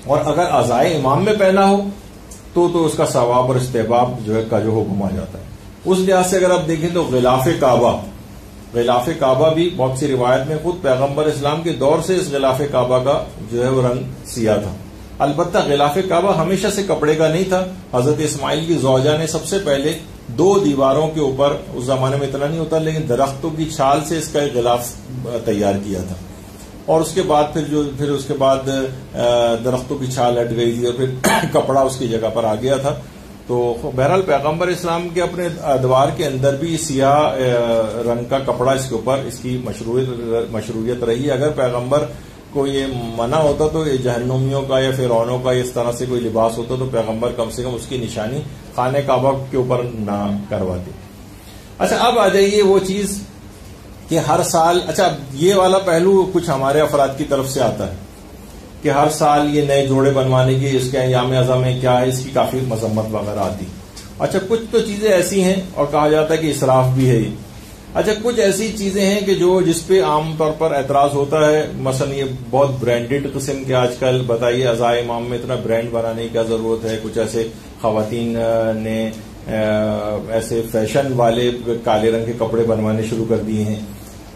اور اگر اعضائے امام میں پہنا ہو تو اس کا ثواب اور استحباب جو ہے کا جو حکم آ جاتا ہے۔ اس لحاظ سے اگر آپ دیکھیں تو غلاف کعبہ بھی بہت سی روایت میں خود پیغمبر اسلام کے دور سے اس غلاف کعبہ کا جو ہے وہ رنگ سیاہ تھا۔ البتہ غلاف کعبہ ہمیشہ سے کپڑے کا نہیں تھا، حضرت اسماعیل کی زوجہ نے سب سے پہلے 2 دیواروں کے اوپر، اس زمانے میں اتنا نہیں ہوتا لیکن درختوں کی چھال سے اس کا ایک غلاف تیار کیا تھا، اور اس کے بعد پھر اس کے بعد درختوں کی چھال ہٹ گئی تھی اور پھر کپڑا اس کی جگہ پر آ گیا تھا۔ تو بہرحال پیغمبر اسلام کے اپنے ادوار کے اندر بھی سیاہ رنگ کا کپڑا اس کے اوپر اس کی مشروعیت رہی ہے۔ اگر پیغمبر کو یہ منع ہوتا تو یہ جہنمیوں کا یا فرعونوں کا اس طرح سے کوئی لباس ہوتا تو پیغمبر کم سے کم اس کی نشانی خانہ کعبہ کے اوپر نہ کرواتے۔ اچھا، اب آ جائیے وہ چیز کہ ہر سال، اچھا یہ والا پہلو کچھ ہمارے افراد کی طرف سے آتا ہے کہ ہر سال یہ نئے جوڑے بنوانے کی اس کے ایام اعظم میں کیا ہے، اس کی کافی مذمت وغیرہ آتی۔ اچھا، کچھ تو چیزیں ایسی ہیں اور کہا جاتا ہے کہ اسراف بھی ہے یہ۔ اچھا، کچھ ایسی چیزیں ہیں کہ جس پہ عام طور پر اعتراض ہوتا ہے، مثلا یہ بہت برانڈڈ قسم کے آج کل بتائیے اعضائے امام میں اتنا برانڈ بنانے کی کیا ضرورت ہے۔ کچھ ایسے خواتین نے ایسے فیشن والے کالے رنگ کے کپڑے بنوانے شروع کر دیے ہیں،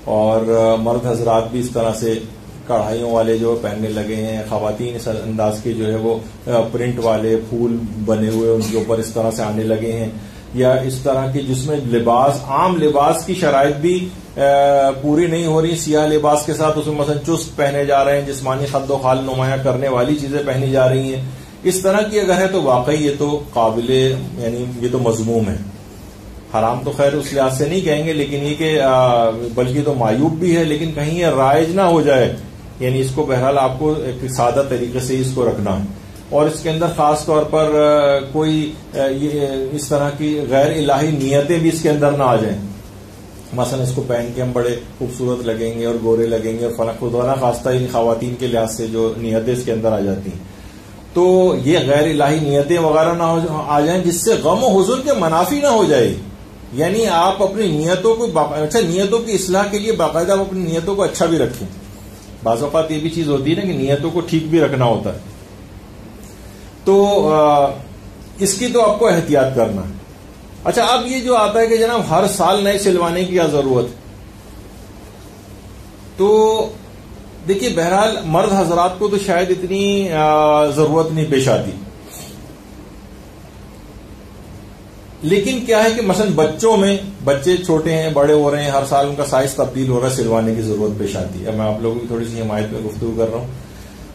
اور مرد حضرات بھی اس طرح سے کڑھائیوں والے جو پہننے لگے ہیں، خواتین اس انداز کے جو ہے وہ پرنٹ والے پھول بنے ہوئے ان کے اوپر اس طرح سے آنے لگے ہیں، یا اس طرح کی جس میں لباس عام لباس کی شرائط بھی پوری نہیں ہو رہی، سیاہ لباس کے ساتھ اس میں مثلا چست پہنے جا رہے ہیں، جسمانی خد و خال نمایاں کرنے والی چیزیں پہنی جا رہی ہیں. اس طرح کی اگر ہے تو واقعی یہ تو قابل یعنی یہ تو مذموم ہے. حرام تو خیر اس لحاظ سے نہیں کہیں گے، لیکن یہ کہ بلکہ تو معیوب بھی ہے، لیکن کہیں یہ رائج نہ ہو جائے. یعنی اس کو بہرحال آپ کو ایک سادہ طریقے سے اس کو رکھنا ہے، اور اس کے اندر خاص طور پر کوئی اس طرح کی غیر الہی نیتیں بھی اس کے اندر نہ آ جائیں. مثلا اس کو پہن کے ہم بڑے خوبصورت لگیں گے اور گورے لگیں گے، اور خدا نہ خواستہ ان خواتین کے لحاظ سے جو نیتیں اس کے اندر آ جاتی ہیں، تو یہ غیر الہی نیتیں وغیرہ نہ آ جائیں جس سے غم و حزن کے منافی نہ ہو جائے. یعنی آپ اپنی نیتوں کو اچھا نیتوں کی اصلاح کے لیے باقاعدہ آپ اپنی نیتوں کو اچھا بھی رکھیں. بعض اوقات یہ بھی چیز ہوتی ہے نا کہ نیتوں کو ٹھیک بھی رکھنا ہوتا ہے، تو اس کی تو آپ کو احتیاط کرنا ہے. اچھا اب یہ جو آتا ہے کہ جناب ہر سال نئے سلوانے کی کیا ضرورت ہے، تو دیکھیے بہرحال مرد حضرات کو تو شاید اتنی ضرورت نہیں پیش آتی، لیکن کیا ہے کہ مثلا بچوں میں بچے چھوٹے ہیں بڑے ہو رہے ہیں، ہر سال ان کا سائز تبدیل ہو رہا ہے، سلوانے کی ضرورت پیش آتی ہے. اب میں آپ لوگوں کی تھوڑی سی حمایت میں گفتگو کر رہا ہوں.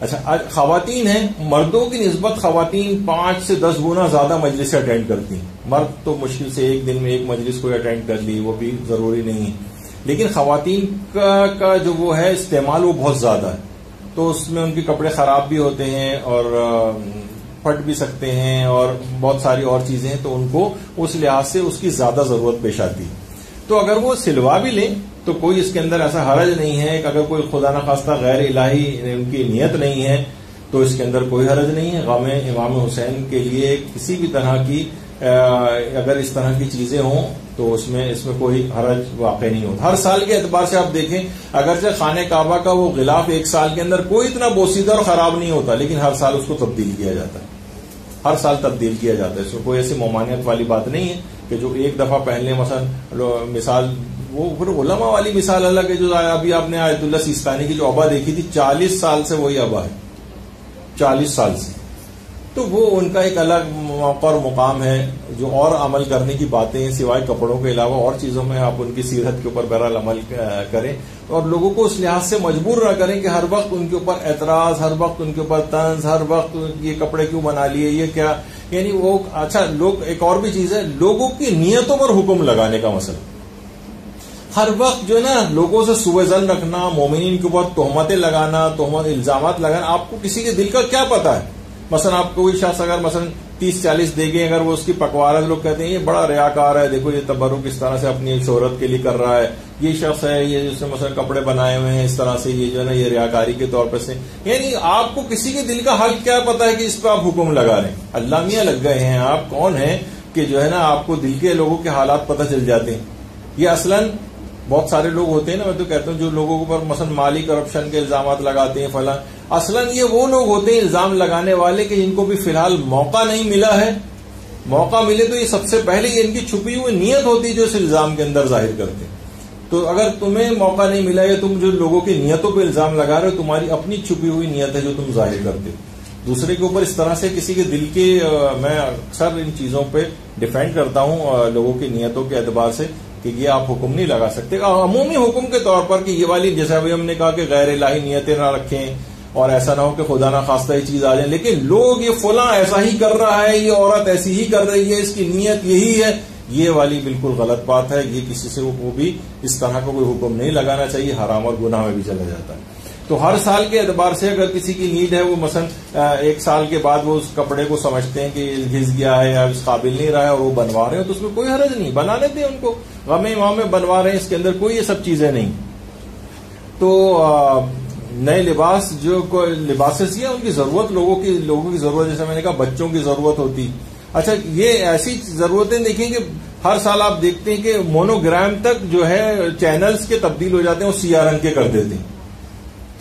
اچھا خواتین ہیں، مردوں کی نسبت خواتین 5 سے 10 گنا زیادہ مجلس اٹینڈ کرتی ہیں. مرد تو مشکل سے ایک دن میں ایک مجلس کو اٹینڈ کر لی، وہ بھی ضروری نہیں ہے، لیکن خواتین کا جو وہ ہے استعمال وہ بہت زیادہ ہے. تو اس میں ان کے کپڑے خراب بھی ہوتے ہیں اور پھٹ بھی سکتے ہیں اور بہت ساری اور چیزیں ہیں، تو ان کو اس لحاظ سے اس کی زیادہ ضرورت پیش آتی ہے. تو اگر وہ سلوا بھی لیں تو کوئی اس کے اندر ایسا حرج نہیں ہے کہ اگر کوئی خدا نخواستہ غیر الہی ان کی نیت نہیں ہے تو اس کے اندر کوئی حرج نہیں ہے. غم امام حسین کے لیے کسی بھی طرح کی اگر اس طرح کی چیزیں ہوں تو اس میں کوئی حرج واقع نہیں ہوتا. ہر سال کے اعتبار سے آپ دیکھیں اگرچہ خانہ کعبہ کا وہ غلاف ایک سال کے اندر کوئی اتنا بوسیدہ اور خراب نہیں ہوتا، لیکن ہر سال اس کو تبدیل کیا جاتا ہے، ہر سال تبدیل کیا جاتا ہے. اس میں کوئی ایسی ممانعت والی بات نہیں ہے کہ جو ایک دفعہ پہن لیں. مثلا مثال وہ پھر علماء والی مثال الگ ہے، جو ابھی آپ نے آیت اللہ سیستانی کی جو ابا دیکھی تھی 40 سال سے وہی ابا ہے، 40 سال سے، تو وہ ان کا ایک الگ موقع اور مقام ہے. جو اور عمل کرنے کی باتیں ہیں سوائے کپڑوں کے علاوہ اور چیزوں میں آپ ان کی سیرت کے اوپر بہرحال عمل کریں، اور لوگوں کو اس لحاظ سے مجبور نہ کریں کہ ہر وقت ان کے اوپر اعتراض، ہر وقت ان کے اوپر طنز، ہر وقت یہ کپڑے کیوں بنا لیے، یہ کیا. یعنی وہ اچھا لوگ ایک اور بھی چیز ہے لوگوں کی نیتوں پر حکم لگانے کا مسئلہ. ہر وقت جو ہے نا لوگوں سے سوء ظن رکھنا، مومنین کے اوپر تہمتیں لگانا، تہمت الزامات لگانا. آپ کو کسی کے دل کا کیا پتا ہے. مثلا آپ کو کوئی شخص اگر مثلا 30-40 دے گے، اگر وہ اس کی پکوارت لوگ کہتے ہیں یہ بڑا ریاکار ہے، دیکھو یہ تبرک اس طرح سے اپنی شہرت کے لیے کر رہا ہے، یہ شخص ہے یہ جس نے مثلا کپڑے بنائے ہوئے ہیں اس طرح سے، یہ جو ہے نا یہ ریاکاری کے طور پر سے. یعنی آپ کو کسی کے دل کا حال کیا پتا ہے کہ اس پہ آپ حکم لگا رہے ہیں. اللہ میاں لگ گئے ہیں، آپ کون ہیں کہ جو ہے نا آپ کو دل کے لوگوں کے حالات پتہ چل جاتے ہیں. یہ اصلاً بہت سارے لوگ ہوتے ہیں نا، میں تو کہتا ہوں جو لوگوں کے اوپر مثلا مالی کرپشن کے الزامات لگاتے ہیں فلاں، اصلاً یہ وہ لوگ ہوتے ہیں الزام لگانے والے کہ جن کو بھی فی الحال موقع نہیں ملا ہے. موقع ملے تو یہ سب سے پہلے یہ ان کی چھپی ہوئی نیت ہوتی ہے جو اس الزام کے اندر ظاہر کرتے ہیں. تو اگر تمہیں موقع نہیں ملا ہے، تم جو لوگوں کی نیتوں پہ الزام لگا رہے ہو، تمہاری اپنی چھپی ہوئی نیت ہے جو تم ظاہر کرتے ہو. دوسرے کے اوپر اس طرح سے کسی کے دل کے میں اکثر ان چیزوں پہ ڈیفینڈ کرتا ہوں لوگوں کی نیتوں کے اعتبار سے کہ یہ آپ حکم نہیں لگا سکتے. عمومی حکم کے طور پر کہ یہ والی جیسے ابھی ہم نے کہا کہ غیر الہی نیتیں نہ رکھیں اور ایسا نہ ہو کہ خدا نہ خواستہ یہ چیز آ جائے، لیکن لوگ یہ فلاں ایسا ہی کر رہا ہے، یہ عورت ایسی ہی کر رہی ہے، اس کی نیت یہی ہے، یہ والی بالکل غلط بات ہے. یہ کسی سے وہ بھی اس طرح کا کوئی حکم نہیں لگانا چاہیے، حرام اور گناہ میں بھی چلا جاتا ہے. تو ہر سال کے اعتبار سے اگر کسی کی نیڈ ہے، وہ مثلا ایک سال کے بعد وہ اس کپڑے کو سمجھتے ہیں کہ گھس گیا ہے یا اس قابل نہیں رہا ہے اور وہ بنوا رہے ہیں، تو اس میں کوئی حرج نہیں، بنانے دیں ان کو. غم امام میں بنوا رہے ہیں، اس کے اندر کوئی یہ سب چیزیں نہیں. تو نئے لباس جو لباس سیاہ ان کی ضرورت لوگوں کی ضرورت، جیسے میں نے کہا بچوں کی ضرورت ہوتی. اچھا یہ ایسی ضرورتیں دیکھیں کہ ہر سال آپ دیکھتے ہیں کہ مونوگرام تک جو ہے چینلز کے تبدیل ہو جاتے ہیں، وہ سیاہ رنگ کے کر دیتے ہیں.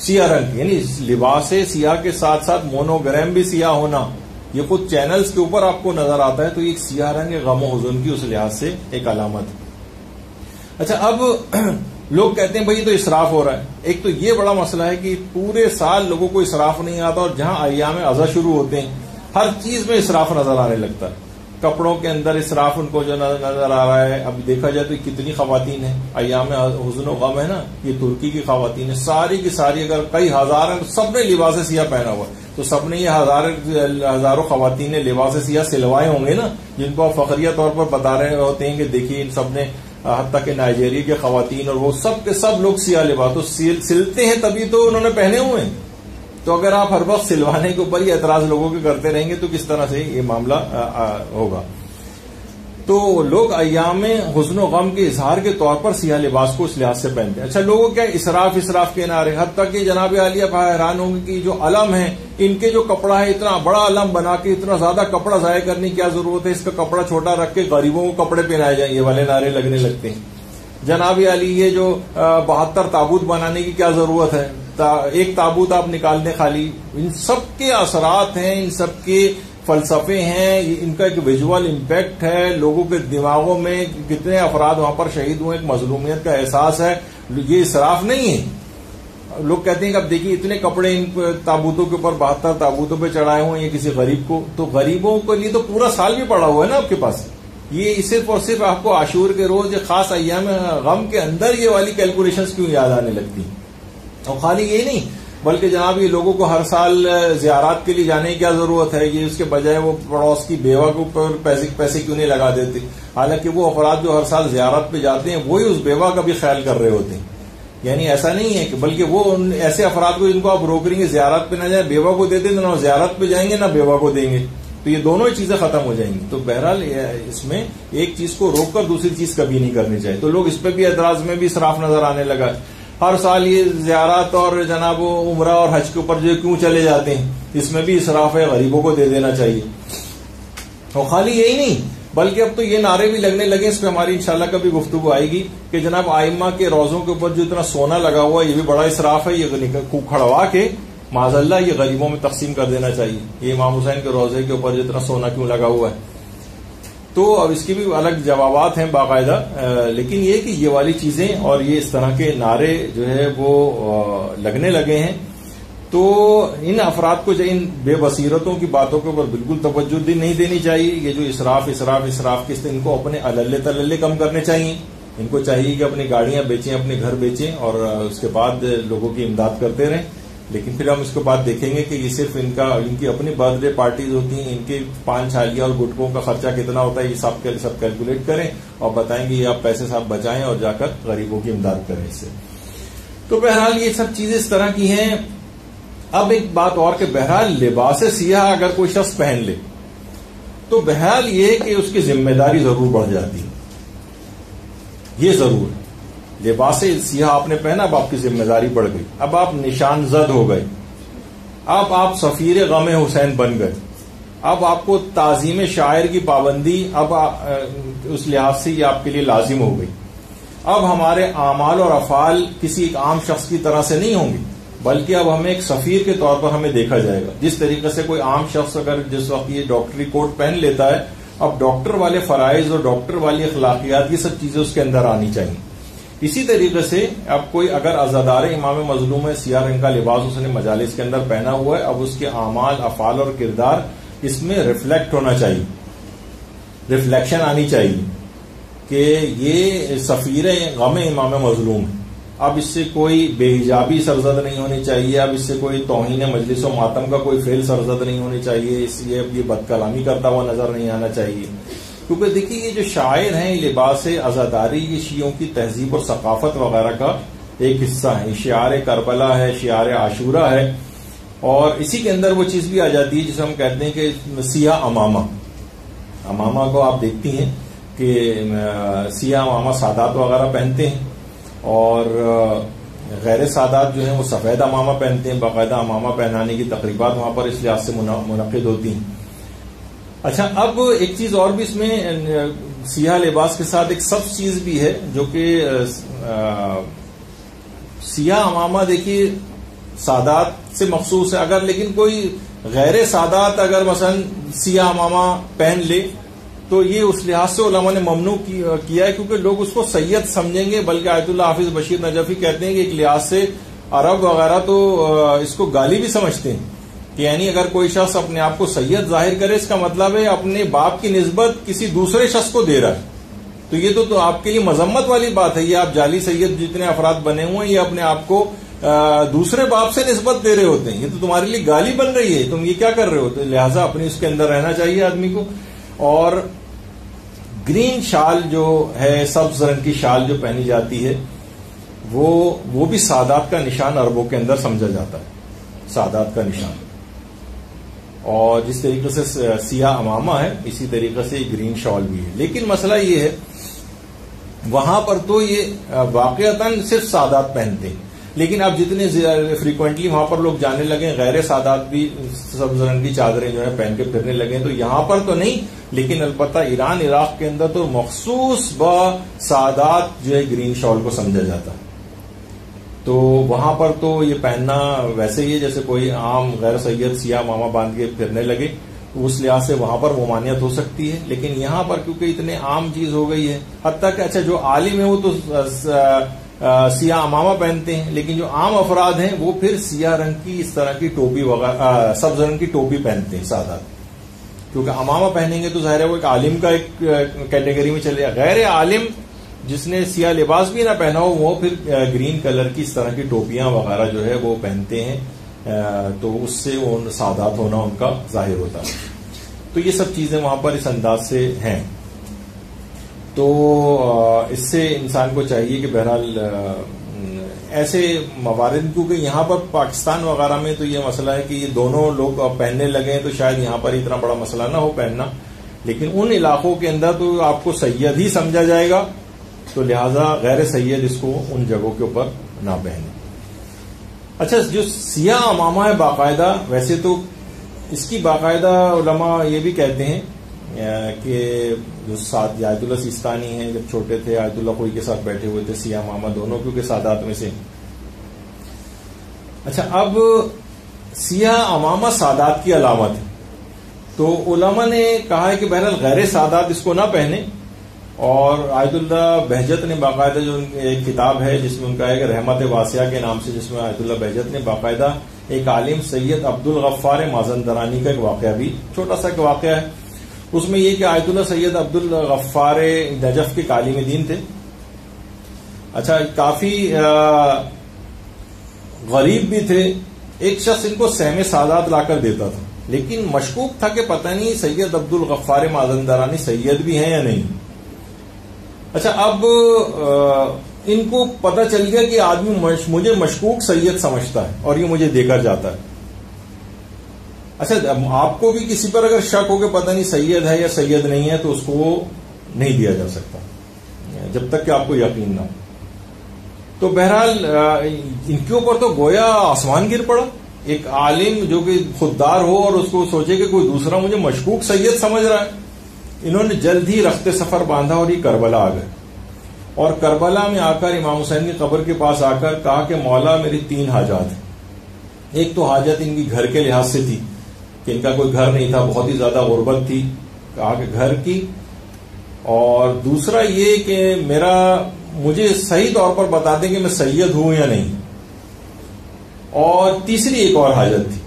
سیاہ رنگ یعنی لباس سیاہ کے ساتھ ساتھ مونوگرام بھی سیاہ ہونا، یہ خود چینلز کے اوپر آپ کو نظر آتا ہے. تو یہ ایک سیاہ رنگ غم و حزن کی اس لحاظ سے ایک علامت ہے. اچھا اب لوگ کہتے ہیں بھائی تو اسراف ہو رہا ہے. ایک تو یہ بڑا مسئلہ ہے کہ پورے سال لوگوں کو اسراف نہیں آتا، اور جہاں ایام اضحیٰ شروع ہوتے ہیں ہر چیز میں اسراف نظر آنے لگتا ہے. کپڑوں کے اندر اسراف ان کو جو نظر آ رہا ہے. اب دیکھا جائے تو کتنی خواتین ہیں ایام حزن و غم ہے نا، یہ ترکی کی خواتین ہیں، ساری کی ساری اگر کئی ہزار ہیں تو سب نے لباس سیاہ پہنا ہوا، تو سب نے یہ ہزاروں خواتین نے لباس سیاہ سلوائے ہوں گے نا، جن کو آپ فخریہ طور پر بتا رہے ہوتے ہیں کہ دیکھیے ان سب نے، حتیٰ کہ نائجیریا کے خواتین اور وہ سب کے سب لوگ سیاہ لباس تو سلتے ہیں تبھی تو انہوں نے پہنے ہوئے ہیں. تو اگر آپ ہر وقت سلوانے کے اوپر ہی اعتراض لوگوں کے کرتے رہیں گے تو کس طرح سے یہ معاملہ ہوگا. تو لوگ ایام حزن و غم کے اظہار کے طور پر سیاہ لباس کو اس لحاظ سے پہنتے ہیں. اچھا لوگوں کیا اسراف کے نعرے، حتیٰ کہ جناب عالیہ حیران ہوں گے کہ جو علم ہیں ان کے جو کپڑا ہے اتنا بڑا علم بنا کے اتنا زیادہ کپڑا ضائع کرنے کی کیا ضرورت ہے، اس کا کپڑا چھوٹا رکھ کے غریبوں کو کپڑے پہنائے جائیں، یہ والے نعرے لگنے لگتے ہیں. جناب علی یہ جو 72 تابوت بنانے کی کیا ضرورت ہے، ایک تابوت آپ نکال دیں خالی. ان سب کے اثرات ہیں، ان سب کے فلسفے ہیں، ان کا ایک ویژول امپیکٹ ہے، لوگوں کے دماغوں میں کتنے افراد وہاں پر شہید ہوئے، ایک مظلومیت کا احساس ہے. یہ اسراف نہیں ہے. لوگ کہتے ہیں کہ اب دیکھیے اتنے کپڑے ان تابوتوں کے اوپر 72 تابوتوں پہ چڑھائے ہوئے ہیں کسی غریب کو، تو غریبوں کے لیے تو پورا سال بھی پڑا ہوا ہے نا آپ کے پاس. یہ صرف اور صرف آپ کو عاشور کے روز خاص ایام غم کے اندر یہ والی کیلکولیشنز کیوں یاد آنے لگتی. اور خالی یہ نہیں بلکہ جناب یہ لوگوں کو ہر سال زیارات کے لیے جانے کی کیا ضرورت ہے، یہ اس کے بجائے وہ پڑوس کی بیوہ کے اوپر پیسے کیوں نہیں لگا دیتے، حالانکہ وہ افراد جو ہر سال زیارت پہ جاتے ہیں وہی اس بیوہ کا بھی خیال کر رہے ہوتے ہیں. یعنی ایسا نہیں ہے کہ بلکہ وہ ایسے افراد کو جن کو آپ روک رہیں گے زیارت پہ نہ جائیں، بیوہ کو دے دیں تو نہ زیارت پہ جائیں گے نہ بیوہ کو دیں گے، تو یہ دونوں ہی چیزیں ختم ہو جائیں گی. تو بہرحال اس میں ایک چیز کو روک کر دوسری چیز کبھی نہیں کرنی چاہیے. تو لوگ اس پہ بھی اعتراض میں بھی اسراف نظر آنے لگا. ہر سال یہ زیارات اور جناب عمرہ اور حج کے اوپر جو کیوں چلے جاتے ہیں، اس میں بھی اسراف ہے، غریبوں کو دے دینا چاہیے. اور خالی یہی نہیں بلکہ اب تو یہ نعرے بھی لگنے لگے، اس پہ ہماری انشاءاللہ کبھی گفتگو آئے گی کہ جناب آئمہ کے روزوں کے اوپر جو اتنا سونا لگا ہوا ہے یہ بھی بڑا اسراف ہے، یہ کھڑوا کے معاذ اللہ یہ غریبوں میں تقسیم کر دینا چاہیے. یہ امام حسین کے روزے کے اوپر جو اتنا سونا کیوں لگا ہوا ہے. تو اب اس کے بھی الگ جوابات ہیں باقاعدہ، لیکن یہ کہ یہ والی چیزیں اور یہ اس طرح کے نعرے جو ہے وہ لگنے لگے ہیں. تو ان افراد کو ان بے بصیرتوں کی باتوں کے اوپر بالکل توجہ نہیں دینی چاہیے. یہ جو اسراف کس ان کو اپنے عللے تللے کم کرنے چاہیے. ان کو چاہیے کہ اپنی گاڑیاں بیچیں، اپنے گھر بیچیں اور اس کے بعد لوگوں کی امداد کرتے رہیں. لیکن پھر ہم اس کے بعد دیکھیں گے کہ یہ صرف ان کی اپنی برتھ ڈے پارٹیز ہوتی ہیں، ان کے پان چھالیاں اور گٹکوں کا خرچہ کتنا ہوتا ہے یہ سب کیلکولیٹ کریں اور بتائیں گے یہ آپ پیسے صاحب بچائیں اور جا کر غریبوں کی امداد کریں اس سے. تو بہرحال یہ سب چیزیں اس طرح کی ہیں. اب ایک بات اور کہ بہرحال لباس سیاہ اگر کوئی شخص پہن لے تو بہرحال یہ کہ اس کی ذمہ داری ضرور بڑھ جاتی ہے. یہ ضرور ہے. لباس سیاہ آپ نے پہنا، اب آپ کی ذمہ داری بڑھ گئی، اب آپ نشان زد ہو گئے، اب آپ سفیر غم حسین بن گئے، اب آپ کو تعظیم شاعر کی پابندی اب اس لحاظ سے یہ آپ کے لیے لازم ہو گئی. اب ہمارے اعمال اور افعال کسی ایک عام شخص کی طرح سے نہیں ہوں گے بلکہ اب ہمیں ایک سفیر کے طور پر ہمیں دیکھا جائے گا. جس طریقے سے کوئی عام شخص اگر جس وقت یہ ڈاکٹری کوٹ پہن لیتا ہے، اب ڈاکٹر والے فرائض اور ڈاکٹر والی اخلاقیات کی سب چیزیں اس کے اندر آنی چاہیے. اسی طریقے سے اب کوئی اگر عزادار امام مظلوم ہے، سیاہ رنگ کا لباس اس نے مجالس کے اندر پہنا ہوا ہے، اب اس کے اعمال افعال اور کردار اس میں ریفلیکٹ ہونا چاہیے، ریفلیکشن آنی چاہیے کہ یہ سفیر غم امام مظلوم ہے. اب اس سے کوئی بے حجابی سرزد نہیں ہونی چاہیے، اب اس سے کوئی توہین مجلس و ماتم کا کوئی فعل سرزد نہیں ہونی چاہیے، اس لیے اب یہ بد کلامی کرتا ہوا نظر نہیں آنا چاہیے. کیونکہ دیکھیے یہ جو شاعر ہیں لباس عزاداری یہ شیعوں کی تہذیب اور ثقافت وغیرہ کا ایک حصہ ہے. شعار کربلا ہے، شعار عاشورہ ہے، اور اسی کے اندر وہ چیز بھی آ جاتی ہے جسے ہم کہتے ہیں کہ سیاہ امامہ کو آپ دیکھتی ہیں کہ سیاہ امامہ سادات وغیرہ پہنتے ہیں اور غیر سادات جو ہیں وہ سفید امامہ پہنتے ہیں. باقاعدہ امامہ پہنانے کی تقریبات وہاں پر اس لحاظ سے منعقد ہوتی ہیں. اچھا اب ایک چیز اور بھی اس میں سیاہ لباس کے ساتھ ایک سب چیز بھی ہے جو کہ سیاہ امامہ دیکھیے سادات سے مخصوص ہے. اگر لیکن کوئی غیر سادات اگر مثلا سیاہ امامہ پہن لے تو یہ اس لحاظ سے علماء نے ممنوع کیا ہے کیونکہ لوگ اس کو سید سمجھیں گے، بلکہ آیت اللہ حافظ بشیر نجفی کہتے ہیں کہ ایک لحاظ سے عرب وغیرہ تو اس کو گالی بھی سمجھتے ہیں کہ یعنی اگر کوئی شخص اپنے آپ کو سید ظاہر کرے اس کا مطلب ہے اپنے باپ کی نسبت کسی دوسرے شخص کو دے رہا ہے، تو یہ تو آپ کے لیے مذمت والی بات ہے. یہ آپ جعلی سید جتنے افراد بنے ہوئے ہیں یہ اپنے آپ کو دوسرے باپ سے نسبت دے رہے ہوتے ہیں، یہ تو تمہارے لیے گالی بن رہی ہے، تم یہ کیا کر رہے ہو. تو لہٰذا اپنی اس کے اندر رہنا چاہیے آدمی کو. اور گرین شال جو ہے، سبز رنگ کی شال جو پہنی جاتی ہے وہ بھی سادات کا نشان عربوں کے اندر سمجھا جاتا ہے، سادات کا نشان. اور جس طریقے سے سیاہ امامہ ہے اسی طریقے سے گرین شال بھی ہے. لیکن مسئلہ یہ ہے وہاں پر تو یہ واقعتاً صرف سادات پہنتے ہیں، لیکن اب جتنے فریکوینٹلی وہاں پر لوگ جانے لگے غیر سادات بھی سبز رنگ کی چادریں جو ہے پہن کے پھرنے لگے. تو یہاں پر تو نہیں، لیکن البتہ ایران عراق کے اندر تو مخصوص با سادات جو ہے گرین شال کو سمجھا جاتا ہے. تو وہاں پر تو یہ پہننا ویسے ہی ہے جیسے کوئی عام غیر سید سیاہ ماما باندھ کے پھرنے لگے، اس لحاظ سے وہاں پر ممانعت ہو سکتی ہے. لیکن یہاں پر کیونکہ اتنے عام چیز ہو گئی ہے، حتیٰ کہ اچھا جو عالم ہے وہ تو سیاہ امامہ پہنتے ہیں، لیکن جو عام افراد ہیں وہ پھر سیاہ رنگ کی اس طرح کی ٹوپی وغیرہ سبز رنگ کی ٹوپی پہنتے ہیں سادات. کیونکہ امامہ پہنیں گے تو ظاہر ہے وہ ایک عالم کا ایک کیٹیگری میں چلے جائے. غیر عالم جس نے سیاہ لباس بھی نہ پہنا ہو وہ پھر گرین کلر کی اس طرح کی ٹوپیاں وغیرہ جو ہے وہ پہنتے ہیں، تو اس سے وہ سادات ہونا ان کا ظاہر ہوتا ہے. تو یہ سب چیزیں وہاں پر اس انداز سے ہیں. تو اس سے انسان کو چاہیے کہ بہرحال ایسے موارد، کیونکہ یہاں پر پاکستان وغیرہ میں تو یہ مسئلہ ہے کہ یہ دونوں لوگ پہننے لگے تو شاید یہاں پر اتنا بڑا مسئلہ نہ ہو پہننا، لیکن ان علاقوں کے اندر تو آپ کو سید ہی سمجھا جائے گا، تو لہذا غیر سید اس کو ان جگہوں کے اوپر نہ پہنے. اچھا جو سیاہ امامہ ہے باقاعدہ، ویسے تو اس کی باقاعدہ علماء یہ بھی کہتے ہیں کہ جو ساتھ آیت اللہ سیستانی ہیں جب چھوٹے تھے آیت اللہ کوئی کے ساتھ بیٹھے ہوئے تھے، سیاہ امامہ دونوں کیونکہ سادات میں سے. اچھا اب سیاہ امامہ سادات کی علامت ہے، تو علماء نے کہا ہے کہ بہرحال غیر سادات اس کو نہ پہنے. اور آیت اللہ بہجت نے باقاعدہ جو ایک کتاب ہے جس میں ان کا ایک رحمت واسعہ کے نام سے، جس میں آیت اللہ بہجت نے باقاعدہ ایک عالم سید عبد الغفار مازندرانی کا ایک واقعہ بھی چھوٹا سا ایک واقعہ ہے. اس میں یہ کہ آیت اللہ سید عبد الغفار نجف کے عالم دین تھے. اچھا کافی غریب بھی تھے. ایک شخص ان کو سہم سادات لا کر دیتا تھا، لیکن مشکوک تھا کہ پتہ نہیں سید عبد الغفار مازندرانی سید بھی ہیں یا نہیں. اچھا اب ان کو پتہ چل گیا کہ آدمی مجھے مشکوک سید سمجھتا ہے اور یہ مجھے دے کر جاتا ہے. اچھا آپ کو بھی کسی پر اگر شک ہو کہ پتہ نہیں سید ہے یا سید نہیں ہے تو اس کو نہیں دیا جا سکتا جب تک کہ آپ کو یقین نہ ہو. تو بہرحال ان کے اوپر تو گویا آسمان گر پڑا. ایک عالم جو کہ خوددار ہو اور اس کو سوچے کہ کوئی دوسرا مجھے مشکوک سید سمجھ رہا ہے. انہوں نے جلد ہی رخت سفر باندھا اور یہ کربلا آ گئے. اور کربلا میں آ کر امام حسین کی قبر کے پاس آ کر کہا کہ مولا میری 3 حاجات ہیں. ایک تو حاجت ان کی گھر کے لحاظ سے تھی کہ ان کا کوئی گھر نہیں تھا، بہت ہی زیادہ غربت تھی، کہا کہ گھر کی. اور دوسرا یہ کہ مجھے صحیح طور پر بتا دیں کہ میں سید ہوں یا نہیں. اور تیسری ایک اور حاجت تھی.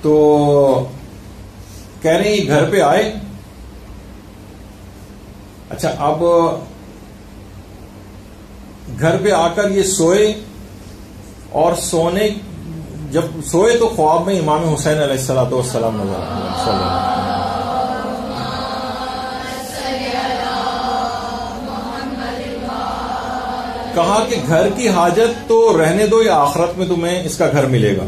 تو کہہ رہے ہیں یہ گھر پہ آئے. اچھا اب گھر پہ آ کر یہ سوئے، اور سونے جب سوئے تو خواب میں امام حسین علیہ الصلوۃ والسلام نظر آئے. کہا کہ گھر کی حاجت تو رہنے دو، یا آخرت میں تمہیں اس کا گھر ملے گا،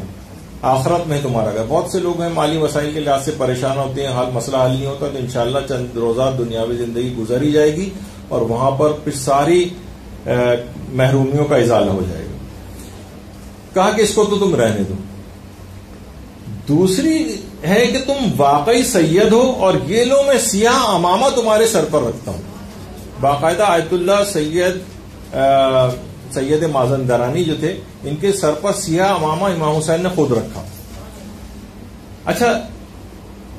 آخرت میں تمہارا گھر. بہت سے لوگ ہیں مالی وسائل کے لحاظ سے پریشان ہوتے ہیں، مسئلہ حل نہیں ہوتا، تو انشاءاللہ چند روزہ دنیاوی زندگی گزر ہی جائے گی اور وہاں پر پھر ساری محرومیوں کا ازالہ ہو جائے گا. کہا کہ اس کو تو تم رہنے دو. دوسری ہے کہ تم واقعی سید ہو اور یہ لو میں سیاہ امامہ تمہارے سر پر رکھتا ہوں. باقاعدہ آیت اللہ سید مازندرانی جو تھے ان کے سر پر سیاہ امامہ امام حسین نے خود رکھا. اچھا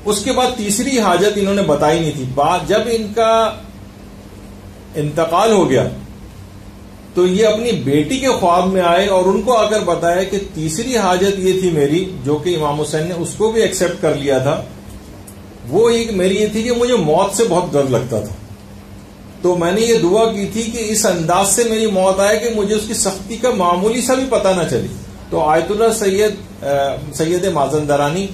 اس کے بعد تیسری حاجت انہوں نے بتائی نہیں تھی. جب ان کا انتقال ہو گیا تو یہ اپنی بیٹی کے خواب میں آئے اور ان کو آ کر بتایا کہ تیسری حاجت یہ تھی میری, جو کہ امام حسین نے اس کو بھی ایکسپٹ کر لیا تھا. وہ ایک میری یہ تھی کہ مجھے موت سے بہت ڈر لگتا تھا, تو میں نے یہ دعا کی تھی کہ اس انداز سے میری موت آئے کہ مجھے اس کی سختی کا معمولی سا بھی پتہ نہ چلے. تو آیت اللہ سید مازندرانی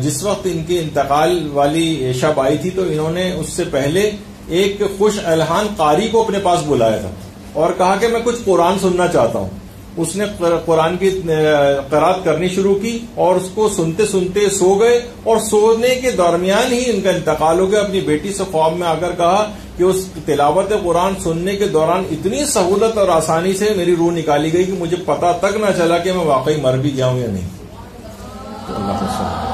جس وقت ان کے انتقال والی شب آئی تھی تو انہوں نے اس سے پہلے ایک خوش الحان قاری کو اپنے پاس بلایا تھا اور کہا کہ میں کچھ قرآن سننا چاہتا ہوں. اس نے قرآن کی قرات کرنی شروع کی اور اس کو سنتے سنتے سو گئے, اور سونے کے درمیان ہی ان کا انتقال ہو گیا. اپنی بیٹی سے خواب میں آ کر کہا کہ اس تلاوت قرآن سننے کے دوران اتنی سہولت اور آسانی سے میری روح نکالی گئی کہ مجھے پتہ تک نہ چلا کہ میں واقعی مر بھی جاؤں یا نہیں. تو اللہ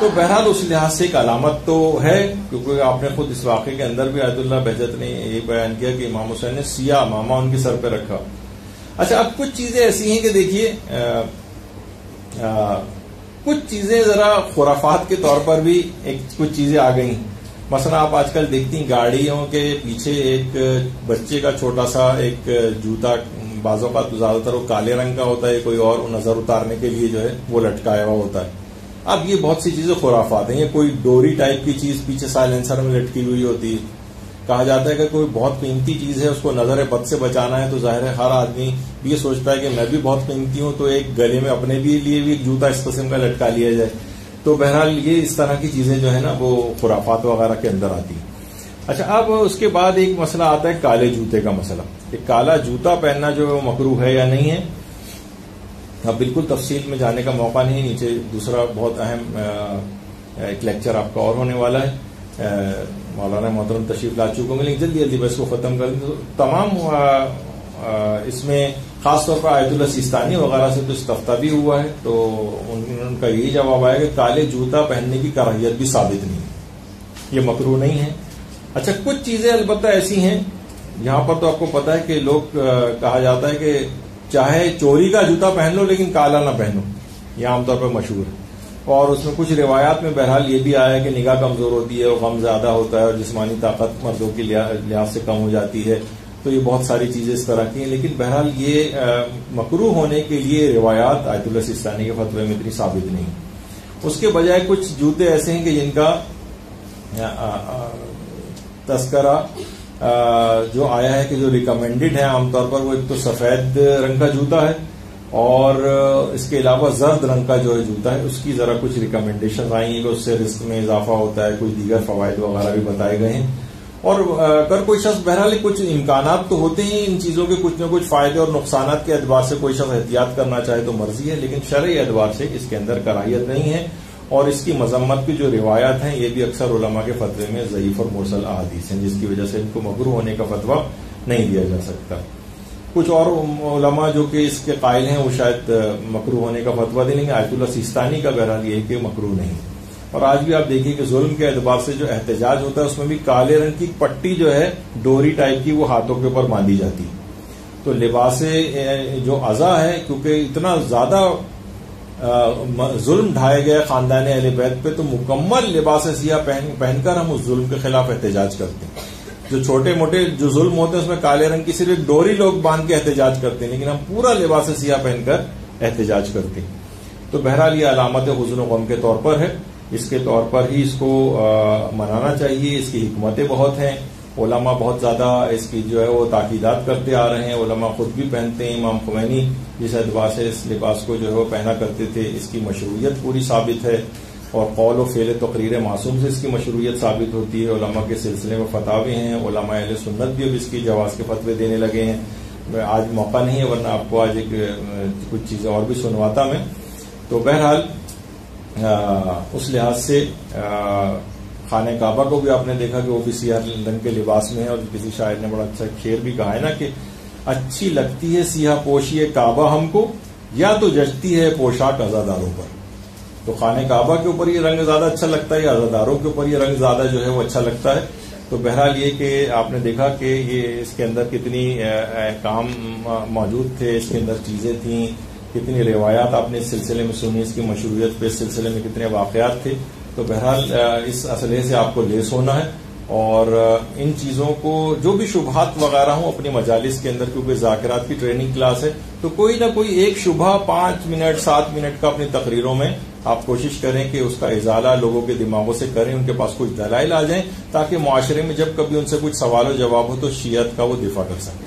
تو بہرحال اس لحاظ سے ایک علامت تو ہے, کیونکہ آپ نے خود اس واقعے کے اندر بھی آیت اللہ بہجت نے یہ بیان کیا کہ امام حسین نے سیاہ امامہ ان کے سر پہ رکھا. اچھا, اب کچھ چیزیں ایسی ہیں کہ دیکھیے کچھ چیزیں ذرا خرافات کے طور پر بھی کچھ چیزیں آ گئی. مثلا آپ آج کل دیکھتی ہیں گاڑیوں کے پیچھے ایک بچے کا چھوٹا سا ایک جوتا, بعض اوقات زیادہ تر وہ کالے رنگ کا ہوتا ہے, کوئی اور نظر اتارنے کے لیے جو ہے وہ لٹکایا ہوا ہوتا ہے. اب یہ بہت سی چیزیں خرافات ہیں. یہ کوئی ڈوری ٹائپ کی چیز پیچھے سائلنسر میں لٹکی ہوئی ہوتی ہے. کہا جاتا ہے کہ کوئی بہت قیمتی چیز ہے, اس کو نظر بد سے بچانا ہے, تو ظاہر ہے ہر آدمی یہ سوچتا ہے کہ میں بھی بہت قیمتی ہوں, تو ایک گلے میں اپنے بھی لیے بھی ایک جوتا اس قسم کا لٹکا لیا جائے. تو بہرحال یہ اس طرح کی چیزیں جو ہے نا وہ خرافات وغیرہ کے اندر آتی ہیں. اچھا, اب اس کے بعد ایک مسئلہ آتا ہے کالے جوتے کا مسئلہ. کہ کالا جوتا پہننا جو مکروہ ہے یا نہیں ہے. اب بالکل تفصیل میں جانے کا موقع نہیں, نیچے دوسرا بہت اہم ایک لیکچر آپ کا اور ہونے والا ہے. مولانا محترم تشریف لا چکے ہوں گے, لیکن جلدی جلدی بس کو ختم کر دیں. تمام اس میں خاص طور پر آیت اللہ سیستانی وغیرہ سے تو استفتہ بھی ہوا ہے, تو ان کا یہی جواب آیا کہ کالے جوتا پہننے کی کراہیت بھی ثابت نہیں, یہ مکروہ نہیں ہے. اچھا, کچھ چیزیں البتہ ایسی ہیں یہاں پر تو آپ کو پتا ہے کہ لوگ کہا جاتا ہے کہ چاہے چوری کا جوتا پہن لو لیکن کالا نہ پہنو, یہ عام طور پر مشہور ہے. اور اس میں کچھ روایات میں بہرحال یہ بھی آیا ہے کہ نگاہ کمزور ہوتی ہے اور غم زیادہ ہوتا ہے اور جسمانی طاقت مردوں کی لحاظ سے کم ہو جاتی ہے. تو یہ بہت ساری چیزیں اس طرح کی ہیں, لیکن بہرحال یہ مکروہ ہونے کے لیے روایات آیت اللہ سیستانی کے فتوے میں اتنی ثابت نہیں. اس کے بجائے کچھ جوتے ایسے ہیں کہ جن کا تذکرہ جو آیا ہے کہ جو ریکمینڈڈ ہے عام طور پر, وہ ایک تو سفید رنگ کا جوتا ہے اور اس کے علاوہ زرد رنگ کا جو ہے جوتا ہے, اس کی ذرا کچھ ریکمینڈیشن آئی ہیں کہ اس سے رزق میں اضافہ ہوتا ہے, کچھ دیگر فوائد وغیرہ بھی بتائے گئے ہیں. اور اگر کوئی شخص بہرحال کچھ امکانات تو ہوتے ہیں ان چیزوں کے کچھ نہ کچھ فائدے اور نقصانات کے اعتبار سے کوئی شخص احتیاط کرنا چاہے تو مرضی ہے, لیکن شرعی اعتبار سے اس کے اندر کراہیت نہیں ہے. اور اس کی مذمت کی جو روایات ہیں یہ بھی اکثر علماء کے فتوے میں ضعیف اور مرسل احادیث ہیں, جس کی وجہ سے ان کو مکروہ ہونے کا فتویٰ نہیں دیا جا سکتا. کچھ اور علماء جو کہ اس کے قائل ہیں وہ شاید مکروہ ہونے کا فتویٰ دیں گے. آیت اللہ سیستانی کا بہرحال یہ ہے کہ مکروہ نہیں. اور آج بھی آپ دیکھیے کہ ظلم کے اعتبار سے جو احتجاج ہوتا ہے اس میں بھی کالے رنگ کی پٹی جو ہے ڈوری ٹائپ کی وہ ہاتھوں کے اوپر باندھی جاتی. تو لباس جو عزا ہے, کیونکہ اتنا زیادہ ظلم ڈھائے گئے خاندان اہل بیت پہ, تو مکمل لباس سیاہ پہن کر ہم اس ظلم کے خلاف احتجاج کرتے ہیں. جو چھوٹے موٹے جو ظلم ہوتے ہیں اس میں کالے رنگ کی صرف ایک ڈوری لوگ باندھ کے احتجاج کرتے ہیں, لیکن ہم پورا لباس سیاہ پہن کر احتجاج کرتے ہیں. تو بہرحال یہ علامت حزن و غم کے طور پر ہے, اس کے طور پر ہی اس کو منانا چاہیے. اس کی حکمتیں بہت ہیں, علماء بہت زیادہ اس کی جو ہے وہ تاکیدات کرتے آ رہے ہیں, علماء خود بھی پہنتے ہیں. امام خمینی جس اعتبار سے اس لباس کو جو ہے وہ پہنا کرتے تھے, اس کی مشروعیت پوری ثابت ہے, اور قول و فعل تقریر معصوم سے اس کی مشروعیت ثابت ہوتی ہے. علماء کے سلسلے میں فتاوی ہیں, علماء اہل سنت بھی اب اس کی جواز کے فتوے دینے لگے ہیں. آج موقع نہیں ہے ورنہ آپ کو آج کچھ چیزیں اور بھی سنواتا میں. تو بہرحال اس لحاظ سے خانہ کعبہ کو بھی آپ نے دیکھا کہ وہ بھی سیاہ رنگ کے لباس میں ہے, اور کسی شاعر نے بڑا اچھا شعر بھی کہا ہے نا کہ اچھی لگتی ہے سیاہ پوشی کعبہ ہم کو, یا تو جچتی ہے پوشاک عزاداروں پر. تو خانہ کعبہ کے اوپر یہ رنگ زیادہ اچھا لگتا ہے یا عزاداروں کے اوپر یہ رنگ زیادہ جو ہے وہ اچھا لگتا ہے. تو بہرحال یہ کہ آپ نے دیکھا کہ یہ اس کے اندر کتنی احکام موجود تھے، اس کے اندر چیزیں تھیں، کتنی روایات آپ نے اس سلسلے میں سنی، اس کی مشروعیت پہ اس سلسلے میں کتنے واقعات تھے. تو بہرحال اس اسلحے سے آپ کو لیس ہونا ہے اور ان چیزوں کو جو بھی شبہات وغیرہ ہوں اپنی مجالس کے اندر، کیونکہ ذاکرات کی ٹریننگ کلاس ہے تو کوئی نہ کوئی ایک شبہ 5 منٹ 7 منٹ کا اپنی تقریروں میں آپ کوشش کریں کہ اس کا ازالہ لوگوں کے دماغوں سے کریں، ان کے پاس کچھ دلائل آ جائیں تاکہ معاشرے میں جب کبھی ان سے کچھ سوال و جواب ہو تو شیعت کا وہ دفاع کر سکیں.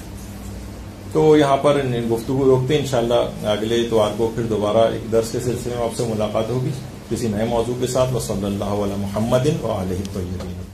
تو یہاں پر گفتگو روکتے ہیں، انشاءاللہ اگلے اتوار کو پھر دوبارہ ایک درس کے سلسلے میں آپ سے ملاقات ہوگی کسی نئے موضوع کے ساتھ. وصلی اللہ علی محمد وآلہ الطیبین.